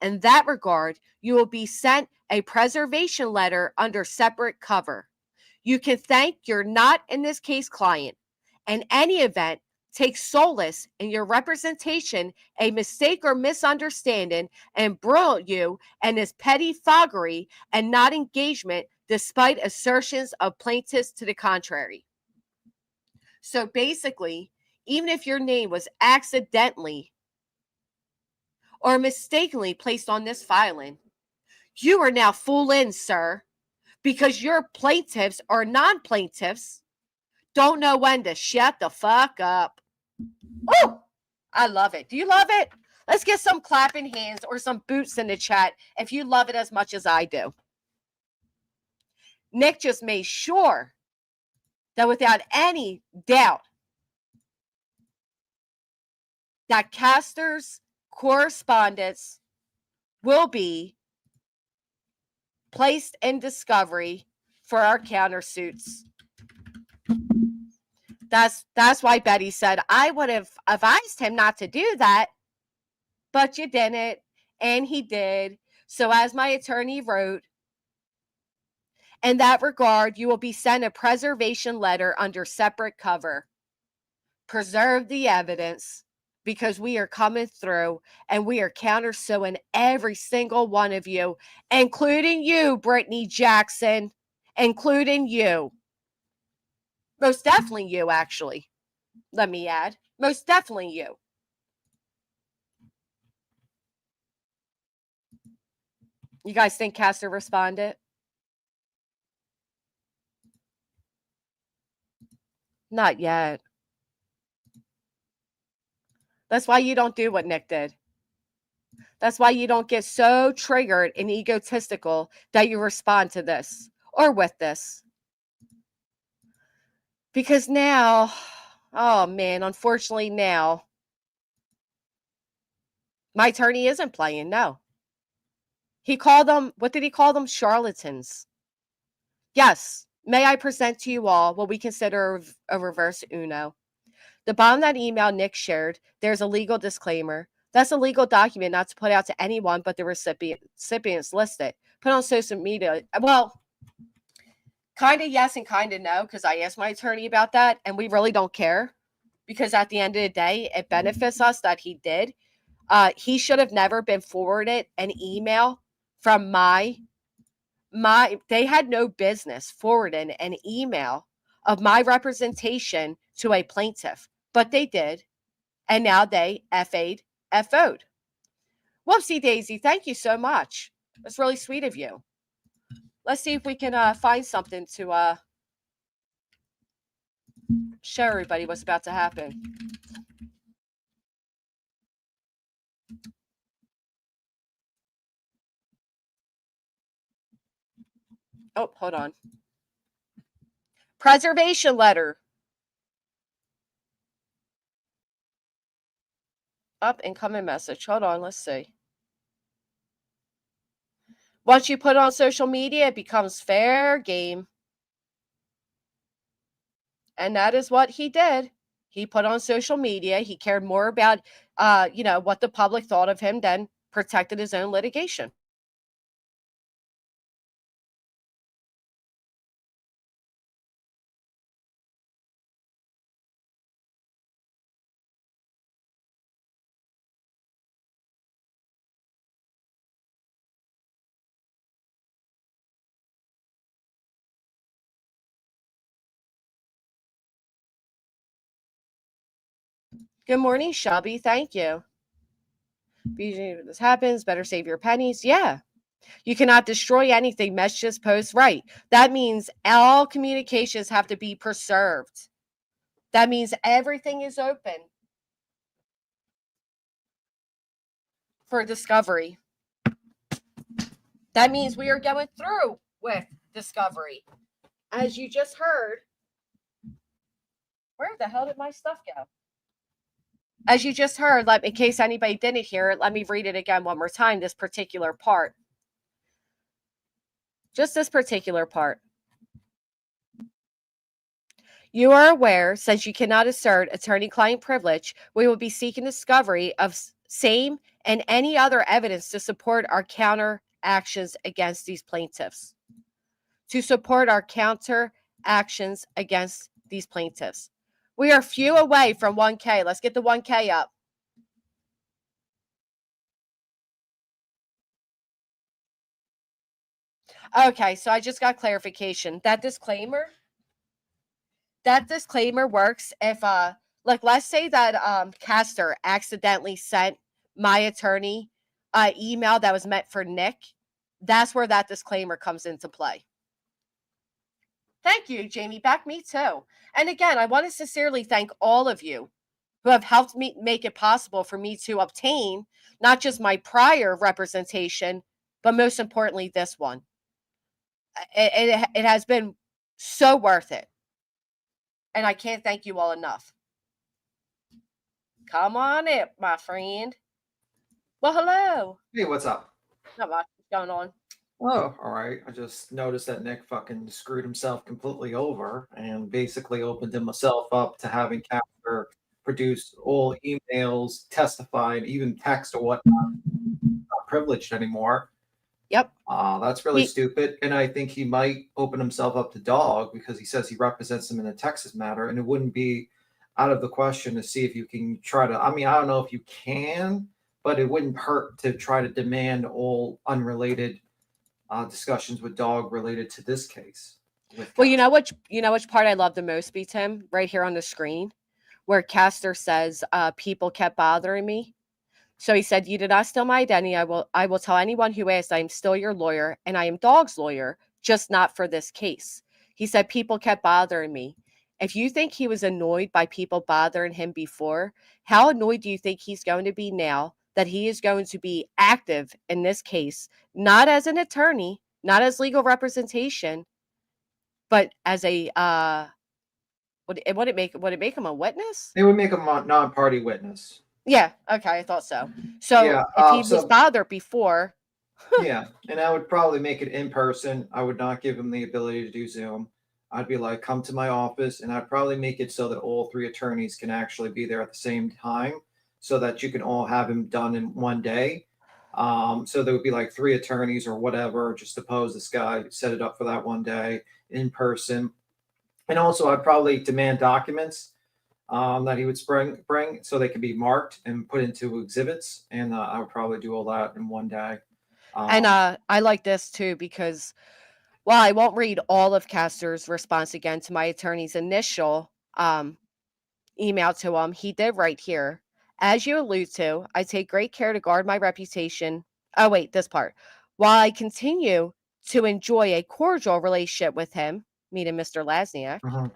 In that regard, you will be sent a preservation letter under separate cover. You can thank your not, in this case, client. In any event, take solace in your representation a mistake or misunderstanding embroiled you in this pettifoggery and not engagement despite assertions of plaintiffs to the contrary. So basically, even if your name was accidentally or mistakenly placed on this filing, you are now full in, sir, because your plaintiffs or non-plaintiffs don't know when to shut the fuck up. Oh, I love it. Do you love it? Let's get some clapping hands or some boots in the chat if you love it as much as I do. Nick just made sure that without any doubt that Castor's correspondence will be placed in discovery for our countersuits. That's why Betty said, I would have advised him not to do that, but you didn't, and he did. So as my attorney wrote, in that regard, you will be sent a preservation letter under separate cover. Preserve the evidence, because we are coming through and we are countersuing every single one of you, including you, Brittany Jackson, including you. Most definitely you, actually. Let me add. Most definitely you. You guys think Castor responded? Not yet. That's why you don't do what Nick did. That's why you don't get so triggered and egotistical that you respond to this or with this. Because now, oh man, unfortunately now, my attorney isn't playing, no. He called them, what did he call them? Charlatans. Yes, may I present to you all what we consider a reverse Uno. The bottom of that email Nick shared, there's a legal disclaimer. That's a legal document not to put out to anyone but the recipients listed. Put on social media. Well, kind of yes and kind of no, because I asked my attorney about that, and we really don't care, because at the end of the day, it benefits us that he did. He should have never been forwarded an email from they had no business forwarding an email of my representation to a plaintiff, but they did. And now they FO'd. Whoopsie daisy, thank you so much. That's really sweet of you. Let's see if we can find something to show everybody what's about to happen. Oh, hold on. Preservation letter. Up incoming message. Hold on, let's see. Once you put it on social media, it becomes fair game. And that is what he did. He put on social media. He cared more about, what the public thought of him than protected his own litigation. Good morning, Shelby. Thank you. This happens. Better save your pennies. Yeah. You cannot destroy anything. Messages post. Right. That means all communications have to be preserved. That means everything is open for discovery. That means we are going through with discovery. As you just heard, where the hell did my stuff go? As you just heard, in case anybody didn't hear it, let me read it again one more time, this particular part. Just this particular part. You are aware, since you cannot assert attorney-client privilege, we will be seeking discovery of same and any other evidence to support our counter actions against these plaintiffs. To support our counter actions against these plaintiffs. We are few away from 1K. Let's get the 1K up. Okay, so I just got clarification. That disclaimer works if let's say that Castor accidentally sent my attorney an email that was meant for Nick. That's where that disclaimer comes into play. Thank you, Jamie. Back me too. And again, I want to sincerely thank all of you who have helped me make it possible for me to obtain not just my prior representation, but most importantly, this one. It has been so worth it. And I can't thank you all enough. Come on in, my friend. Well, hello. Hey, what's up? Not much. What's going on? Oh, all right. I just noticed that Nick fucking screwed himself completely over and basically opened himself up to having Casper produce all emails, testify, and even text or whatnot. Not privileged anymore. Yep. That's really stupid. And I think he might open himself up to Dog because he says he represents him in a Texas matter. And it wouldn't be out of the question to see if you can try to, I don't know if you can, but it wouldn't hurt to try to demand all unrelated discussions with Dog related to this case. Well, you know which part I love the most, B. Tim, right here on the screen, where Castor says, people kept bothering me. So he said, you did not steal my identity. I will tell anyone who asks, I am still your lawyer and I am Dog's lawyer, just not for this case. He said, people kept bothering me. If you think he was annoyed by people bothering him before, how annoyed do you think he's going to be now that he is going to be active in this case, not as an attorney, not as legal representation, but as a would it make him a witness? It would make him a non-party witness. Yeah, okay, I thought so. So yeah, if he was bothered before. Yeah, and I would probably make it in person. I would not give him the ability to do Zoom. I'd be like, come to my office, and I'd probably make it so that all three attorneys can actually be there at the same time so that you can all have him done in one day. So there would be like three attorneys or whatever, just depose this guy, set it up for that one day in person. And also I'd probably demand documents that he would bring so they could be marked and put into exhibits. And I would probably do all that in one day. And I like this too, because Well, I won't read all of Castor's response again to my attorney's initial email to him. He did write here, as you allude to, I take great care to guard my reputation. Oh, wait, this part. While I continue to enjoy a cordial relationship with him, meaning Mr. Lasniak, Mhm.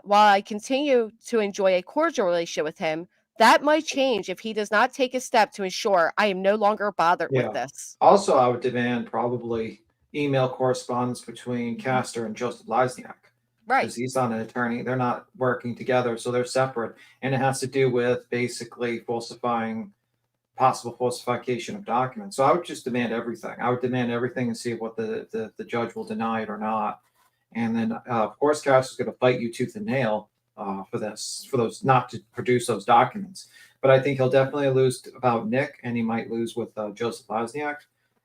while I continue to enjoy a cordial relationship with him, that might change if he does not take a step to ensure I am no longer bothered with Yeah. this. Also, I would demand probably email correspondence between Castor and Joseph Lizniak, Right. because he's not an attorney. They're not working together, so they're separate. And it has to do with basically possible falsification of documents. So I would just demand everything. I would demand everything and see what the judge will deny it or not. And then, of course, Castor's going to fight you tooth and nail for those not to produce those documents. But I think he'll definitely lose about Nick, and he might lose with Joseph Lizniak.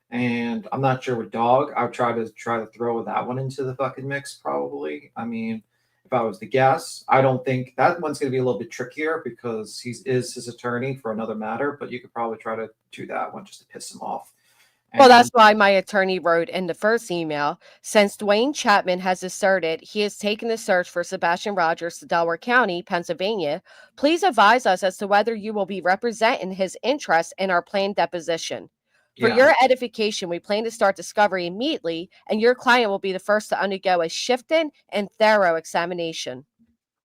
And I'm not sure with Dog. I would try to throw that one into the fucking mix, probably. I mean, if I was to guess, I don't think that one's going to be a little bit trickier because he is his attorney for another matter. But you could probably try to do that one just to piss him off. Well, that's And why my attorney wrote in the first email, since Dwayne Chapman has asserted he has taken the search for Sebastian Rogers to Delaware County, Pennsylvania, please advise us as to whether you will be representing his interests in our planned deposition. For yeah, your edification, we plan to start discovery immediately, and your client will be the first to undergo a shifting and thorough examination.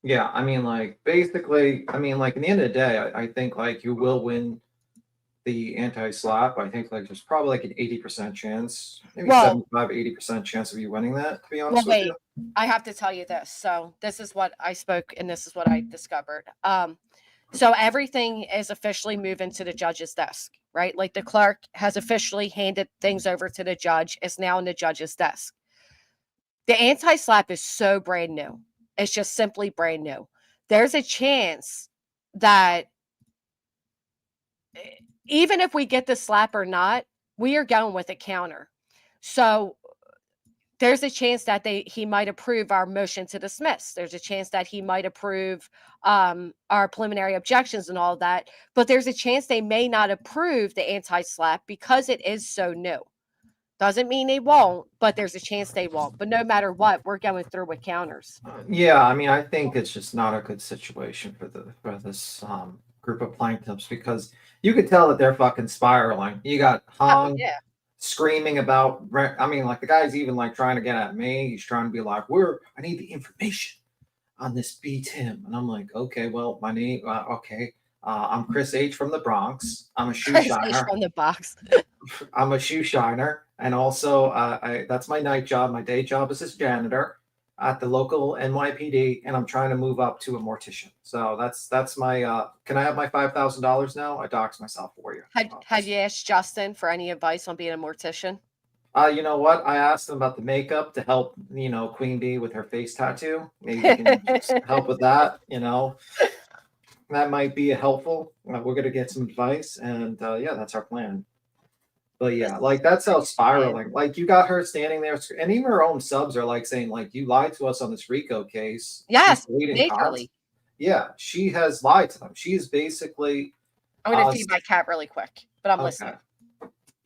yeah. I mean, like basically, I mean, like in the end of the day, I think like you will win the anti-slap. I think like there's probably like an 80% chance, maybe Well, 75, 80% chance of you winning that, to be well, honest with wait, you. I have to tell you this. So this is what I spoke, and this is what I discovered. So everything is officially moving to the judge's desk, right? Like the clerk has officially handed things over to the judge. It's now in the judge's desk. The anti-slap is so brand new. It's just simply brand new. There's a chance that even if we get the slap or not, we are going with a counter. So there's a chance that he might approve our motion to dismiss. There's a chance that he might approve our preliminary objections and all that. But there's a chance they may not approve the anti-slap because it is so new. Doesn't mean they won't, but there's a chance they won't. But no matter what, we're going through with counters. Yeah, I mean, I think it's just not a good situation for this group of plaintiffs because you could tell that they're fucking spiraling. You got Oh, Hong yeah. screaming about. I mean, like the guy's even like trying to get at me. He's trying to be like, I need the information on this B Tim," and I'm like, okay, well, my name, okay, I'm Chris H from the Bronx. I'm a shoe Chris H shiner. from the box. I'm a shoe shiner, and also that's my night job. My day job is as janitor at the local NYPD, and I'm trying to move up to a mortician. So that's my. Can I have my $5,000 now? I doxed myself for you. Have you asked Justin for any advice on being a mortician? You know what? I asked him about the makeup to help, Queen Bee with her face tattoo. Maybe he can just help with that. That might be helpful. We're gonna get some advice, and yeah, that's our plan. But This yeah, is like that's how crazy, man. spiraling. Like you got her standing there, and even her own subs are like saying, like, you lied to us on this RICO case. Yes, She's deleting cards. majorly. Yeah, she has lied to them. She is basically I'm going to uh, feed my cat really quick, but I'm okay. listening.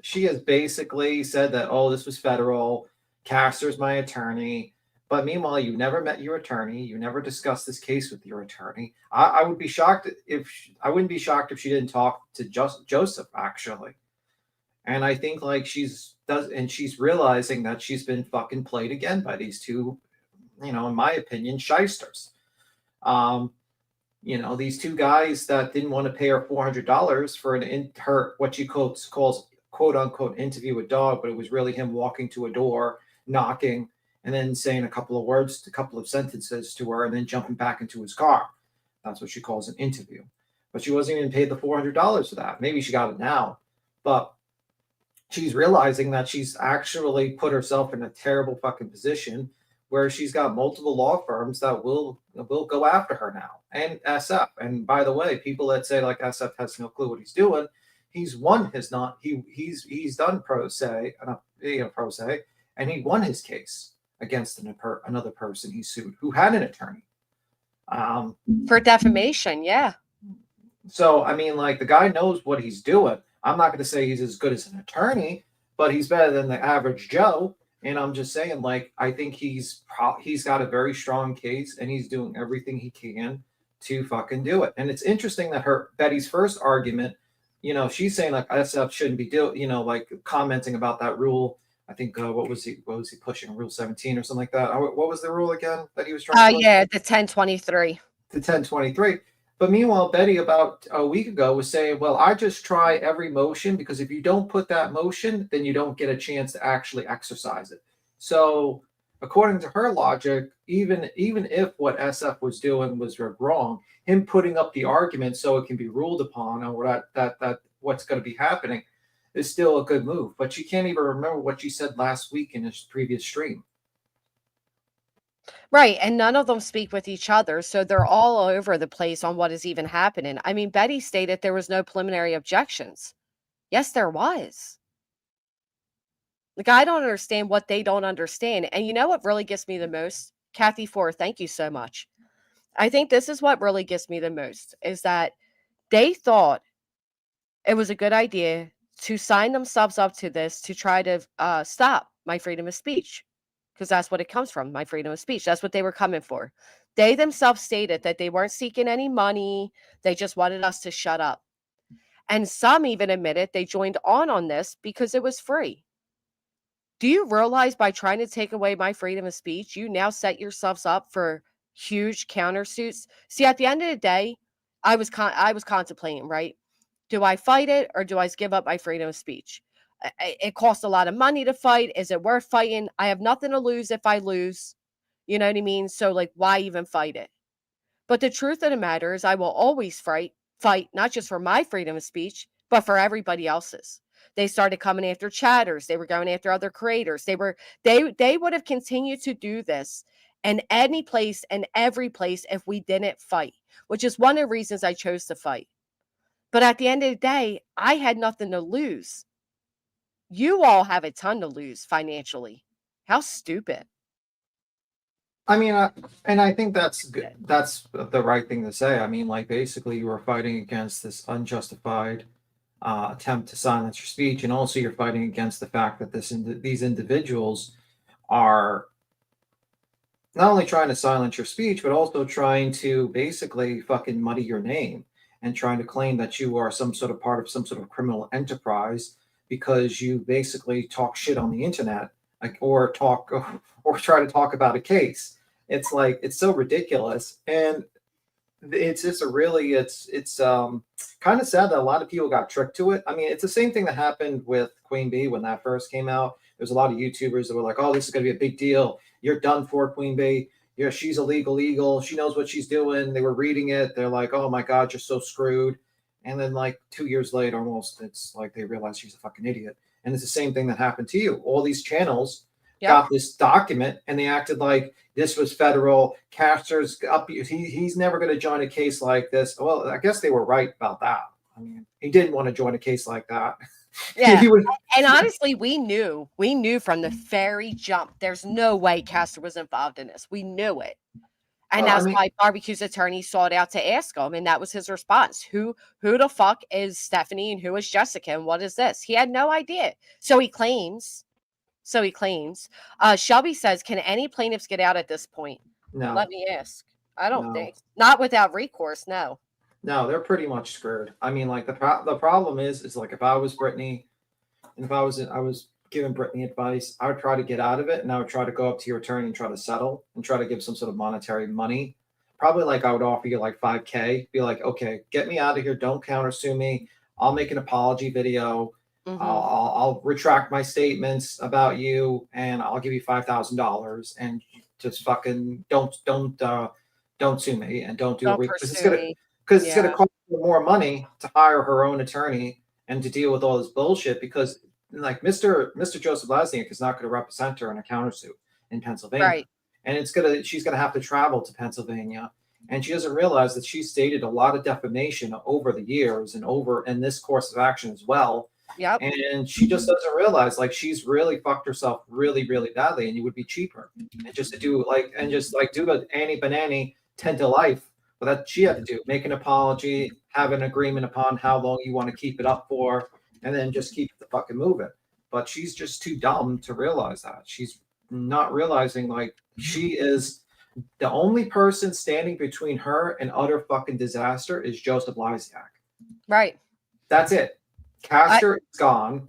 She has basically said that, oh, this was federal. Castor's my attorney. But meanwhile, you never met your attorney. You never discussed this case with your attorney. I would be shocked I wouldn't be shocked if she didn't talk to Joseph actually. And I think like she's realizing that she's been fucking played again by these two, in my opinion, shysters. These two guys that didn't want to pay her $400 for her what she calls quote unquote interview with Dog, but it was really him walking to a door, knocking, and then saying a couple of sentences to her, and then jumping back into his car. That's what she calls an interview. But she wasn't even paid the $400 for that. Maybe she got it now, but she's realizing that she's actually put herself in a terrible fucking position where she's got multiple law firms that will go after her now, and SF. And by the way, people that say like SF has no clue what he's doing, he's won his not he's done pro se, and he won his case against another person he sued who had an attorney. For defamation, yeah. So I mean, like the guy knows what he's doing. I'm not going to say he's as good as an attorney, but he's better than the average Joe. And I'm just saying, like, I think he's got a very strong case, and he's doing everything he can to fucking do it. And it's interesting that Betty's first argument, she's saying like SF shouldn't be like commenting about that rule. I think what was he pushing, Rule 17 or something like that? What was the rule again that he was trying to push? Yeah, the 1023. The 1023. But meanwhile, Betty about a week ago was saying, well, I just try every motion because if you don't put that motion, then you don't get a chance to actually exercise it. So according to her logic, even if what SF was doing was wrong, him putting up the argument so it can be ruled upon or that what's going to be happening is still a good move. But she can't even remember what she said last week in his previous stream. Right, and none of them speak with each other, so they're all over the place on what is even happening. I mean, Betty stated there was no preliminary objections. Yes, there was. Like, I don't understand what they don't understand. And you know what really gets me the most? Kathy Ford, thank you so much. I think this is what really gets me the most, is that they thought it was a good idea to sign themselves up to this to try to stop my freedom of speech. Because that's what it comes from, my freedom of speech. That's what they were coming for. They themselves stated that they weren't seeking any money. They just wanted us to shut up. And some even admitted they joined on this because it was free. Do you realize by trying to take away my freedom of speech, you now set yourselves up for huge countersuits? See, at the end of the day, I was contemplating, right? Do I fight it or do I give up my freedom of speech? It costs a lot of money to fight. Is it worth fighting? I have nothing to lose if I lose. You know what I mean? So, like, why even fight it? But the truth of the matter is I will always fight, not just for my freedom of speech, but for everybody else's. They started coming after chatters. They were going after other creators. They would have continued to do this in any place and every place if we didn't fight, which is one of the reasons I chose to fight. But at the end of the day, I had nothing to lose. You all have a ton to lose financially. How stupid. I mean, and I think that's good. That's the right thing to say. I mean, like, basically, you were fighting against this unjustified attempt to silence your speech, and also you're fighting against the fact that these individuals are not only trying to silence your speech, but also trying to basically fucking muddy your name and trying to claim that you are some sort of part of some sort of criminal enterprise because you basically talk shit on the internet, like, or try to talk about a case. It's like, it's so ridiculous. And it's just it's kind of sad that a lot of people got tricked to it. I mean, it's the same thing that happened with Queen Bee when that first came out. There's a lot of YouTubers that were like, oh, this is going to be a big deal. You're done for, Queen Bee. Yeah, she's illegal. She knows what she's doing. They were reading it. They're like, oh my God, you're so screwed. And then like 2 years later, almost, it's like they realize she's a fucking idiot. And it's the same thing that happened to you. All these channels got this document and they acted like this was federal. Caster's up. He's never going to join a case like this. Well, I guess they were right about that. I mean, he didn't want to join a case like that. Yeah. And honestly, we knew from the very jump, there's no way Castor was involved in this. We knew it. And that's why Barbecue's attorney sought out to ask him. And that was his response. Who the fuck is Stephanie and who is Jessica? And what is this? He had no idea. So he claims. Shelby says, can any plaintiffs get out at this point? No. Let me ask. I don't think. Not without recourse, no. No, they're pretty much screwed. I mean, like, the problem is like, if I was Brittany, and if I was giving Brittany advice, I would try to get out of it, and I would try to go up to your attorney and try to settle and try to give some sort of monetary money. Probably like I would offer you like $5,000. Be like, okay, get me out of here. Don't countersue me. I'll make an apology video. Mm-hmm. I'll retract my statements about you, and I'll give you $5,000, and just fucking don't sue me, and don't because it's gonna cost her more money to hire her own attorney and to deal with all this bullshit, because like Mr. Joseph Lasniak is not going to represent her in a countersuit in Pennsylvania. Right. And she's going to have to travel to Pennsylvania. And she doesn't realize that she stated a lot of defamation over the years and over in this course of action as well. Yep. And she just doesn't realize, like, she's really fucked herself really, really badly, and it would be cheaper. And just to do the Annie Banani 10 to life. But that she had to do, make an apology, have an agreement upon how long you want to keep it up for, and then just keep the fucking moving. but she's just too dumb to realize that. She's not realizing like she is the only person standing between her and utter fucking disaster is Joseph Lysiak. Right. That's it. Castor is gone.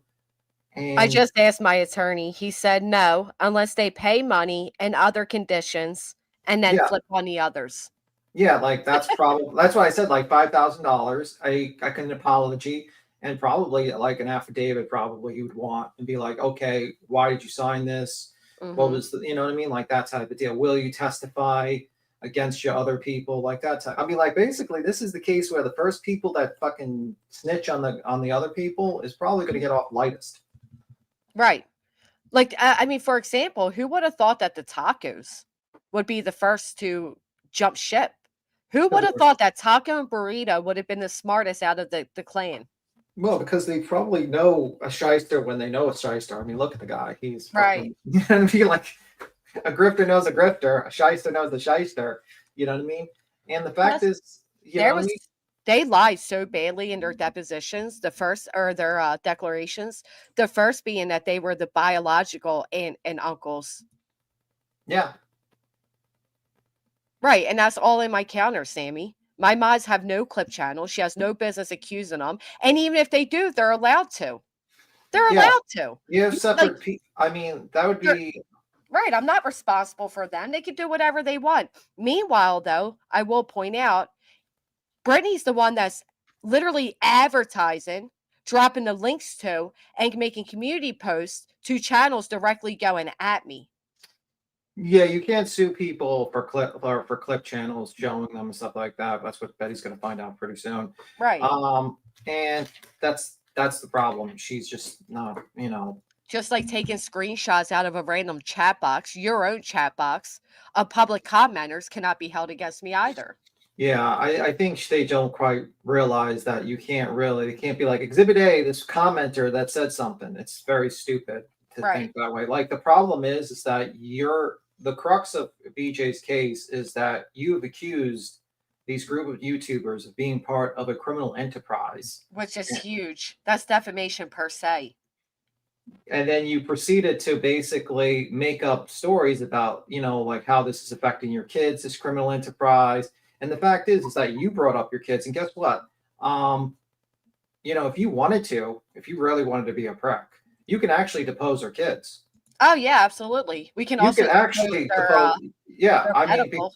And I just asked my attorney. He said no, unless they pay money and other conditions, and then Yeah. flip on the others. yeah, like that's probably that's why I said like $5,000. I can apology and probably like an affidavit. Probably you would want and be like, okay, why did you sign this? What Mhm. was the, you know what I mean? Like that type of deal. Will you testify against your other people? Like that type. I mean, like basically, this is the case where the first people that fucking snitch on the other people is probably going to get off lightest. Right. Like, I mean, for example, who would have thought that the tacos would be the first to jump ship? Who would have thought that Taco and Burrito would have been the smartest out of the clan? Well, because they probably know a shyster when they know a shyster. I mean, look at the guy. He's Right. fucking, you know what I mean? Like a grifter knows a grifter, a shyster knows a shyster. You know what I mean? And the fact Plus, is, you know There what I was mean? they lied so badly in their depositions, the first or their declarations. The first being that they were the biological aunt and uncles. Yeah. Right, and that's all in my counter, Sammy. My mods have no clip channel. She has no business accusing them. And even if they do, they're allowed to. They're Yeah. allowed to. You have Like, separate people. I mean, that would they're be, right. I'm not responsible for them. They can do whatever they want. Meanwhile, though, I will point out Brittany's the one that's literally advertising, dropping the links to, and making community posts to channels directly going at me. yeah, you can't sue people for clip channels showing them and stuff like that. That's what Betty's going to find out pretty soon. Right. And that's the problem. She's just not, you know. Just like taking screenshots out of a random chat box, your own chat box, of public commenters cannot be held against me either. Yeah, I think they don't quite realize that you can't really, it can't be like Exhibit A, this commenter that said something. It's very stupid to Right. think that way. Like the problem is that the crux of BJ's case is that you have accused these group of YouTubers of being part of a criminal enterprise. Which is huge. That's defamation per se. And then you proceeded to basically make up stories about, you know, like how this is affecting your kids, this criminal enterprise. And the fact is that you brought up your kids. And guess what? You know, if you really wanted to be a prick, you can actually depose our kids. Oh yeah, absolutely. We can You also can actually their, depose. Yeah, their I mean, medical.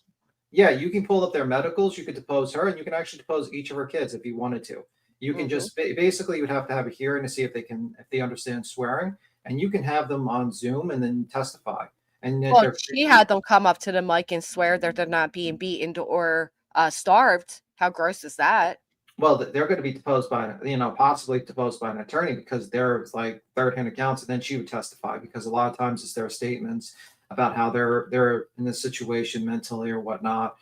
yeah, you can pull up their medicals. You could depose her, and you can actually depose each of her kids if you wanted to. You can just basically you would have to have a hearing to see if they understand swearing, and you can have them on Zoom and then testify. And then Well, she had them come up to the mic and swear that they're not being beaten or starved. How gross is that? well, they're going to be deposed by, you know, possibly deposed by an attorney because they're like third-hand accounts, and then she would testify because a lot of times it's their statements about how they're in this situation mentally or whatnot.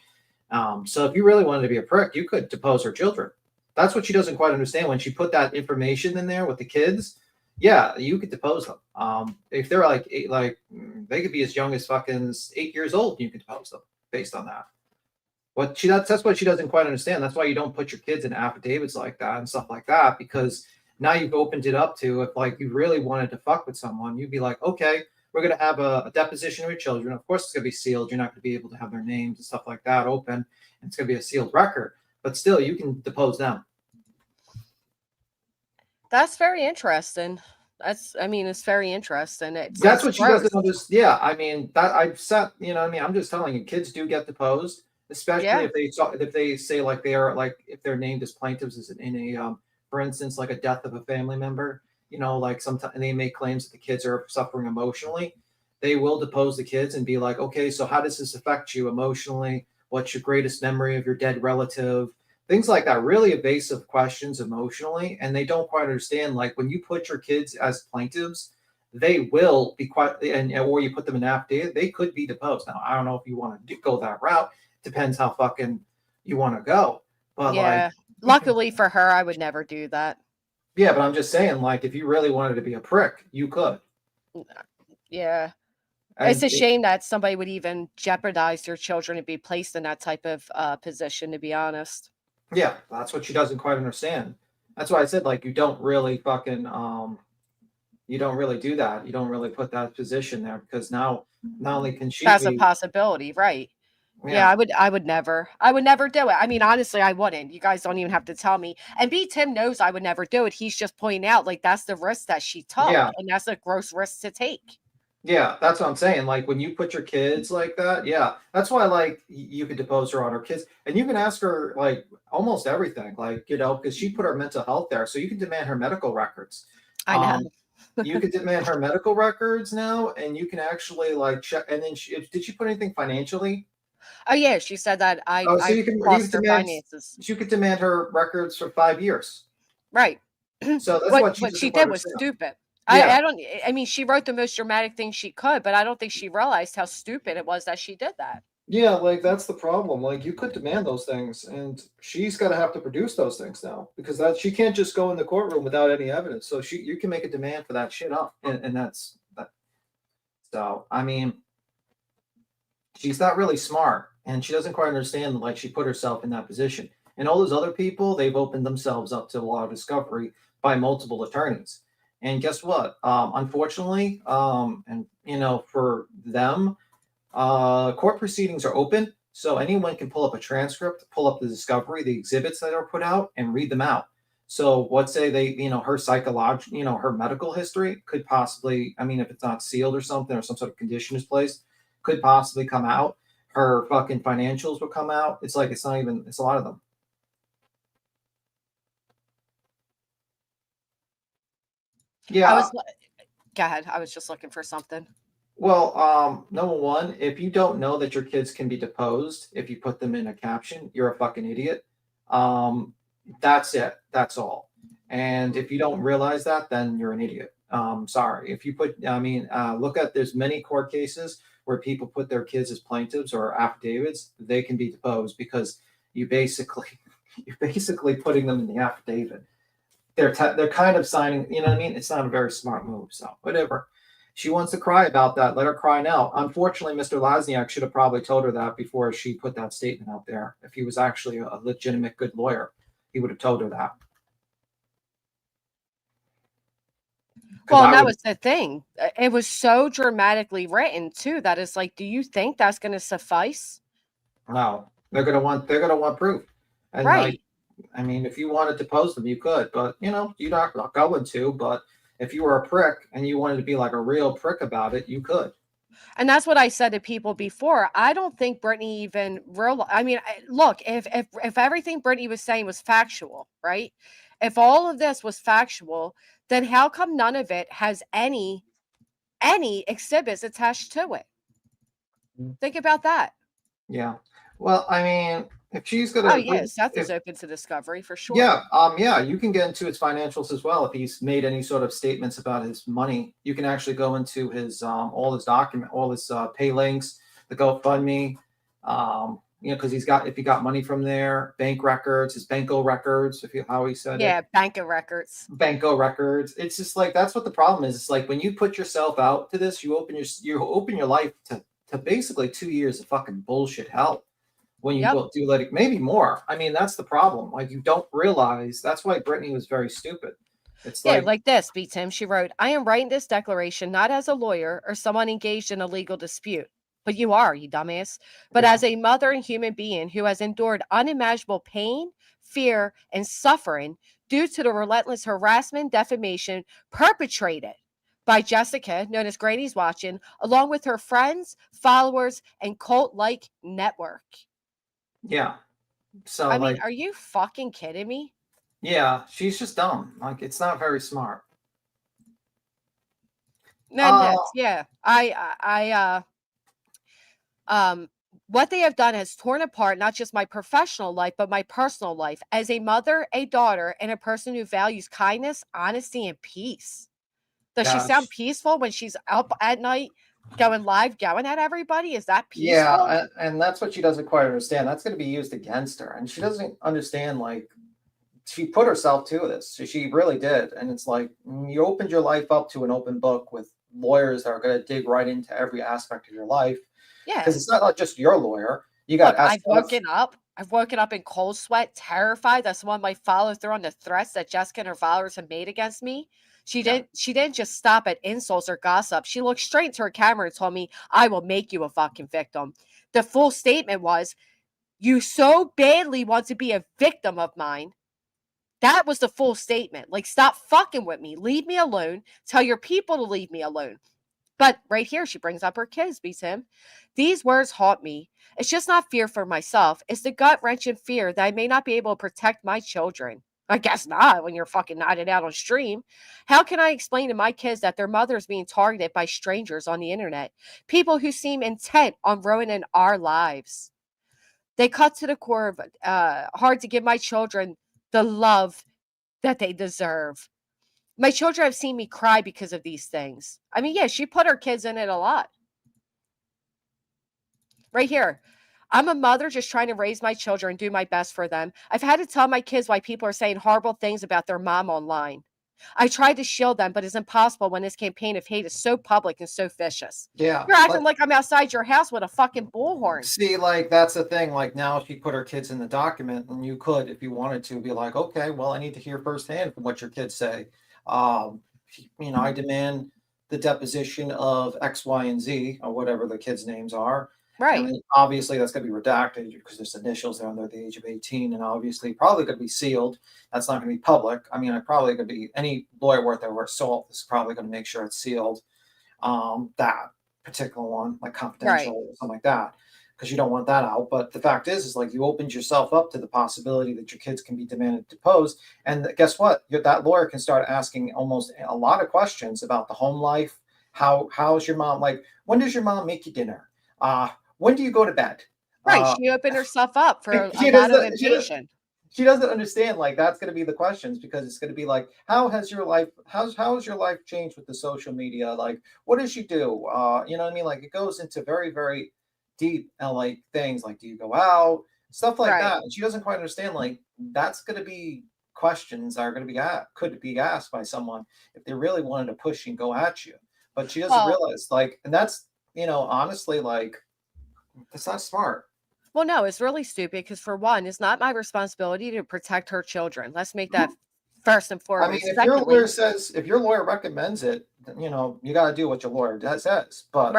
So if you really wanted to be a prick, you could depose her children. That's what she doesn't quite understand when she put that information in there with the kids. Yeah, you could depose them. If they're like they could be as young as fucking 8 years old, you could depose them based on that. That's what she doesn't quite understand. That's why you don't put your kids in affidavits like that and stuff like that, because now you've opened it up to, if like you really wanted to fuck with someone, you'd be like, okay, we're going to have a deposition of your children. Of course, it's going to be sealed. You're not going to be able to have their names and stuff like that open. And it's going to be a sealed record, but still you can depose them. That's very interesting. It's very interesting. That's what she doesn't understand. Yeah, I mean, that I've set, you know what I mean? I'm just telling you, kids do get deposed, especially Yeah. if they say like they are, like if they're named as plaintiffs is in a for instance, like a death of a family member, you know, like sometimes they make claims that the kids are suffering emotionally. They will depose the kids and be like, okay, so how does this affect you emotionally? What's your greatest memory of your dead relative? Things like that, really evasive questions emotionally. And they don't quite understand, like when you put your kids as plaintiffs, they will be quite, or you put them in affidavit, they could be deposed. Now, I don't know if you want to go that route. Depends how fucking you want to go. But yeah. Luckily for her, I would never do that. Yeah, but I'm just saying, like, if you really wanted to be a prick, you could. Yeah. And It's a shame that somebody would even jeopardize their children to be placed in that type of position, to be honest. Yeah, that's what she doesn't quite understand. That's why I said, like, you don't really fucking you don't really do that. You don't really put that position there because now not only can she That's a be, possibility, right? Yeah, yeah, I would never do it. I mean, honestly, I wouldn't. You guys don't even have to tell me. And B Tim knows I would never do it. He's just pointing out like that's the risk that she took, yeah, and that's a gross risk to take. yeah. That's what I'm saying. Like when you put your kids like that, yeah, that's why like you could depose her on her kids, and you can ask her like almost everything, like because she put her mental health there, so you can demand her medical records. I know. Um, you could demand her medical records now, and you can actually like check. And then did she put anything financially? Oh yeah, she said that Oh, so I you could cost her demand finances. you could demand her records for 5 years. Right. So that's What what she what she doesn't quite did was understand. stupid. Yeah, I don't I mean she wrote the most dramatic thing she could, but I don't think she realized how stupid it was that she did that. yeah, like that's the problem. Like you could demand those things, and she's got to have to produce those things now because that she can't just go in the courtroom without any evidence. So you can make a demand for that shit up, and that's that. So I mean, she's not really smart, and she doesn't quite understand like she put herself in that position. And all those other people, they've opened themselves up to a lot of discovery by multiple attorneys. And guess what? Unfortunately, and for them, court proceedings are open, so anyone can pull up a transcript, pull up the discovery, the exhibits that are put out, and read them out. So, let's say her psychological, her medical history could possibly, I mean, if it's not sealed or something, or some sort of condition is placed, could possibly come out. Her fucking financials will come out. It's like, it's not even, it's a lot of them. I Yeah. was Go ahead. I was just looking for something. Well, number one, if you don't know that your kids can be deposed, if you put them in a caption, you're a fucking idiot. Um, that's it. That's all. And if you don't realize that, then you're an idiot. Sorry. If you put, I mean, look at there's many court cases where people put their kids as plaintiffs or affidavits. They can be deposed because you basically, you're basically putting them in the affidavit. They're kind of signing. You know what I mean? It's not a very smart move. So whatever. She wants to cry about that. Let her cry now. Unfortunately, Mr. Lazniak should have probably told her that before she put that statement out there. If he was actually a legitimate good lawyer, he would have told her that. Well, and I that would was the thing. It was so dramatically written too that it's like, do you think that's going to suffice? no. They're gonna want proof. And like, Right. I mean, if you wanted to pose them, you could, but you're not going to. But if you were a prick and you wanted to be like a real prick about it, you could. And that's what I said to people before. I don't think Brittany even real. I mean, look, if everything Brittany was saying was factual, right? If all of this was factual, then how come none of it has any exhibits attached to it? Think about that. Yeah. Well, I mean, if she's Oh gonna, yeah, Seth is if open to discovery for sure. yeah, you can get into his financials as well. If he's made any sort of statements about his money, you can actually go into his all his pay links, the GoFundMe, because if he got money from there, bank records, his Banco records, how he said it, Yeah, Bank of Records. Banco records. It's just like that's what the problem is. It's like when you put yourself out to this, you open your life to basically 2 years of fucking bullshit hell when you Yep. go do like maybe more. I mean, that's the problem. Like you don't realize that's why Brittany was very stupid. It's Yeah, like, like this, beats him. She wrote, I am writing this declaration not as a lawyer or someone engaged in a legal dispute, but you are, you dumbass, but yeah, as a mother and human being who has endured unimaginable pain, fear, and suffering due to the relentless harassment, defamation perpetrated by Jessica, known as Grady's Watching, along with her friends, followers, and cult like network. yeah. So I mean, like, are you fucking kidding me? yeah, she's just dumb. Like it's not very smart. And Uh, this, yeah, what they have done has torn apart not just my professional life, but my personal life as a mother, a daughter, and a person who values kindness, honesty, and peace. Does she yeah, sound peaceful when she's up at night going live, going at everybody? Is that peaceful? yeah, and that's what she doesn't quite understand. That's going to be used against her, and she doesn't understand like she put herself to this. She really did. And it's like you opened your life up to an open book with lawyers that are going to dig right into every aspect of your life. Yeah. Because it's not like just your lawyer. You Look, got I've woken up. I've woken up in cold sweat, terrified that someone might follow through on the threats that Jessica and her followers have made against me. She didn't just stop at insults or gossip. She looked straight into her camera and told me, I will make you a fucking victim. The full statement was, you so badly want to be a victim of mine. That was the full statement. Like, stop fucking with me. Leave me alone. Tell your people to leave me alone. But right here, she brings up her kids, Tim. These words haunt me. It's just not fear for myself. It's the gut-wrenching fear that I may not be able to protect my children. I guess not when you're fucking nodded out on stream. How can I explain to my kids that their mother is being targeted by strangers on the internet? People who seem intent on ruining our lives. They cut to the core of hard to give my children the love that they deserve. My children have seen me cry because of these things. I mean, yeah, she put her kids in it a lot. Right here. I'm a mother just trying to raise my children and do my best for them. I've had to tell my kids why people are saying horrible things about their mom online. I tried to shield them, but it's impossible when this campaign of hate is so public and so vicious. Yeah. You're acting like I'm outside your house with a fucking bullhorn. See, like, that's the thing. Like, now she put her kids in the document, and you could, if you wanted to, be like, okay, well, I need to hear firsthand from what your kids say. I demand the deposition of X, Y, and Z, or whatever the kids' names are. Right. And obviously, that's going to be redacted because there's initials there under the age of 18, and obviously, probably going to be sealed. That's not going to be public. I mean, I probably going to be any lawyer worth their salt is probably going to make sure it's sealed. That particular one, like confidential or something like that, because you don't want that out. But the fact is like you opened yourself up to the possibility that your kids can be demanded deposed. And guess what? That lawyer can start asking almost a lot of questions about the home life. How's your mom? Like, when does your mom make you dinner? When do you go to bed? Right. She opened herself up for a lot of invasion. She doesn't understand, like, that's going to be the questions, because it's going to be like, how has your life changed with the social media? Like, what does she do? You know what I mean? Like, it goes into very, very deep, like, things like, do you go out? Stuff like that. And she doesn't quite understand, like, that's going to be questions that are going to be could be asked by someone if they really wanted to push and go at you. But she doesn't realize, like, and that's, honestly, like, that's not smart. Well, no, it's really stupid because, for one, it's not my responsibility to protect her children. Let's make that first and foremost. I mean, if your lawyer recommends it, then, you got to do what your lawyer says. But,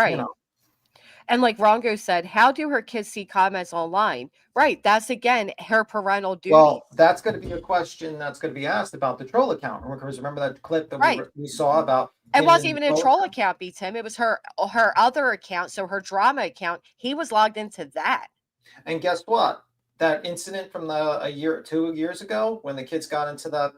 And like Rongo said, how do her kids see comments online? Right. That's, again, her parental duty. Well, that's going to be a question that's going to be asked about the troll account. Because remember that clip that we saw about. It wasn't even a troll account, Tim. It was her other account. So her drama account, he was logged into that. And guess what? That incident from 2 years ago when the kids got into that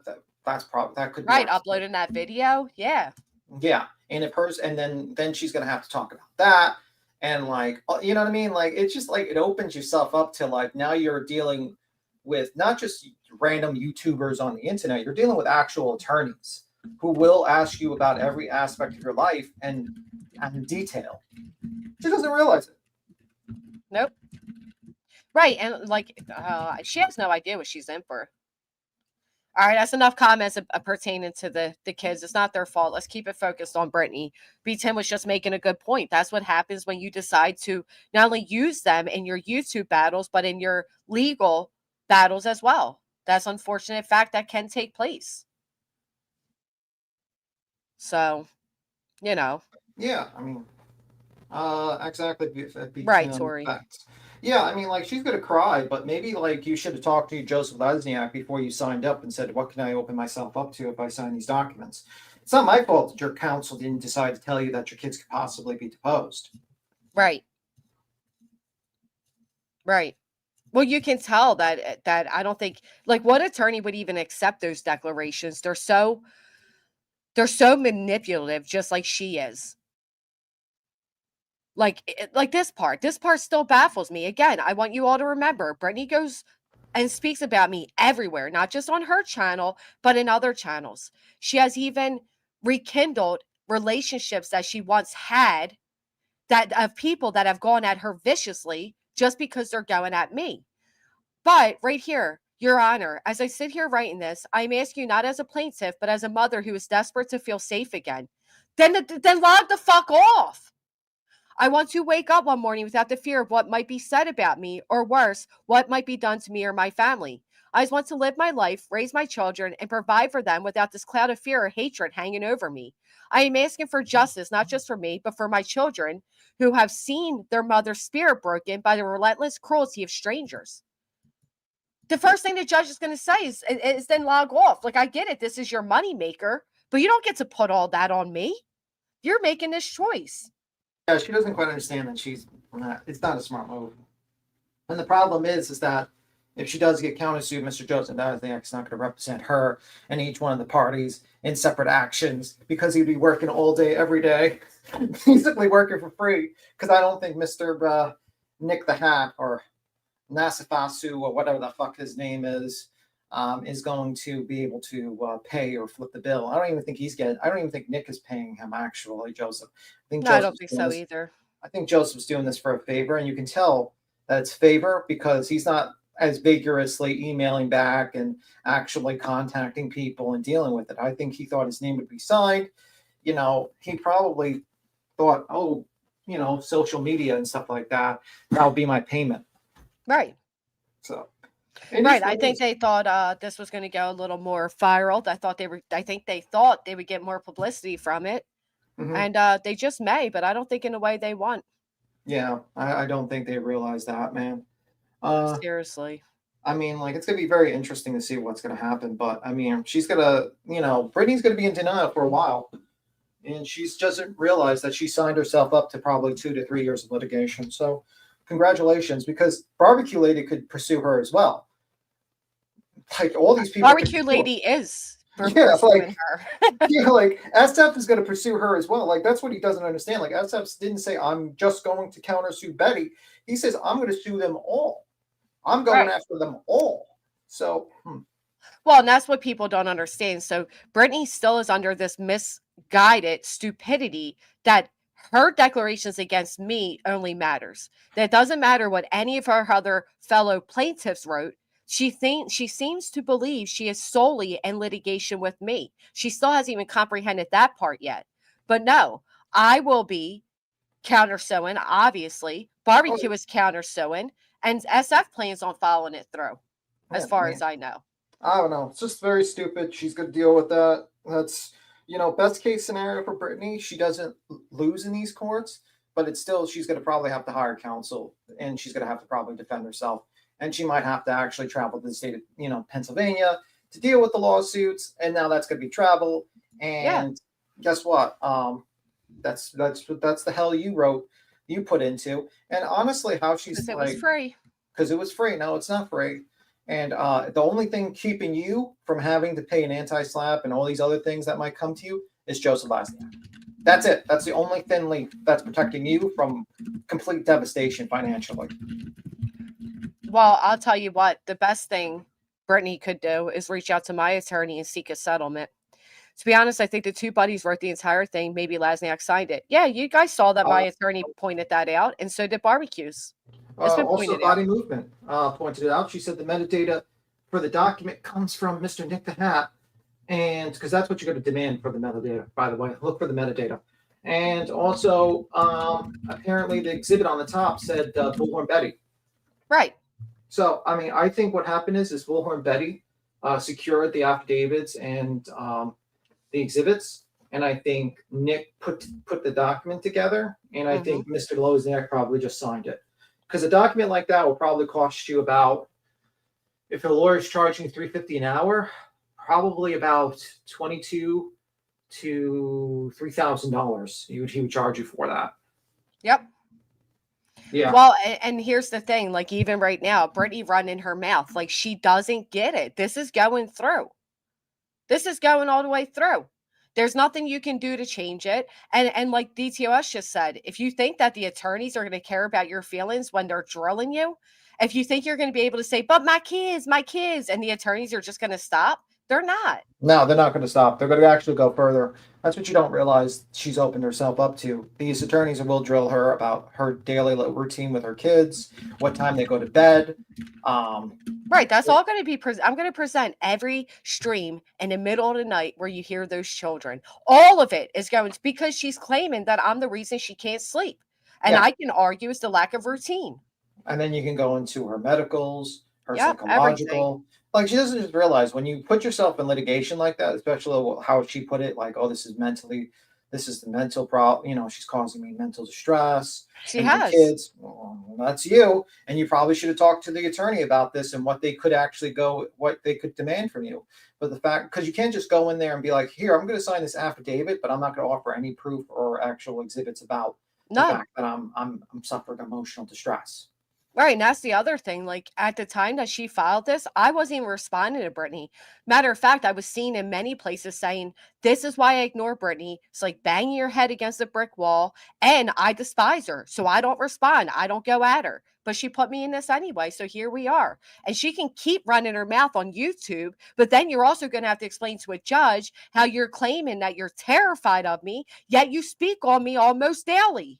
could be uploading that video. Yeah. Yeah. And then she's gonna have to talk about that. And like, you know what I mean? Like, it's just like, it opens yourself up to, like, now you're dealing with not just random YouTubers on the internet, you're dealing with actual attorneys who will ask you about every aspect of your life and in detail. She doesn't realize it. Nope. Right, and like, she has no idea what she's in for. All right, that's enough comments pertaining to the kids. It's not their fault. Let's keep it focused on Brittany. B10 was just making a good point. That's what happens when you decide to not only use them in your YouTube battles, but in your legal battles as well. That's an unfortunate fact that can take place. So, Yeah, I mean, exactly. Right, Tori. Yeah, I mean, like, she's gonna cry, but maybe, like, you should have talked to Joseph Lesniak before you signed up and said, what can I open myself up to if I sign these documents? It's not my fault that your counsel didn't decide to tell you that your kids could possibly be deposed. Right. Well, you can tell that I don't think, like, what attorney would even accept those declarations? They're so manipulative, just like she is. Like this part still baffles me. Again, I want you all to remember, Brittany goes and speaks about me everywhere, not just on her channel, but in other channels. She has even rekindled relationships that she once had, that of people that have gone at her viciously just because they're going at me. But right here, Your Honor, as I sit here writing this, I'm asking you not as a plaintiff, but as a mother who is desperate to feel safe again. Then log the fuck off. I want to wake up one morning without the fear of what might be said about me, or worse, what might be done to me or my family. I just want to live my life, raise my children, and provide for them without this cloud of fear or hatred hanging over me. I am asking for justice, not just for me, but for my children who have seen their mother's spirit broken by the relentless cruelty of strangers. The first thing the judge is going to say is then log off. Like, I get it. This is your moneymaker, but you don't get to put all that on me. You're making this choice. Yeah, she doesn't quite understand that it's not a smart move. And the problem is that if she does get countersued, Mr. Joseph Dozniak's not going to represent her and each one of the parties in separate actions because he'd be working all day, every day, basically working for free. Because I don't think Mr. Nick the Hat or Nasifasu or whatever the fuck his name is going to be able to pay or flip the bill. I don't even think Nick is paying him actually, Joseph. I don't think so either. I think Joseph's doing this for a favor, and you can tell that it's favor because he's not as vigorously emailing back and actually contacting people and dealing with it. I think he thought his name would be signed. You know, he probably thought, oh, you know, social media and stuff like that, that'll be my payment. Right. So. Right. I think they thought this was going to go a little more viral. I think they thought they would get more publicity from it. Mm-hmm. And they just may, but I don't think in a way they want. Yeah, I don't think they realize that, man. Seriously. I mean, like, it's going to be very interesting to see what's going to happen. But, I mean, she's going to, you know, Brittany's going to be in denial for a while. And she doesn't realize that she signed herself up to probably 2 to 3 years of litigation. So, congratulations, because Barbecue Lady could pursue her as well. Like, all these people. Barbecue Lady is. Yeah, like, yeah, like SF is going to pursue her as well. Like, that's what he doesn't understand. Like, SF didn't say, I'm just going to countersue Betty. He says, I'm going to sue them all. I'm going after them all. So, well, and that's what people don't understand. So Brittany still is under this misguided stupidity that her declarations against me only matters. That it doesn't matter what any of her other fellow plaintiffs wrote. She seems to believe she is solely in litigation with me. She still hasn't even comprehended that part yet. But no, I will be countersuing, obviously. Barbecue is countersuing, and SF plans on following it through, as far as I know. I don't know. It's just very stupid. She's going to deal with that. That's, you know, best case scenario for Brittany. She doesn't lose in these courts, but it's still, she's going to probably have to hire counsel, and she's going to have to probably defend herself. And she might have to actually travel to the state of, you know, Pennsylvania to deal with the lawsuits. And now that's going to be travel. And guess what? That's the hell you put into. And honestly, how she's like, it was free. Because it was free. No, it's not free. And the only thing keeping you from having to pay an anti-slap and all these other things that might come to you is Joseph Dozniak. That's it. That's the only thin link that's protecting you from complete devastation financially. Well, I'll tell you what, the best thing Brittany could do is reach out to my attorney and seek a settlement. To be honest, I think the two buddies wrote the entire thing. Maybe Dozniak signed it. Yeah, you guys saw that my attorney pointed that out, and so did Barbecues. Also, Body Movement pointed it out. She said the metadata for the document comes from Mr. Nick the Hat, and because that's what you're going to demand for the metadata, by the way. Look for the metadata. And also, apparently the exhibit on the top said Bullhorn Betty. Right. So, I mean, I think what happened is Bullhorn Betty secured the affidavits and the exhibits, and I think Nick put the document together, and I think Mr. Dozniak probably just signed it. Because a document like that will probably cost you about, if a lawyer's charging $350 an hour, probably about $2,200 to $3,000. He would charge you for that. Yep. Yeah. Well, and here's the thing, like even right now, Brittany running her mouth, like she doesn't get it. This is going through. This is going all the way through. There's nothing you can do to change it. And like DTOS just said, if you think that the attorneys are going to care about your feelings when they're drilling you, if you think you're going to be able to say, but my kids, and the attorneys are just going to stop, they're not. No, they're not going to stop. They're going to actually go further. That's what you don't realize she's opened herself up to. These attorneys will drill her about her daily routine with her kids, what time they go to bed. Right. That's all going to be I'm going to present every stream in the middle of the night where you hear those children. All of it is going to, because she's claiming that I'm the reason she can't sleep. And Yeah. I can argue it's the lack of routine. And then you can go into her medicals, her Yep, everything. psychological. Like she doesn't just realize when you put yourself in litigation like that, especially how she put it, like, oh, this is the mental problem. You know, she's causing me mental distress. She And my has. kids, well, that's you. And you probably should have talked to the attorney about this and what they could demand from you. But the fact, because you can't just go in there and be like, here, I'm going to sign this affidavit, but I'm not going to offer any proof or actual exhibits about the None. fact that I'm suffering emotional distress. Right, and that's the other thing. Like at the time that she filed this, I wasn't even responding to Brittany. Matter of fact, I was seen in many places saying, "This is why I ignore Brittany. It's like banging your head against a brick wall, and I despise her, so I don't respond. I don't go at her." But she put me in this anyway, so here we are. And she can keep running her mouth on YouTube, but then you're also going to have to explain to a judge how you're claiming that you're terrified of me, yet you speak on me almost daily.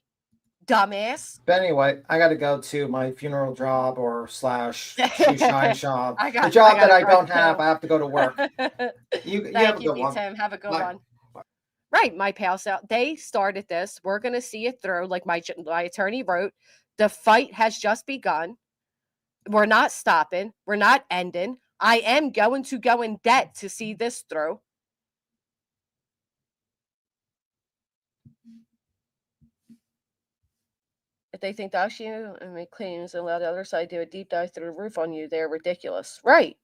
Dumbass. But anyway, I got to go to my funeral job or slash shoe shine shop. I The job that gotta I run don't have, too. I have to go to work. You have a Thank you, good one. Tim. Have a good Bye. one. Right, my pals out. They started this. We're gonna see it through. Like my attorney wrote, the fight has just begun. We're not stopping. We're not ending. I am going to go in debt to see this through. If they think that's you and make claims and allow the other side to do a deep dive through the roof on you, they're ridiculous. Right.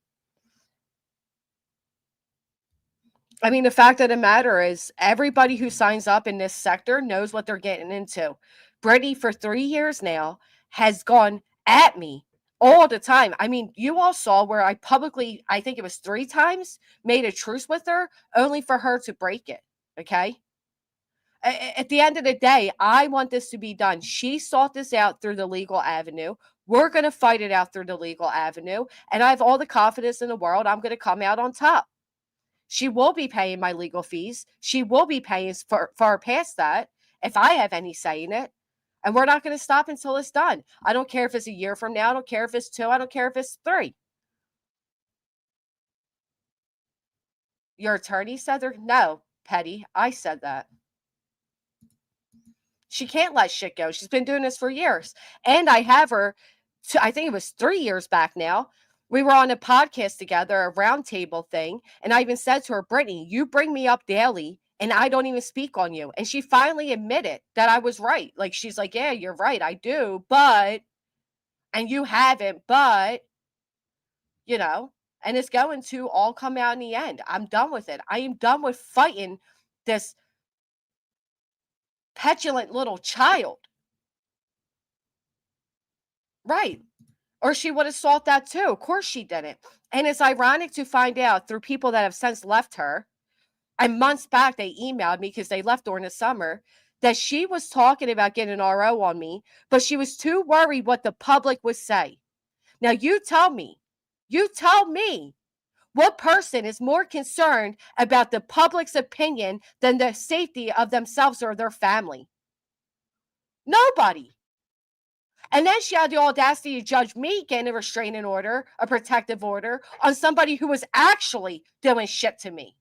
I mean, the fact of the matter is everybody who signs up in this sector knows what they're getting into. Brittany, for 3 years now, has gone at me all the time. I mean, you all saw where I publicly, I think it was 3 times, made a truce with her only for her to break it. Okay. At the end of the day, I want this to be done. She sought this out through the legal avenue. We're going to fight it out through the legal avenue. And I have all the confidence in the world. I'm going to come out on top. She will be paying my legal fees. She will be paying far past that if I have any say in it. And we're not going to stop until it's done. I don't care if it's a year from now. I don't care if it's 2. I don't care if it's 3. Your attorney said there? No, Petty. I said that. She can't let shit go. She's been doing this for years. And I have her, I think it was 3 years back now. We were on a podcast together, a roundtable thing. And I even said to her, Brittany, you bring me up daily and I don't even speak on you. And she finally admitted that I was right. Like, she's like, yeah, you're right. I do. But, and you haven't, but, you know, and it's going to all come out in the end. I'm done with it. I am done with fighting this petulant little child. Right. Or she would have sought that too. Of course she didn't. And it's ironic to find out through people that have since left her. And months back, they emailed me because they left during the summer that she was talking about getting an RO on me, but she was too worried what the public would say. Now, you tell me what person is more concerned about the public's opinion than the safety of themselves or their family? Nobody. And then she had the audacity to judge me getting a restraining order, a protective order on somebody who was actually doing shit to me.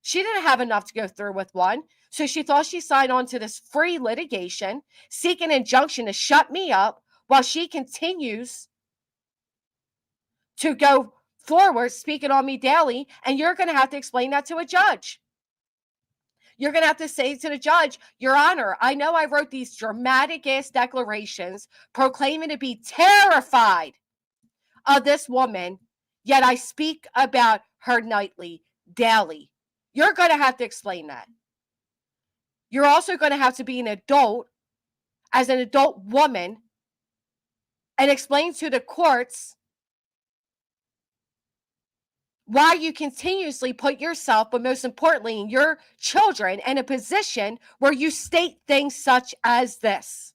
She didn't have enough to go through with one. So she thought she signed on to this free litigation, seek an injunction to shut me up while she continues to go forward, speaking on me daily. And you're going to have to explain that to a judge. You're going to have to say to the judge, Your Honor, I know I wrote these dramatic ass declarations proclaiming to be terrified of this woman, yet I speak about her nightly, daily. You're going to have to explain that. You're also going to have to be an adult, as an adult woman, and explain to the courts why you continuously put yourself, but most importantly, your children, in a position where you state things such as this.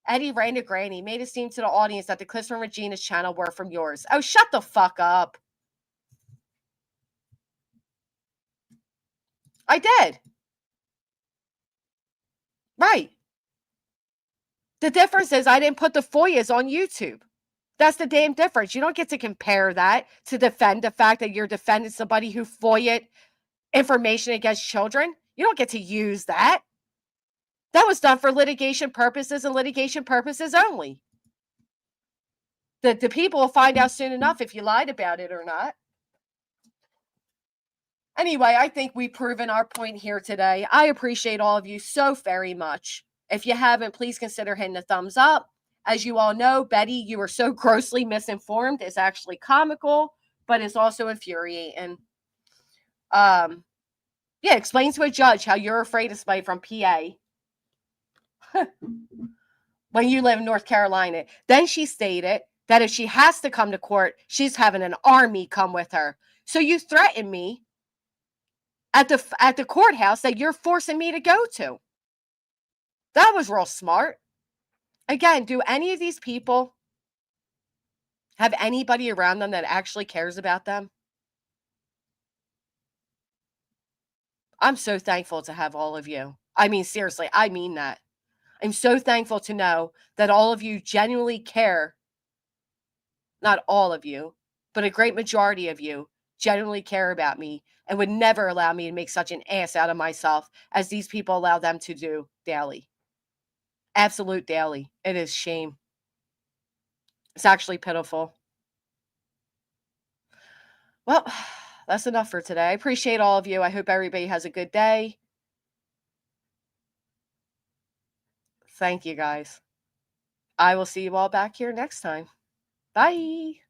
Eddie ran to Granny, made it seem to the audience that the clips from Regina's channel were from yours. Oh, shut the fuck up. I did. Right. The difference is I didn't put the FOIAs on YouTube. That's the damn difference. You don't get to compare that to defend the fact that you're defending somebody who FOIA'd information against children. You don't get to use that. That was done for litigation purposes and litigation purposes only. The people will find out soon enough if you lied about it or not. Anyway, I think we've proven our point here today. I appreciate all of you so very much. If you haven't, please consider hitting the thumbs up. As you all know, Betty, you are so grossly misinformed. It's actually comical, but it's also infuriating. Yeah, explain to a judge how you're afraid of somebody from PA when you live in North Carolina. Then she stated that if she has to come to court, she's having an army come with her. So you threaten me at the courthouse that you're forcing me to go to. That was real smart. Again, do any of these people have anybody around them that actually cares about them? I'm so thankful to have all of you. I mean, seriously, I mean that. I'm so thankful to know that all of you genuinely care. Not all of you, but a great majority of you genuinely care about me and would never allow me to make such an ass out of myself as these people allow them to do daily. Absolute daily. It is shame. It's actually pitiful. Well, that's enough for today. I appreciate all of you. I hope everybody has a good day. Thank you, guys. I will see you all back here next time. Bye.